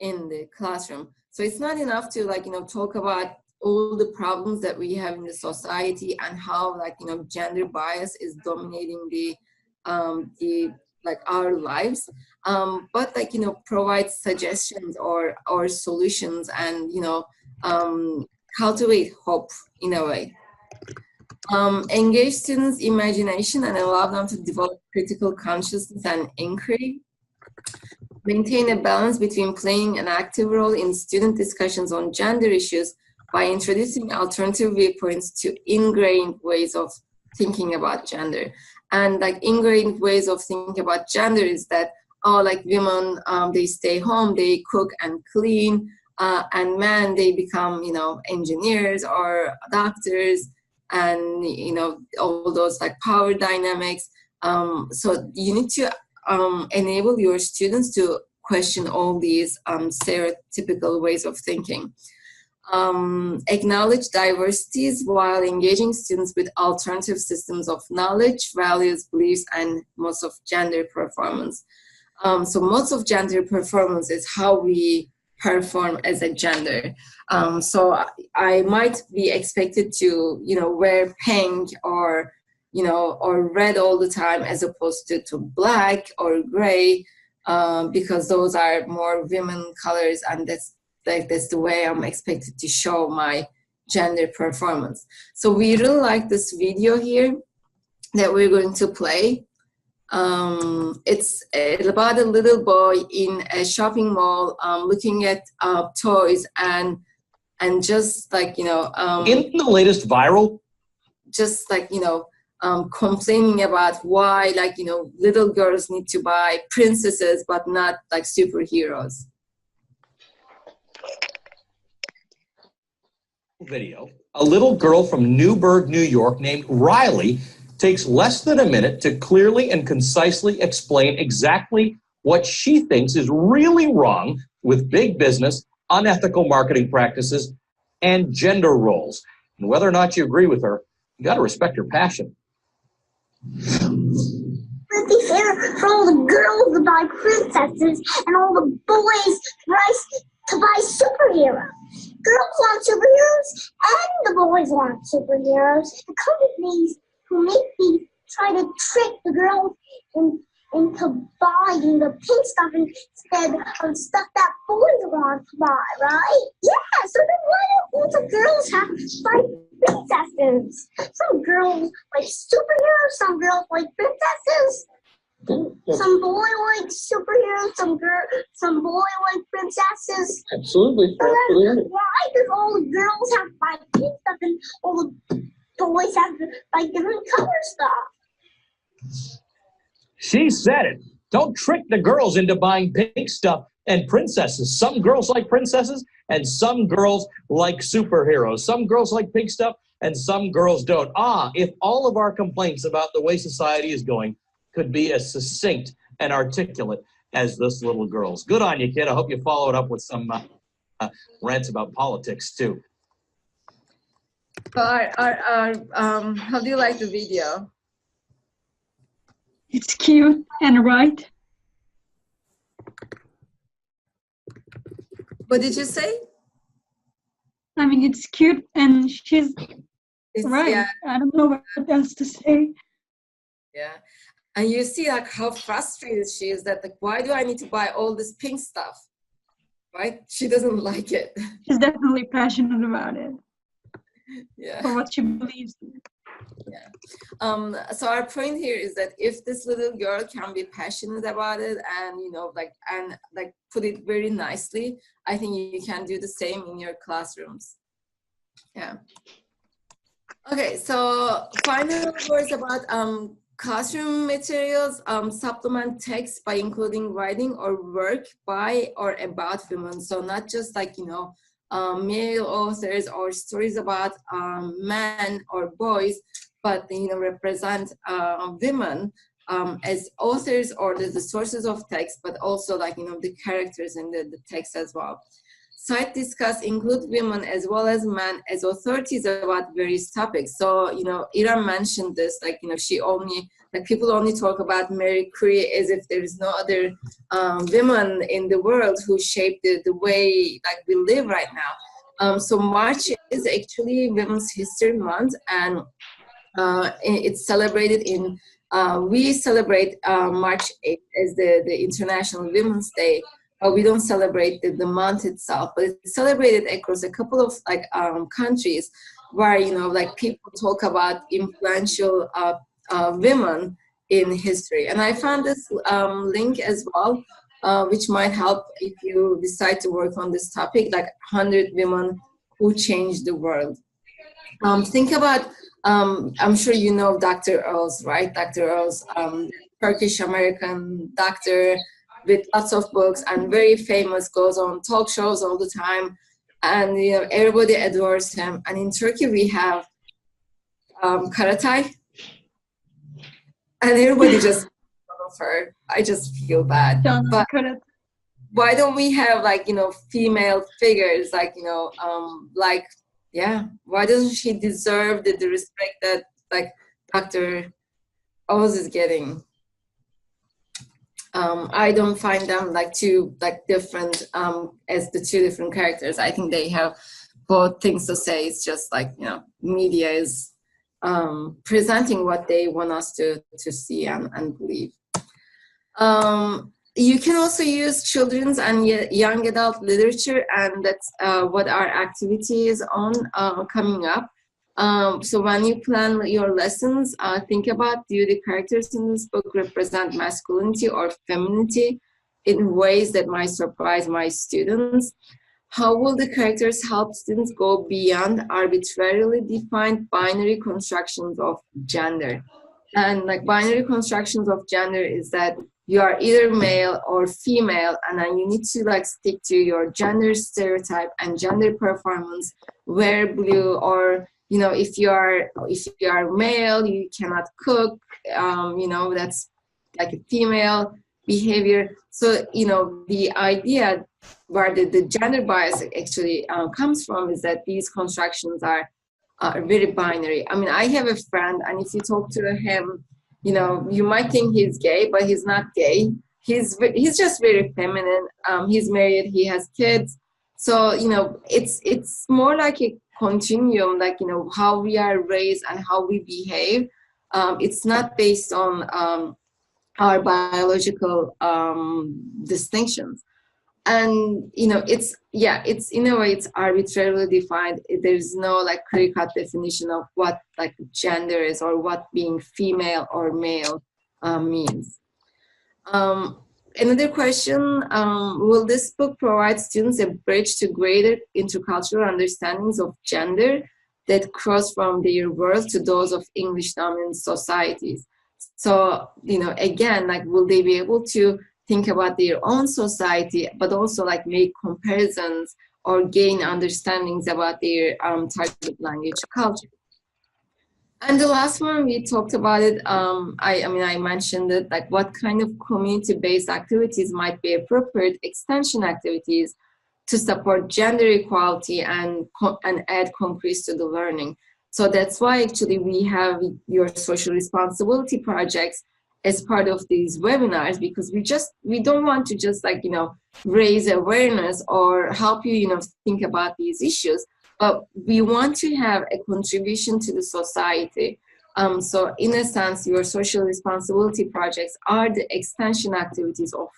in the classroom. So it's not enough to talk about all the problems that we have in the society and how gender bias is dominating our lives, but provide suggestions or solutions, and cultivate hope in a way. Engage students' imagination and allow them to develop critical consciousness and inquiry. Maintain a balance between playing an active role in student discussions on gender issues by introducing alternative viewpoints to ingrained ways of thinking about gender. And ingrained ways of thinking about gender is that, women, they stay home, they cook and clean, and men, they become, engineers or doctors, and, all those power dynamics. So you need to enable your students to question all these stereotypical ways of thinking. Acknowledge diversities while engaging students with alternative systems of knowledge, values, beliefs, and modes of gender performance. So modes of gender performance is how we perform as a gender. So I might be expected to, wear pink or red all the time, as opposed to black or gray. because those are more women colors, and that's the way I'm expected to show my gender performance. So we really like this video here that we're going to play. It's about a little boy in a shopping mall looking at toys and just like, you know, in the latest viral, just like, you know, complaining about why, like, you know, little girls need to buy princesses but not like superheroes. Video. A little girl from Newburgh, New York named Riley takes less than a minute to clearly and concisely explain exactly what she thinks is really wrong with big business, unethical marketing practices, and gender roles. And whether or not you agree with her, you got to respect her passion. Would it be fair for all the girls to buy princesses and all the boys to buy superheroes? Girls want superheroes and the boys want superheroes. The companies who make these try to trick the girls into buying the pink stuff instead of stuff that boys want to buy, right? Yeah, so then why don't all the girls have to buy princesses? Some girls like superheroes, some girls like princesses. Some boy like superheroes, some boy like princesses. Absolutely. So then why does all the girls have to buy pink stuff and all the boys have to buy different color stuff? She said it. Don't trick the girls into buying pink stuff and princesses. Some girls like princesses and some girls like superheroes. Some girls like pink stuff and some girls don't. If all of our complaints about the way society is going could be as succinct and articulate as this little girl's. Good on you, kid. I hope you follow it up with some rants about politics, too. How do you like the video? It's cute and right. What did you say? I mean, it's cute and she's right. Yeah. I don't know what else to say. Yeah. And you see like how frustrated she is that like, why do I need to buy all this pink stuff? Right? She doesn't like it. She's definitely passionate about it. Yeah. For what she believes in. Yeah. So our point here is that if this little girl can be passionate about it and, you know, like put it very nicely, I think you can do the same in your classrooms. Yeah. Okay. So final words about classroom materials. Supplement text by including writing or work by or about women. So not just like, you know, male authors or stories about men or boys, but, you know, represent women as authors or the sources of text, but also like, you know, the characters in the text as well. Site discuss include women as well as men as authorities about various topics. So, you know, Ira mentioned this, like, you know, people only talk about Marie Curie as if there is no other women in the world who shaped the way like we live right now. So March is actually Women's History Month, and it's celebrated in, we celebrate March 8th as the International Women's Day. We don't celebrate the month itself, but it's celebrated across a couple of like countries where, you know, like people talk about influential women in history. And I found this link as well, which might help if you decide to work on this topic, like 100 women who changed the world. Think about, I'm sure you know Dr. Earls, right? Dr. Earls, Turkish American doctor with lots of books and very famous, goes on talk shows all the time. And, you know, everybody adores him. And in Turkey, we have Karatay. And everybody just love her. I just feel bad. But why don't we have like, you know, female figures, like, you know, like, yeah, why doesn't she deserve the respect that like Dr. Oz is getting? I don't find them like too like different as the two different characters. I think they have both things to say. It's just like, you know, media is presenting what they want us to see and believe. You can also use children's and young adult literature, and that's what our activity is on coming up. So when you plan your lessons, think about, do the characters in this book represent masculinity or femininity in ways that might surprise my students? How will the characters help students go beyond arbitrarily defined binary constructions of gender? And like binary constructions of gender is that you are either male or female, and then you need to like stick to your gender stereotype and gender performance. Wear blue, or you know, if you are male, you cannot cook. You know, that's like a female behavior. So you know, the idea where the gender bias actually comes from is that these constructions are very binary. I mean, I have a friend, and if you talk to him, you know, you might think he's gay, but he's not gay. He's just very feminine. He's married, he has kids. So, you know, it's more like a continuum, like, you know, how we are raised and how we behave. It's not based on our biological distinctions. And you know, it's in a way it's arbitrarily defined. There's no like clear-cut definition of what like gender is or what being female or male means. Another question, will this book provide students a bridge to greater intercultural understandings of gender that cross from their world to those of English dominant societies? So, you know, again, like, will they be able to think about their own society, but also like make comparisons or gain understandings about their target language culture? And the last one, we talked about it. I mentioned it, like what kind of community-based activities might be appropriate extension activities to support gender equality and add concrete to the learning. So that's why actually we have your social responsibility projects as part of these webinars, because we don't want to just like, you know, raise awareness or help you, you know, think about these issues, but we want to have a contribution to the society. So in a sense, your social responsibility projects are the extension activities of,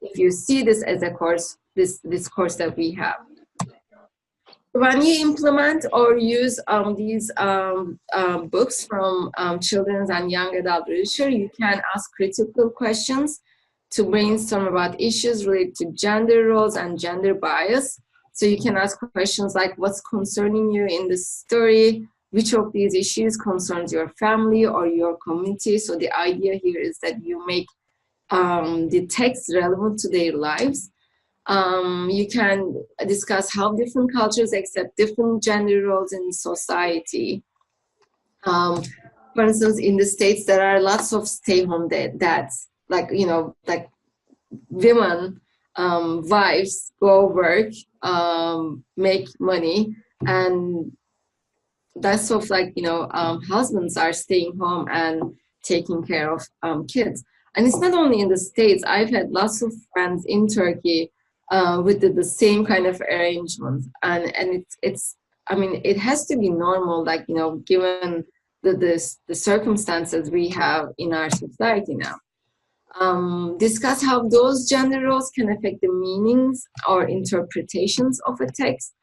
if you see this as a course, this course that we have. When you implement or use these books from children's and young adult literature, you can ask critical questions to brainstorm about issues related to gender roles and gender bias. So you can ask questions like, what's concerning you in this story? Which of these issues concerns your family or your community? So the idea here is that you make the text relevant to their lives. You can discuss how different cultures accept different gender roles in society. For instance, in the States, there are lots of stay-home dads, like, you know, like women, wives go work, make money, and that's of like, you know, husbands are staying home and taking care of kids. And it's not only in the States. I've had lots of friends in Turkey with the same kind of arrangement, and it's I mean, it has to be normal, like, you know, given the circumstances we have in our society now. Discuss how those gender roles can affect the meanings or interpretations of a text,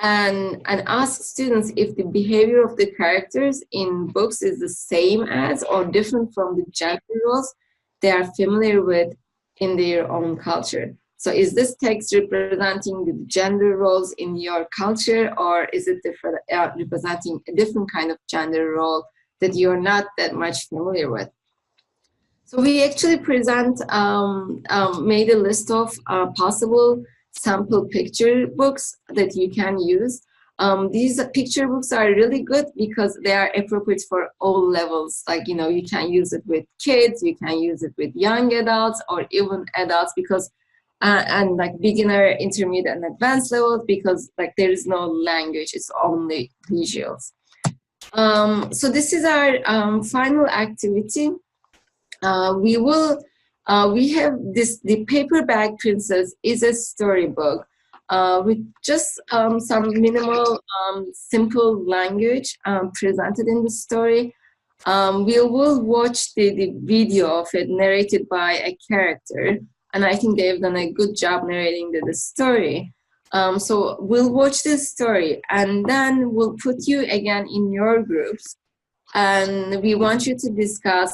and ask students if the behavior of the characters in books is the same as or different from the gender roles they are familiar with in their own culture. So is this text representing the gender roles in your culture, or is it representing a different kind of gender role that you're not that much familiar with? So we actually made a list of possible sample picture books that you can use. These picture books are really good because they are appropriate for all levels. Like, you know, you can use it with kids, you can use it with young adults or even adults, because and like beginner, intermediate, and advanced levels, because like there is no language, it's only visuals. So this is our final activity. We have this, the Paperback Princess is a storybook with just some minimal, simple language presented in the story. We will watch the video of it narrated by a character. and I think they've done a good job narrating the story. So we'll watch this story, and then we'll put you again in your groups, and we want you to discuss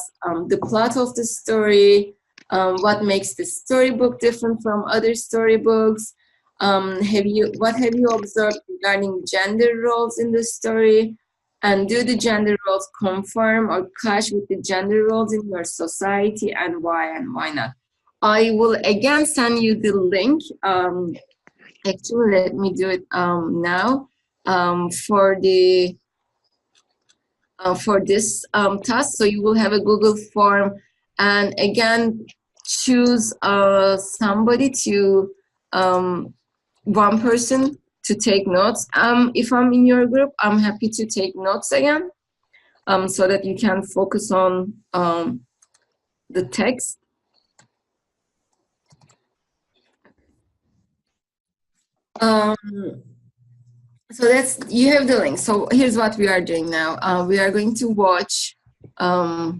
the plot of the story, what makes the storybook different from other storybooks. What have you observed regarding gender roles in the story? And do the gender roles conform or clash with the gender roles in your society, and why not? I will again send you the link. Actually, let me do it now for this task. So you will have a Google form, and again, choose somebody to one person to take notes. If I'm in your group, I'm happy to take notes again, so that you can focus on the text. So you have the link. So here's what we are doing now. We are going to watch the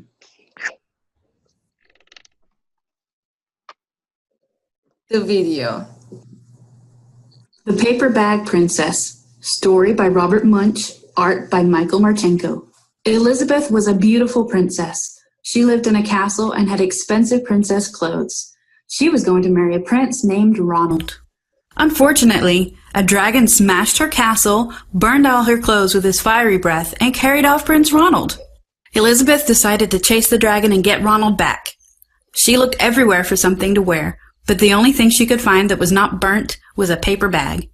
video. The Paper Bag Princess, story by Robert Munch, art by Michael Marchenko. Elizabeth was a beautiful princess. She lived in a castle and had expensive princess clothes. She was going to marry a prince named Ronald. Unfortunately, a dragon smashed her castle, burned all her clothes with his fiery breath, and carried off Prince Ronald. Elizabeth decided to chase the dragon and get Ronald back. She looked everywhere for something to wear, but the only thing she could find that was not burnt was a paper bag.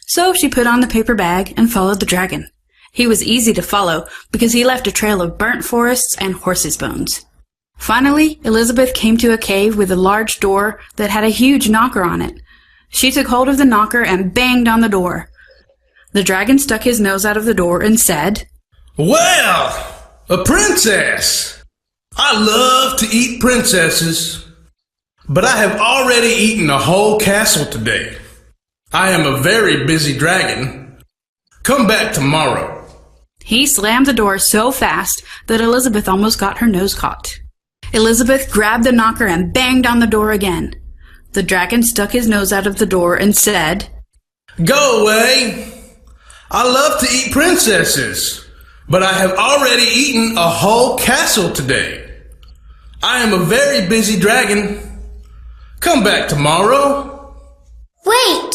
So she put on the paper bag and followed the dragon. He was easy to follow because he left a trail of burnt forests and horses' bones. Finally, Elizabeth came to a cave with a large door that had a huge knocker on it. She took hold of the knocker and banged on the door. The dragon stuck his nose out of the door and said, "Well, a princess! I love to eat princesses, but I have already eaten a whole castle today. I am a very busy dragon. Come back tomorrow." He slammed the door so fast that Elizabeth almost got her nose caught. Elizabeth grabbed the knocker and banged on the door again. The dragon stuck his nose out of the door and said, "Go away! I love to eat princesses, but I have already eaten a whole castle today. I am a very busy dragon. Come back tomorrow." Wait!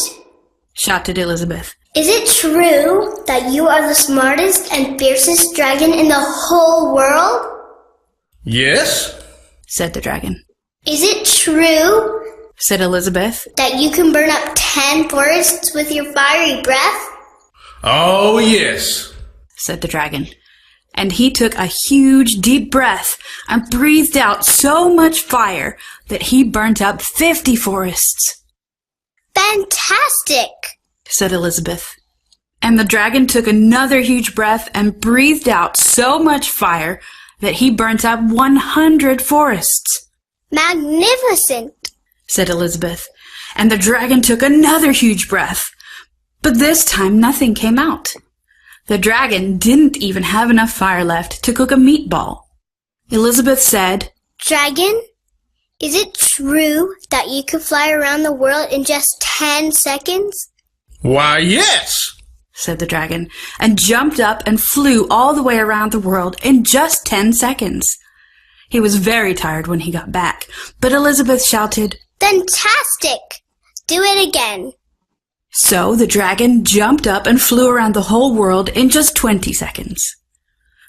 shouted Elizabeth. Is it true that you are the smartest and fiercest dragon in the whole world? "Yes," said the dragon. Is it true, said Elizabeth, that you can burn up 10 forests with your fiery breath? "Oh, yes," said the dragon. And he took a huge, deep breath and breathed out so much fire that he burnt up 50 forests. Fantastic, said Elizabeth. And the dragon took another huge breath and breathed out so much fire that he burnt up 100 forests. Magnificent, said Elizabeth. And the dragon took another huge breath. But this time nothing came out. The dragon didn't even have enough fire left to cook a meatball. Elizabeth said, "Dragon, is it true that you could fly around the world in just 10 seconds? "Why, yes," said the dragon, and jumped up and flew all the way around the world in just 10 seconds. He was very tired when he got back, but Elizabeth shouted, "Fantastic! Do it again." So the dragon jumped up and flew around the whole world in just 20 seconds.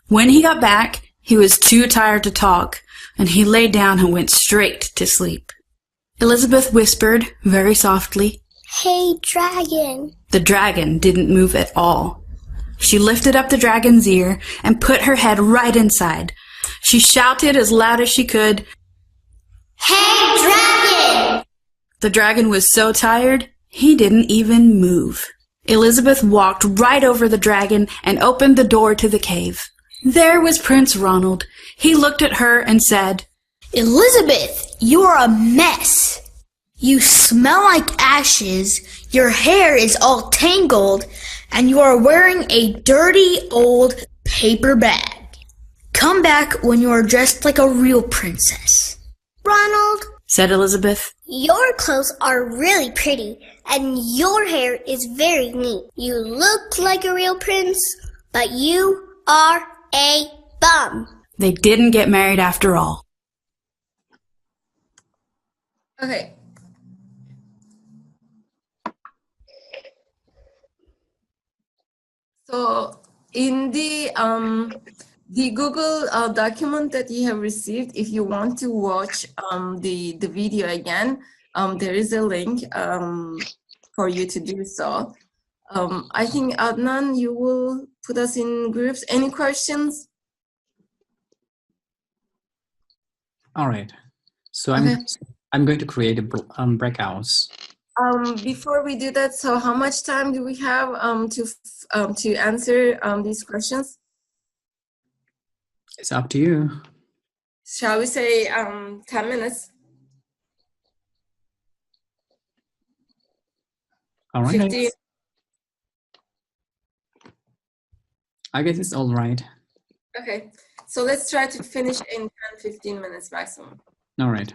When he got back, he was too tired to talk, and he lay down and went straight to sleep. Elizabeth whispered very softly, "Hey, dragon." The dragon didn't move at all. She lifted up the dragon's ear and put her head right inside. She shouted as loud as she could, "Hey, dragon!" The dragon was so tired, he didn't even move. Elizabeth walked right over the dragon and opened the door to the cave. There was Prince Ronald. He looked at her and said, "Elizabeth, you are a mess. You smell like ashes, your hair is all tangled, and you are wearing a dirty old paper bag. Come back when you are dressed like a real princess." "Ronald, said Elizabeth. Your clothes are really pretty, and your hair is very neat. You look like a real prince, but you are a bum. They didn't get married after all. Okay. So in the Google document that you have received, if you want to watch the video again, there is a link for you to do so. I think Adnan, you will put us in groups. Any questions? All right. So Okay. I'm going to create a breakouts. Before we do that, so how much time do we have to answer these questions? It's up to you. Shall we say 10 minutes? All right. 15. I guess it's all right. Okay, so let's try to finish in 10-15 minutes maximum. All right.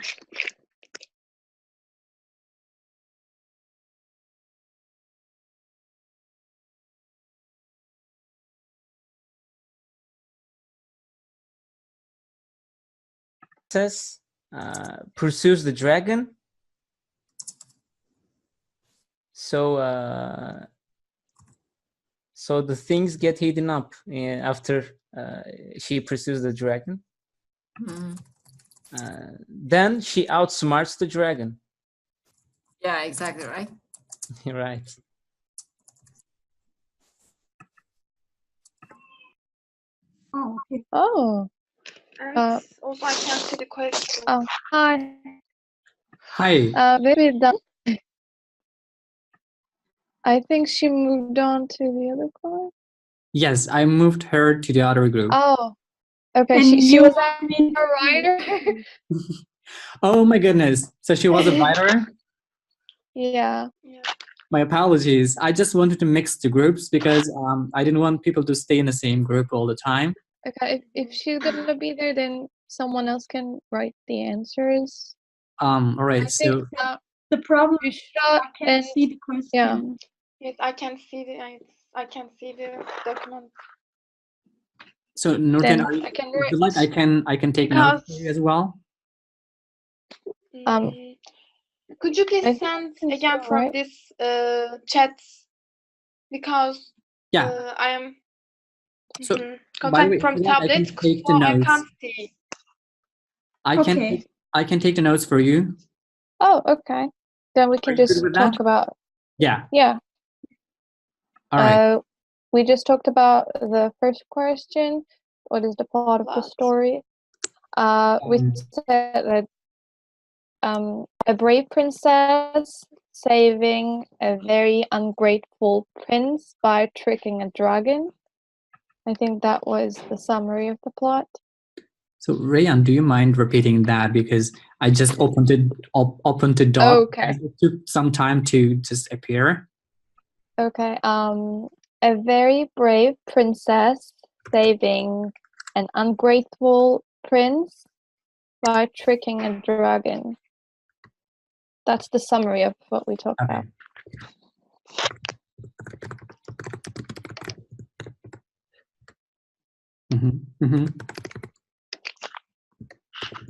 Pursues the dragon. So the things get heating up after she pursues the dragon. Mm-hmm. Then she outsmarts the dragon. Yeah, exactly right. Right. Oh, okay. Oh. Also, I can't see the question. Oh, hi. Hi. Maybe done. I think she moved on to the other class. Yes, I moved her to the other group. Oh, okay. And She you was a writer. Oh my goodness. So she was a writer? Yeah. My apologies. I just wanted to mix the groups because I didn't want people to stay in the same group all the time. Okay. If she's gonna be there, then someone else can write the answers. All right. I think the problem is I can't see the question. Yeah. Yes, I can see the document. So Nurten, if you like, I can take notes for you as well. Could you please send again from this chat, because I am contact from tablet, so I can't see. I can take the notes for you. Oh, okay. Then we can just talk about. Yeah. Yeah. All right. We just talked about the first question. What is the plot of the story? We said that a brave princess saving a very ungrateful prince by tricking a dragon. I think that was the summary of the plot. So Rayan, do you mind repeating that, because I just opened the doc. Okay. It took some time to just appear. Okay. A very brave princess saving an ungrateful prince by tricking a dragon. That's the summary of what we talked about.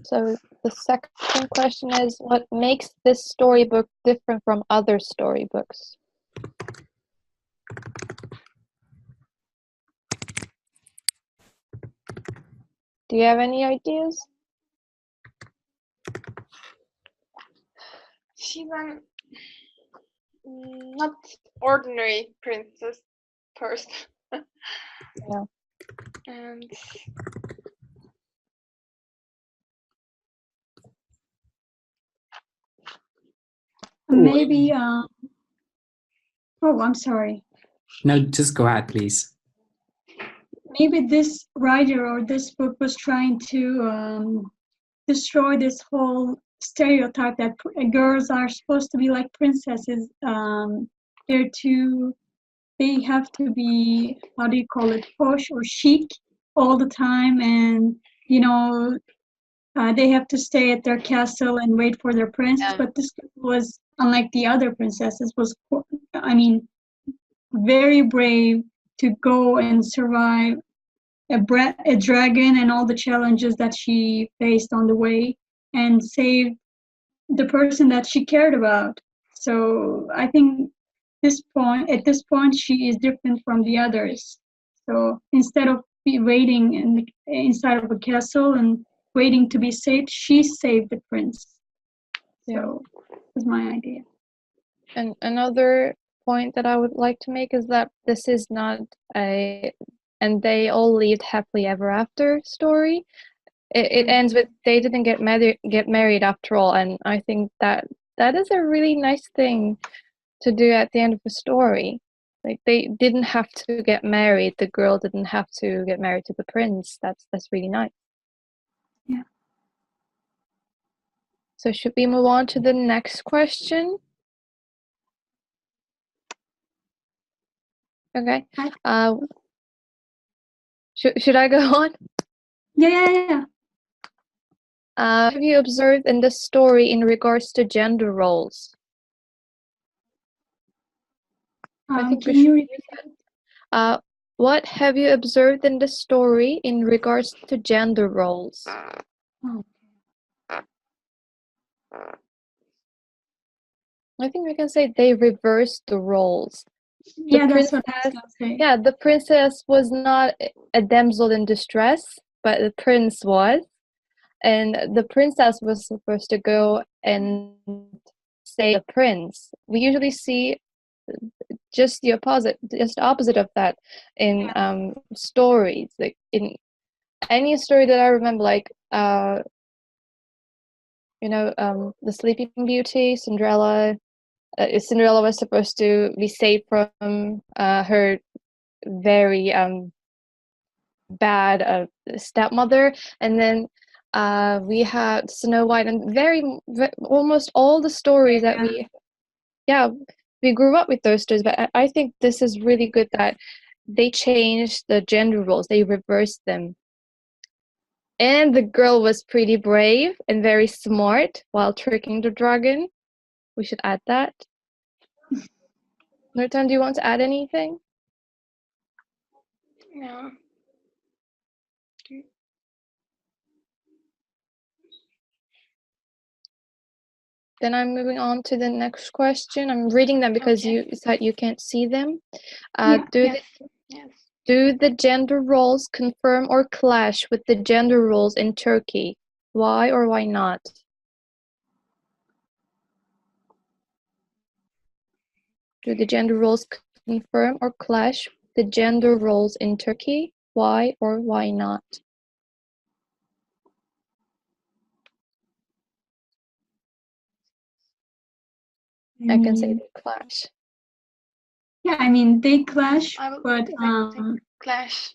So the second question is, what makes this storybook different from other storybooks? Do you have any ideas? She's not ordinary princess person. Yeah. And maybe oh, I'm sorry. No, just go ahead, please. Maybe this writer or this book was trying to destroy this whole stereotype that girls are supposed to be like princesses. They have to be, how do you call it, posh or chic all the time, and they have to stay at their castle and wait for their prince. Yeah. But this was, unlike the other princesses, was, I mean, very brave to go and survive a dragon and all the challenges that she faced on the way, and save the person that she cared about. So I think at this point, she is different from the others. So instead of waiting inside of a castle and waiting to be saved, she saved the prince. So that's my idea. And another point that I would like to make is that this is not a "and they all lived happily ever after" story. It ends with they didn't get married after all, and I think that is a really nice thing to do at the end of the story. Like, they didn't have to get married. The girl didn't have to get married to the prince. That's really nice. Yeah. So should we move on to the next question? Okay. Should I go on? Yeah. Have you observed in the story in regards to gender roles? I think we should use that. What have you observed in the story in regards to gender roles? I think we can say they reversed the roles. That's what I was gonna say. Yeah, the princess was not a damsel in distress, but the prince was. And the princess was supposed to go and save the prince. We usually see just the opposite of that in stories. Like, in any story that I remember, like the Sleeping Beauty, Cinderella. Cinderella was supposed to be saved from her very bad stepmother, and then we had Snow White, and almost all the stories that we grew up with those stories. But I think this is really good that they changed the gender roles, they reversed them. And the girl was pretty brave and very smart while tricking the dragon. We should add that. Nurtan, do you want to add anything? No. Then I'm moving on to the next question. I'm reading them because you said you can't see them. Do the gender roles confirm or clash with the gender roles in Turkey? Why or why not? Do the gender roles confirm or clash with the gender roles in Turkey? Why or why not? I can say they clash. Yeah, I mean, they clash, but clash.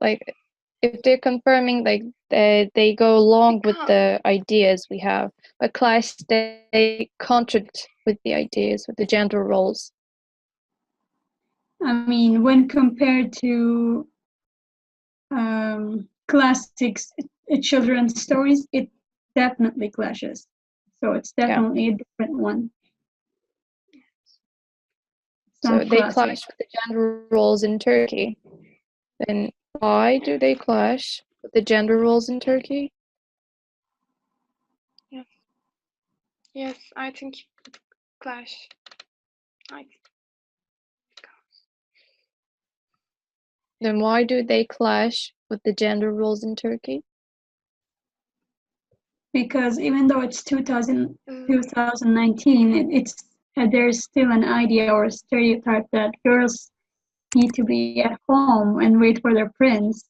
Like, if they're confirming, like, they go along with the ideas we have, but clash, they contradict with the ideas, with the gender roles. I mean, when compared to classics, children's stories, it definitely clashes. So it's definitely a different one. So they clash with the gender roles in Turkey. Then why do they clash with the gender roles in Turkey? Yes, I think clash. Then why do they clash with the gender roles in Turkey? Because even though it's 2019, there's still an idea or a stereotype that girls need to be at home and wait for their prince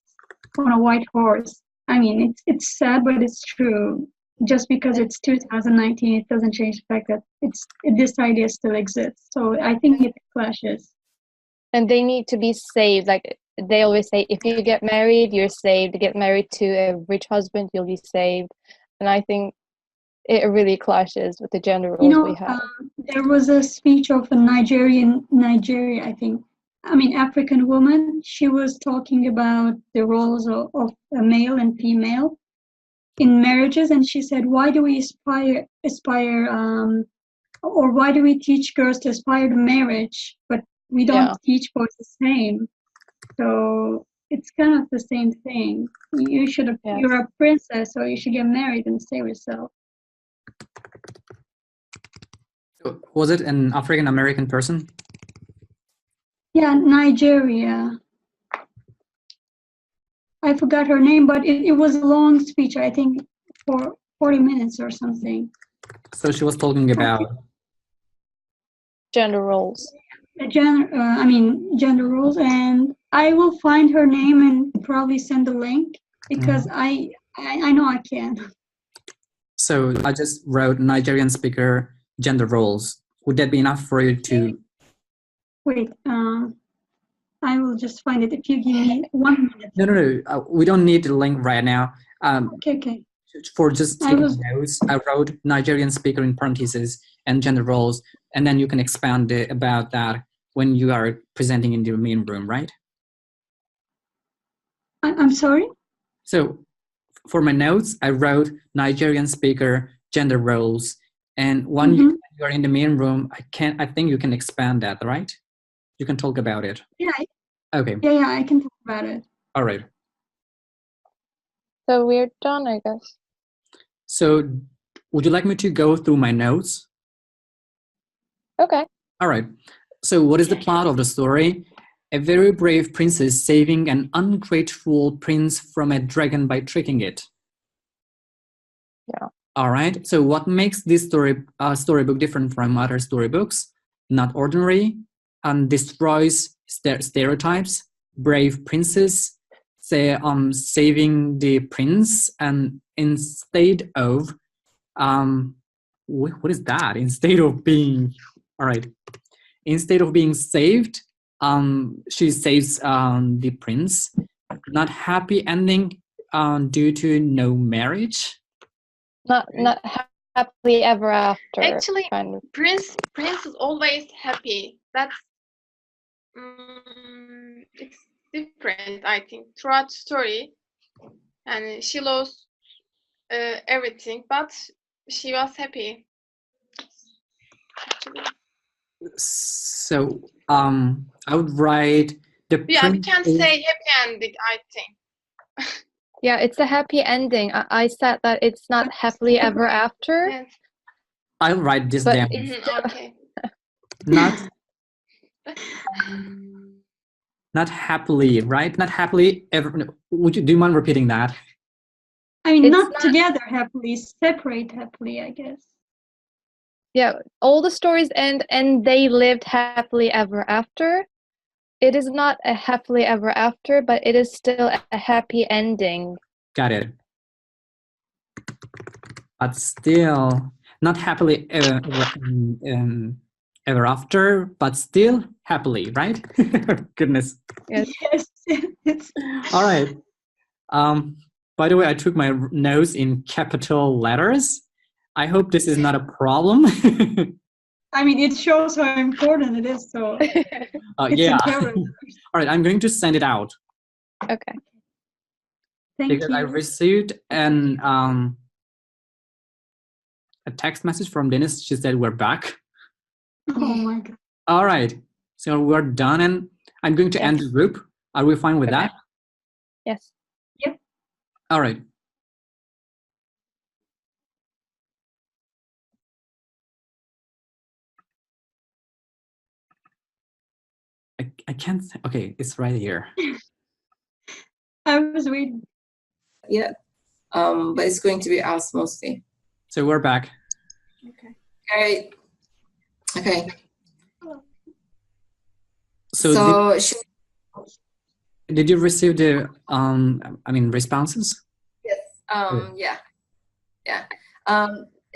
on a white horse. I mean, it's sad, but it's true. Just because it's 2019, it doesn't change the fact that this idea still exists. So I think it clashes. And they need to be saved. Like, they always say, if you get married, you're saved. Get married to a rich husband, you'll be saved. And I think it really clashes with the gender roles we have. There was a speech of a Nigeria, I think. African woman. She was talking about the roles of a male and female in marriages, and she said, why do we aspire or why do we teach girls to aspire to marriage, but we don't teach boys the same? So it's kind of the same thing. You're a princess, so you should get married and stay with yourself. Was it an African American person? Yeah, Nigeria. I forgot her name, but it was a long speech, I think for 40 minutes or something. So she was talking about gender roles. Gender roles, and I will find her name and probably send the link because I know I can. So I just wrote Nigerian speaker gender roles. Would that be enough for you to? Wait, I will just find it if you give me 1 minute. No. We don't need the link right now. Okay. For just taking notes, I wrote Nigerian speaker in parentheses and gender roles, and then you can expand about that when you are presenting in the main room, right? I'm sorry? So for my notes, I wrote Nigerian speaker gender roles, and when you are in the main room, I think you can expand that, right? You can talk about it. Yeah. Okay. Yeah, I can talk about it. All right. So we're done, I guess. So would you like me to go through my notes? Okay. All right. So what is the plot of the story? A very brave princess saving an ungrateful prince from a dragon by tricking it. Yeah. All right. So what makes this storybook different from other storybooks? Not ordinary, and destroys stereotypes. Brave princess, saving the prince, and instead of what is that? Instead of being saved, she saves the prince. Not happy ending due to no marriage. Not happily ever after. Actually, kind of. Prince is always happy. That's it's different, I think, throughout the story. And she lost everything, but she was happy. Actually. So I would write the. Yeah, we can say happy ending, I think. Yeah, it's a happy ending. I said that it's not happily ever after. Yes. I'll write this down. Okay. Not happily, right? Not happily ever. Do you mind repeating that? Not together happily, separate happily, I guess. Yeah, all the stories end and they lived happily ever after. It is not a happily ever after, but it is still a happy ending. Got it. But still, not happily ever after, but still happily, right? Goodness. Yes. All right. By the way, I took my notes in capital letters. I hope this is not a problem. It shows how important it is. So yeah. All right, I'm going to send it out. Okay. Thank you. I received a text message from Dennis. She said we're back. Oh my God. All right, so we're done, and I'm going to end the group. Are we fine with that? Yes. Yep. All right. I can't. Okay, it's right here. I was waiting. Yeah, but it's going to be us mostly. So we're back. Okay. All right. Okay. So did you receive the responses? Yes. Yeah.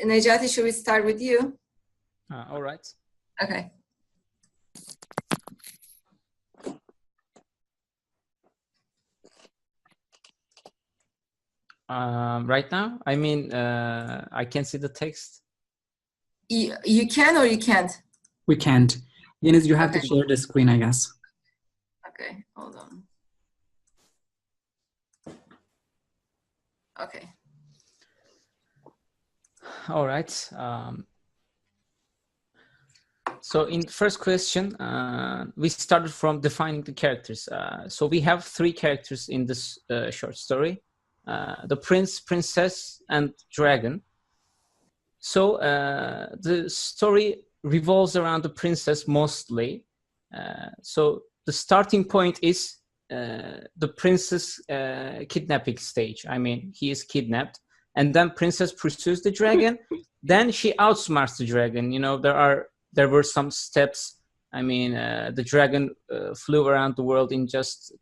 Necati, should we start with you? All right. Okay. Right now, I can see the text. You can or you can't? We can't. Dennis, you have to share the screen, I guess. Okay, hold on. Okay. All right. So in first question, we started from defining the characters. So we have three characters in this short story, the prince, princess, and dragon. So the story revolves around the princess mostly. So the starting point is the princess kidnapping stage. I mean, he is kidnapped, and then princess pursues the dragon. Then she outsmarts the dragon. You know, there were some steps. I mean, the dragon flew around the world in just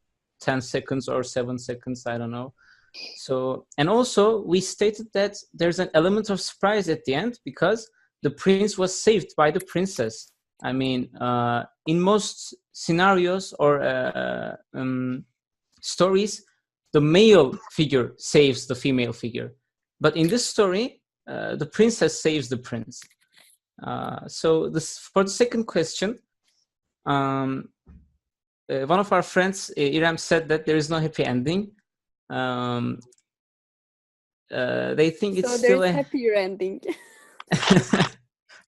10 seconds or 7 seconds. I don't know. So, and also we stated that there's an element of surprise at the end because the prince was saved by the princess. I mean, in most scenarios or stories, the male figure saves the female figure. But in this story, the princess saves the prince. So for the second question, one of our friends, Irem, said that there is no happy ending. They think it's so still a happier ending.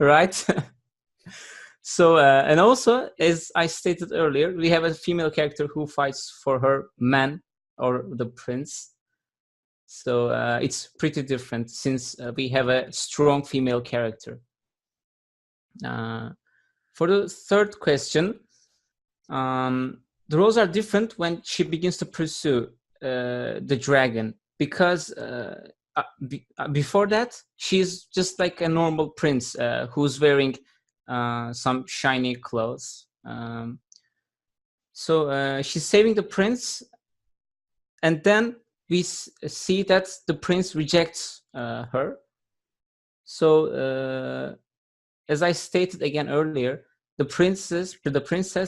Right. So and also, as I stated earlier, we have a female character who fights for her man or the prince. So it's pretty different since we have a strong female character. For the third question, the roles are different when she begins to pursue the dragon, because before that she's just like a normal prince who's wearing some shiny clothes. So she's saving the prince, and then we see that the prince rejects her. So as I stated again earlier, the princess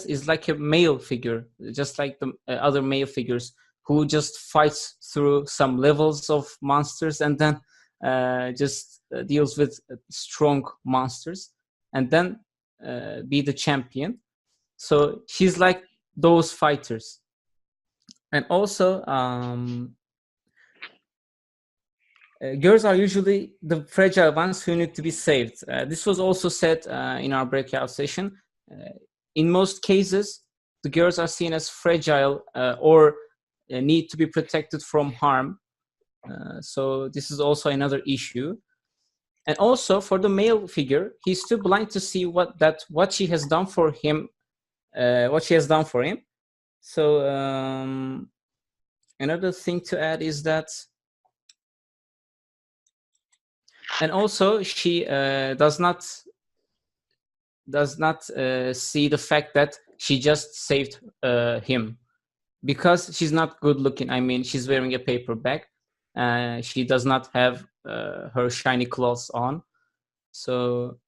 is like a male figure, just like the other male figures, who just fights through some levels of monsters and then just deals with strong monsters and then be the champion. So she's like those fighters. And also girls are usually the fragile ones who need to be saved. This was also said in our breakout session. In most cases, the girls are seen as fragile or need to be protected from harm. So this is also another issue. And also for the male figure, he's too blind to see what she has done for him. So another thing to add is that, and also she does not see the fact that she just saved him, because she's not good looking. I mean, she's wearing a paper bag. She does not have her shiny clothes on. So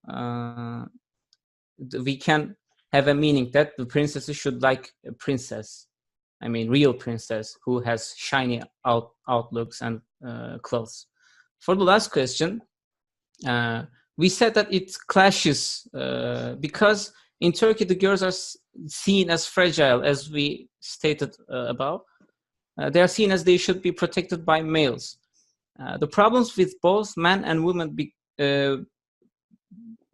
we can have a meaning that the princesses should like a princess. I mean, real princess who has shiny outlooks and clothes. For the last question, we said that it clashes because in Turkey, the girls are seen as fragile, as we stated above. They are seen as they should be protected by males. The problems with both men and women,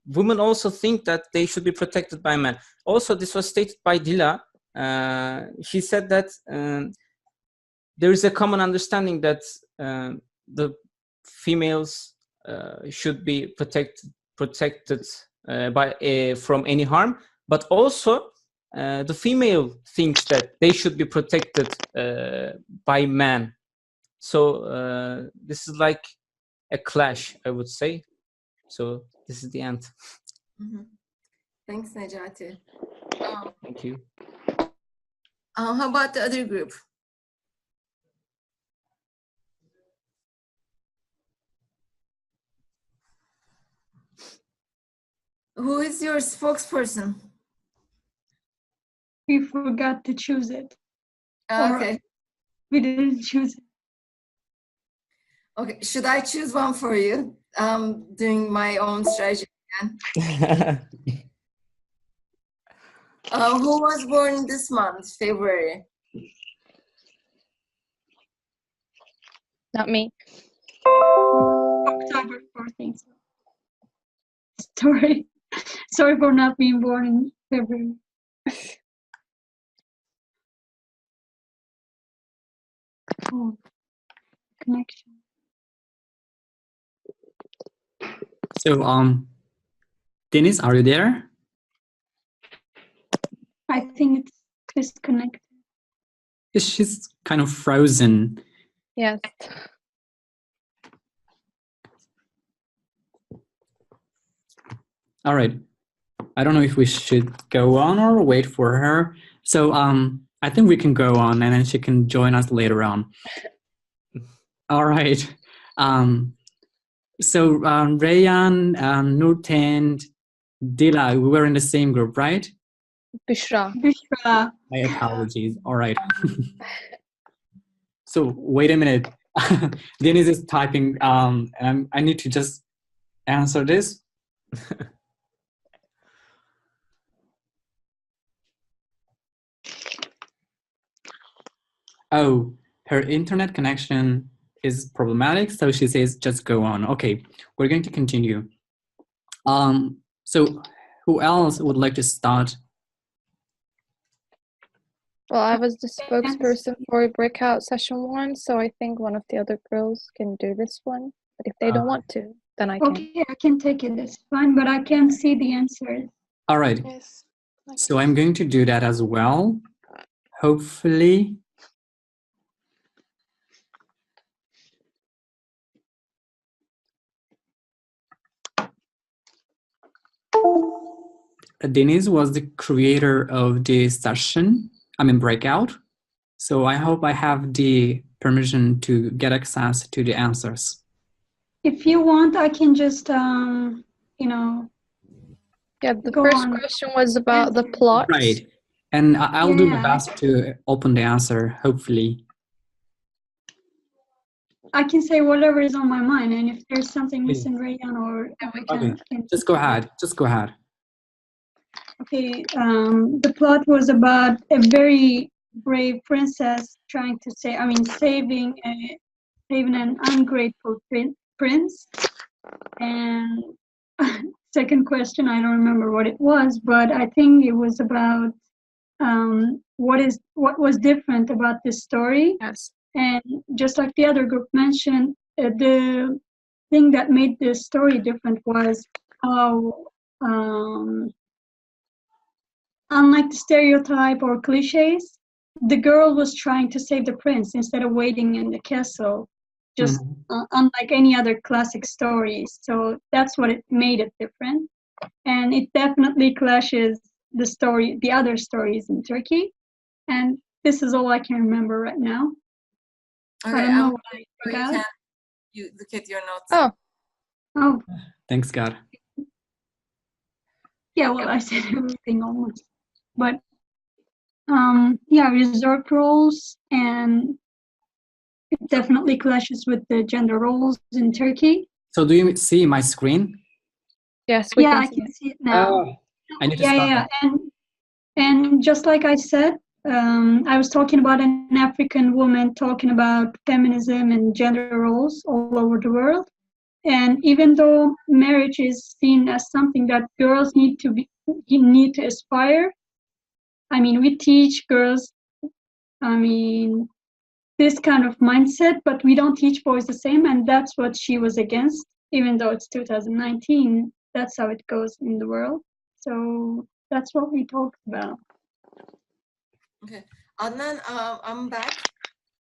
women also think that they should be protected by men. Also, this was stated by Dila. She said that there is a common understanding that the females should be protected from any harm, but also the female thinks that they should be protected by men. So this is like a clash, I would say. So this is the end. Mm-hmm. Thanks, Necati. Thank you. How about the other group? Who is your spokesperson? We forgot to choose it. Okay. We didn't choose it. Okay, should I choose one for you? Doing my own strategy again. Who was born this month, February? Not me. October 14th. Sorry for not being born in February. Oh, connection. So, Denise, are you there? I think it's disconnected. She's kind of frozen. Yes. All right. I don't know if we should go on or wait for her. So I think we can go on and then she can join us later on. All right. So Rayyan, Nurten, Dila, we were in the same group, right? Bishra. My apologies. All right. So wait a minute. Denise is typing. And I need to just answer this. Oh, her internet connection is problematic, so she says just go on. Okay, we're going to continue. So who else would like to start? Well, I was the spokesperson for breakout session 1, so I think one of the other girls can do this one. But if they don't want to, then I can. Okay, I can take it. It's fine, but I can't see the answers. All right. Yes. So I'm going to do that as well. Hopefully. Denise was the creator of the session, breakout. So I hope I have the permission to get access to the answers. If you want, I can just, you know. Yeah, the first question was about the plot. Right. And I'll do my best to open the answer, hopefully. I can say whatever is on my mind, and if there's something missing, Rayyan, or we can. Okay, just go ahead. Just go ahead. Okay, the plot was about a very brave princess trying to saving an ungrateful prince. And second question, I don't remember what it was, but I think it was about what was different about this story. Yes. And just like the other group mentioned, the thing that made this story different was how, unlike the stereotype or cliches, the girl was trying to save the prince instead of waiting in the castle, just unlike any other classic stories. So that's what it made it different. And it definitely clashes the other stories in Turkey. And this is all I can remember right now. Okay, I don't know what I forgot. You look at your notes. Oh. Thanks, God. Yeah, well, I said everything almost. But, reserved roles, and it definitely clashes with the gender roles in Turkey. So do you see my screen? Yes, I can see it now. Oh, I need to stop. And just like I said, I was talking about an African woman talking about feminism and gender roles all over the world. And even though marriage is seen as something that girls need to aspire, we teach girls, this kind of mindset, but we don't teach boys the same, and that's what she was against. Even though it's 2019, that's how it goes in the world. So that's what we talked about. Okay, Adnan, I'm back.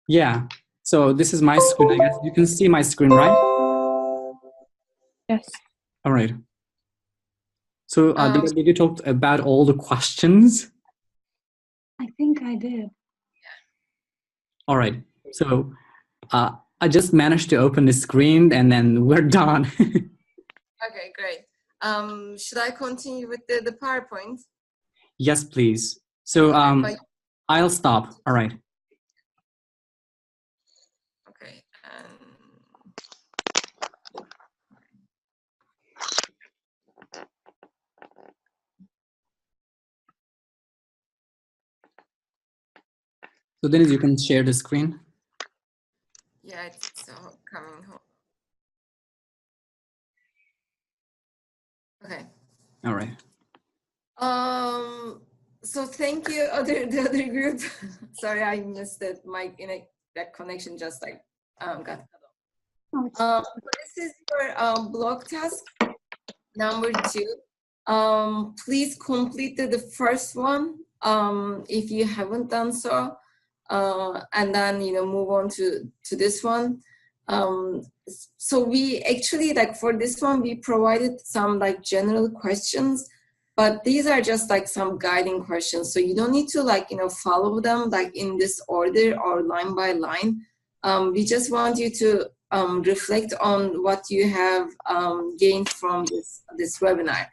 Yeah, so this is my screen. I guess you can see my screen, right? Yes. All right. So did you talk about all the questions? I think I did. All right. So I just managed to open the screen and then we're done. Okay, great. Should I continue with the PowerPoint? Yes, please. So I'll stop. All right. Okay. So Denise, you can share the screen. Yeah, it's coming home. Okay. All right. So thank you, the other group. Sorry, I missed it. That connection just like got cut off. This is your blog task number 2. Please complete the first one if you haven't done so, and then move on to this one. So we actually, like, for this one we provided some like general questions, but these are just like some guiding questions, so you don't need to follow them like in this order or line by line. We just want you to reflect on what you have gained from this webinar.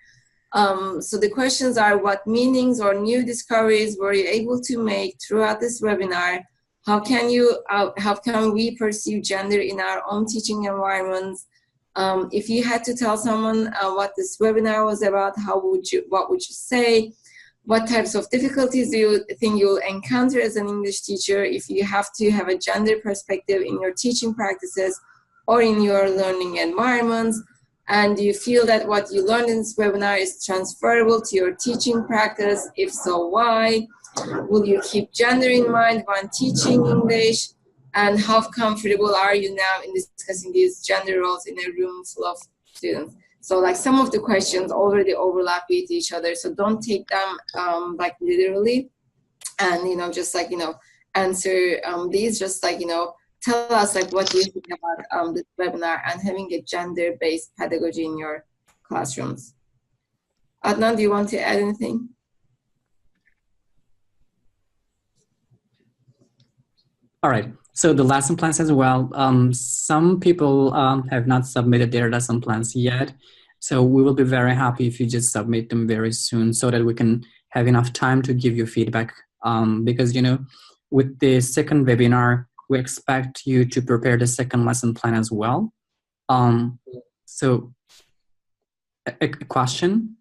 So the questions are: what meanings or new discoveries were you able to make throughout this webinar? How can we pursue gender in our own teaching environments? If you had to tell someone what this webinar was about, what would you say? What types of difficulties do you think you'll encounter as an English teacher if you have to have a gender perspective in your teaching practices or in your learning environments? And do you feel that what you learned in this webinar is transferable to your teaching practice? If so, why? Will you keep gender in mind when teaching English? And how comfortable are you now in discussing these gender roles in a room full of students? So like some of the questions already overlap with each other, so don't take them like literally, and just like answer these, just like tell us like what you think about this webinar and having a gender-based pedagogy in your classrooms. Adnan, do you want to add anything? All right, so the lesson plans as well. Some people have not submitted their lesson plans yet, so we will be very happy if you just submit them very soon so that we can have enough time to give you feedback. Because with the second webinar, we expect you to prepare the second lesson plan as well. So a question?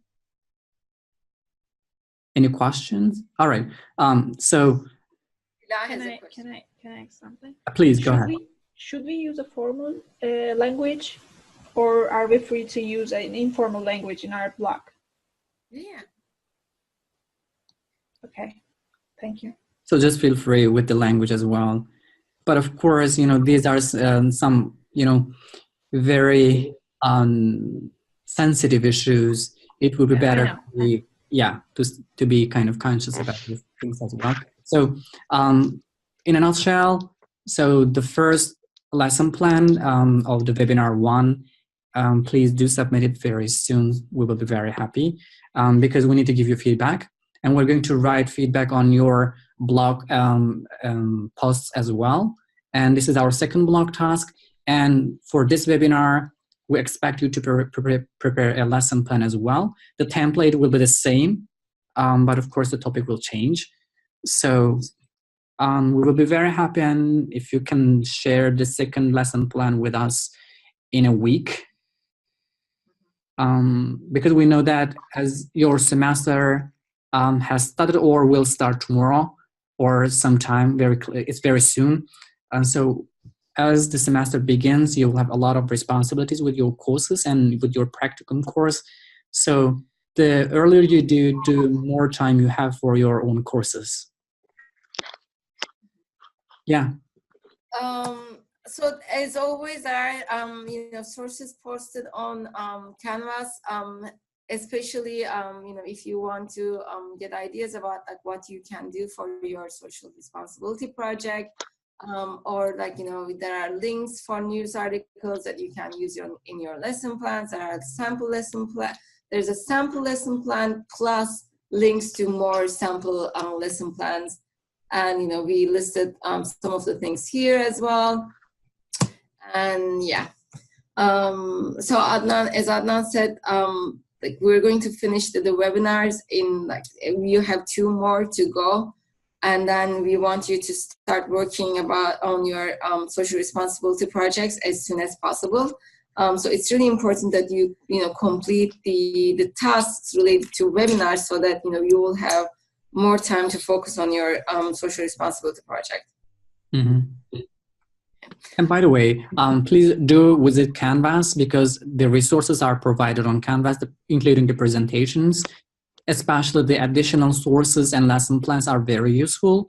Any questions? All right, so Can I ask something? Please go ahead. Should we use a formal language, or are we free to use an informal language in our blog? Yeah. Okay, thank you. So just feel free with the language as well. But of course, these are some, very sensitive issues. It would be better to be kind of conscious about these things as well. So in a nutshell, so the first lesson plan of the webinar 1, please do submit it very soon. We will be very happy because we need to give you feedback, and we're going to write feedback on your blog posts as well. And this is our second blog task. And for this webinar, we expect you to prepare a lesson plan as well. The template will be the same, but of course the topic will change. So we will be very happy and if you can share the second lesson plan with us in a week. Because we know that as your semester has started or will start tomorrow or sometime, it's very soon. And so as the semester begins, you'll have a lot of responsibilities with your courses and with your practicum course. So the earlier you do, the more time you have for your own courses. Yeah. So as always, there are sources posted on Canvas, especially if you want to get ideas about like what you can do for your social responsibility project, or there are links for news articles that you can use in your lesson plans. There are sample lesson plan. There's a sample lesson plan plus links to more sample lesson plans. And we listed some of the things here as well. And yeah, so Adnan, as Adnan said, we're going to finish the webinars in you have 2 more to go, and then we want you to start working on your social responsibility projects as soon as possible. So it's really important that you complete the tasks related to webinars so that you will have more time to focus on your social responsibility project. Mm-hmm. And by the way, please do visit Canvas, because the resources are provided on Canvas, including the presentations. Especially the additional sources and lesson plans are very useful.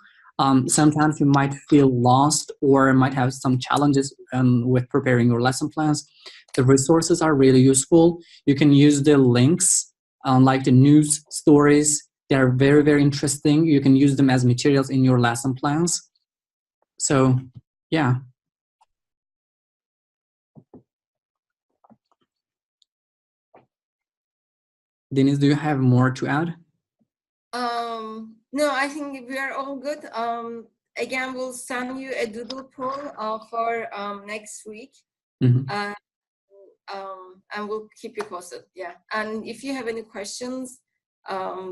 Sometimes you might feel lost or might have some challenges with preparing your lesson plans. The resources are really useful. You can use the links, like the news stories. They're very, very interesting. You can use them as materials in your lesson plans. So, yeah. Denise, do you have more to add? No, I think we are all good. Again, we'll send you a doodle poll for next week. Mm-hmm. And we'll keep you posted. Yeah. And if you have any questions,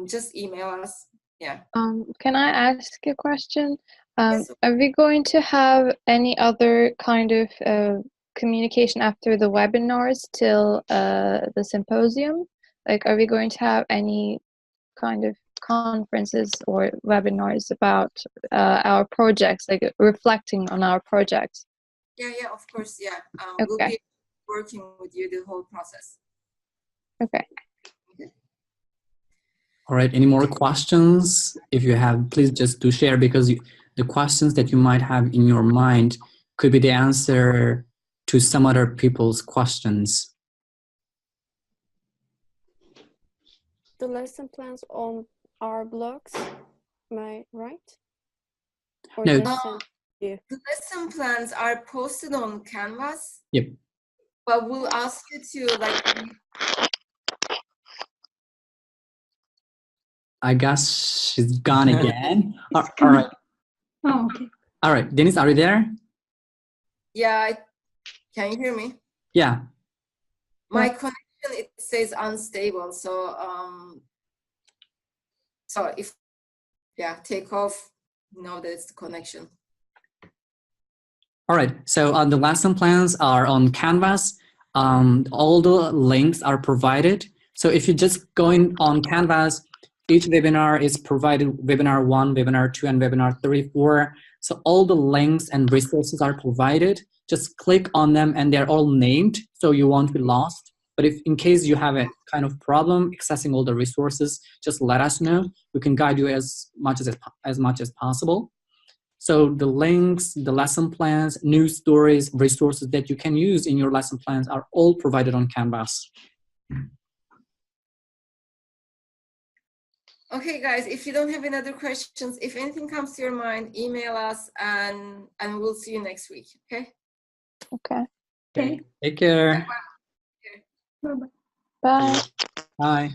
just email us. Yeah. Can I ask a question? Are we going to have any other kind of communication after the webinars till the symposium? Like, are we going to have any kind of conferences or webinars about our projects, like reflecting on our projects? Yeah, of course, yeah. Okay. We'll be working with you the whole process. Okay. All right, any more questions? If you have, please just do share, because the questions that you might have in your mind could be the answer to some other people's questions. The lesson plans on our blogs, am I right? Or no. The lesson plans are posted on Canvas. Yep. But we'll ask you to I guess she's gone again. All right. Oh, okay. All right, Denise, are you there? Yeah, can you hear me? Yeah. My connection, it says unstable. So, so if, take off, know that it's the connection. All right, so the lesson plans are on Canvas. All the links are provided. So if you just go in on Canvas, each webinar is provided, webinar 1, webinar 2, and webinar 3, 4. So all the links and resources are provided. Just click on them and they're all named, so you won't be lost. But if in case you have a kind of problem accessing all the resources, just let us know. We can guide you as much as possible. So the links, the lesson plans, news stories, resources that you can use in your lesson plans are all provided on Canvas. Okay, guys, if you don't have any other questions, if anything comes to your mind, email us and we'll see you next week, okay? Okay. Okay. Take care. Bye-bye. Bye. Bye.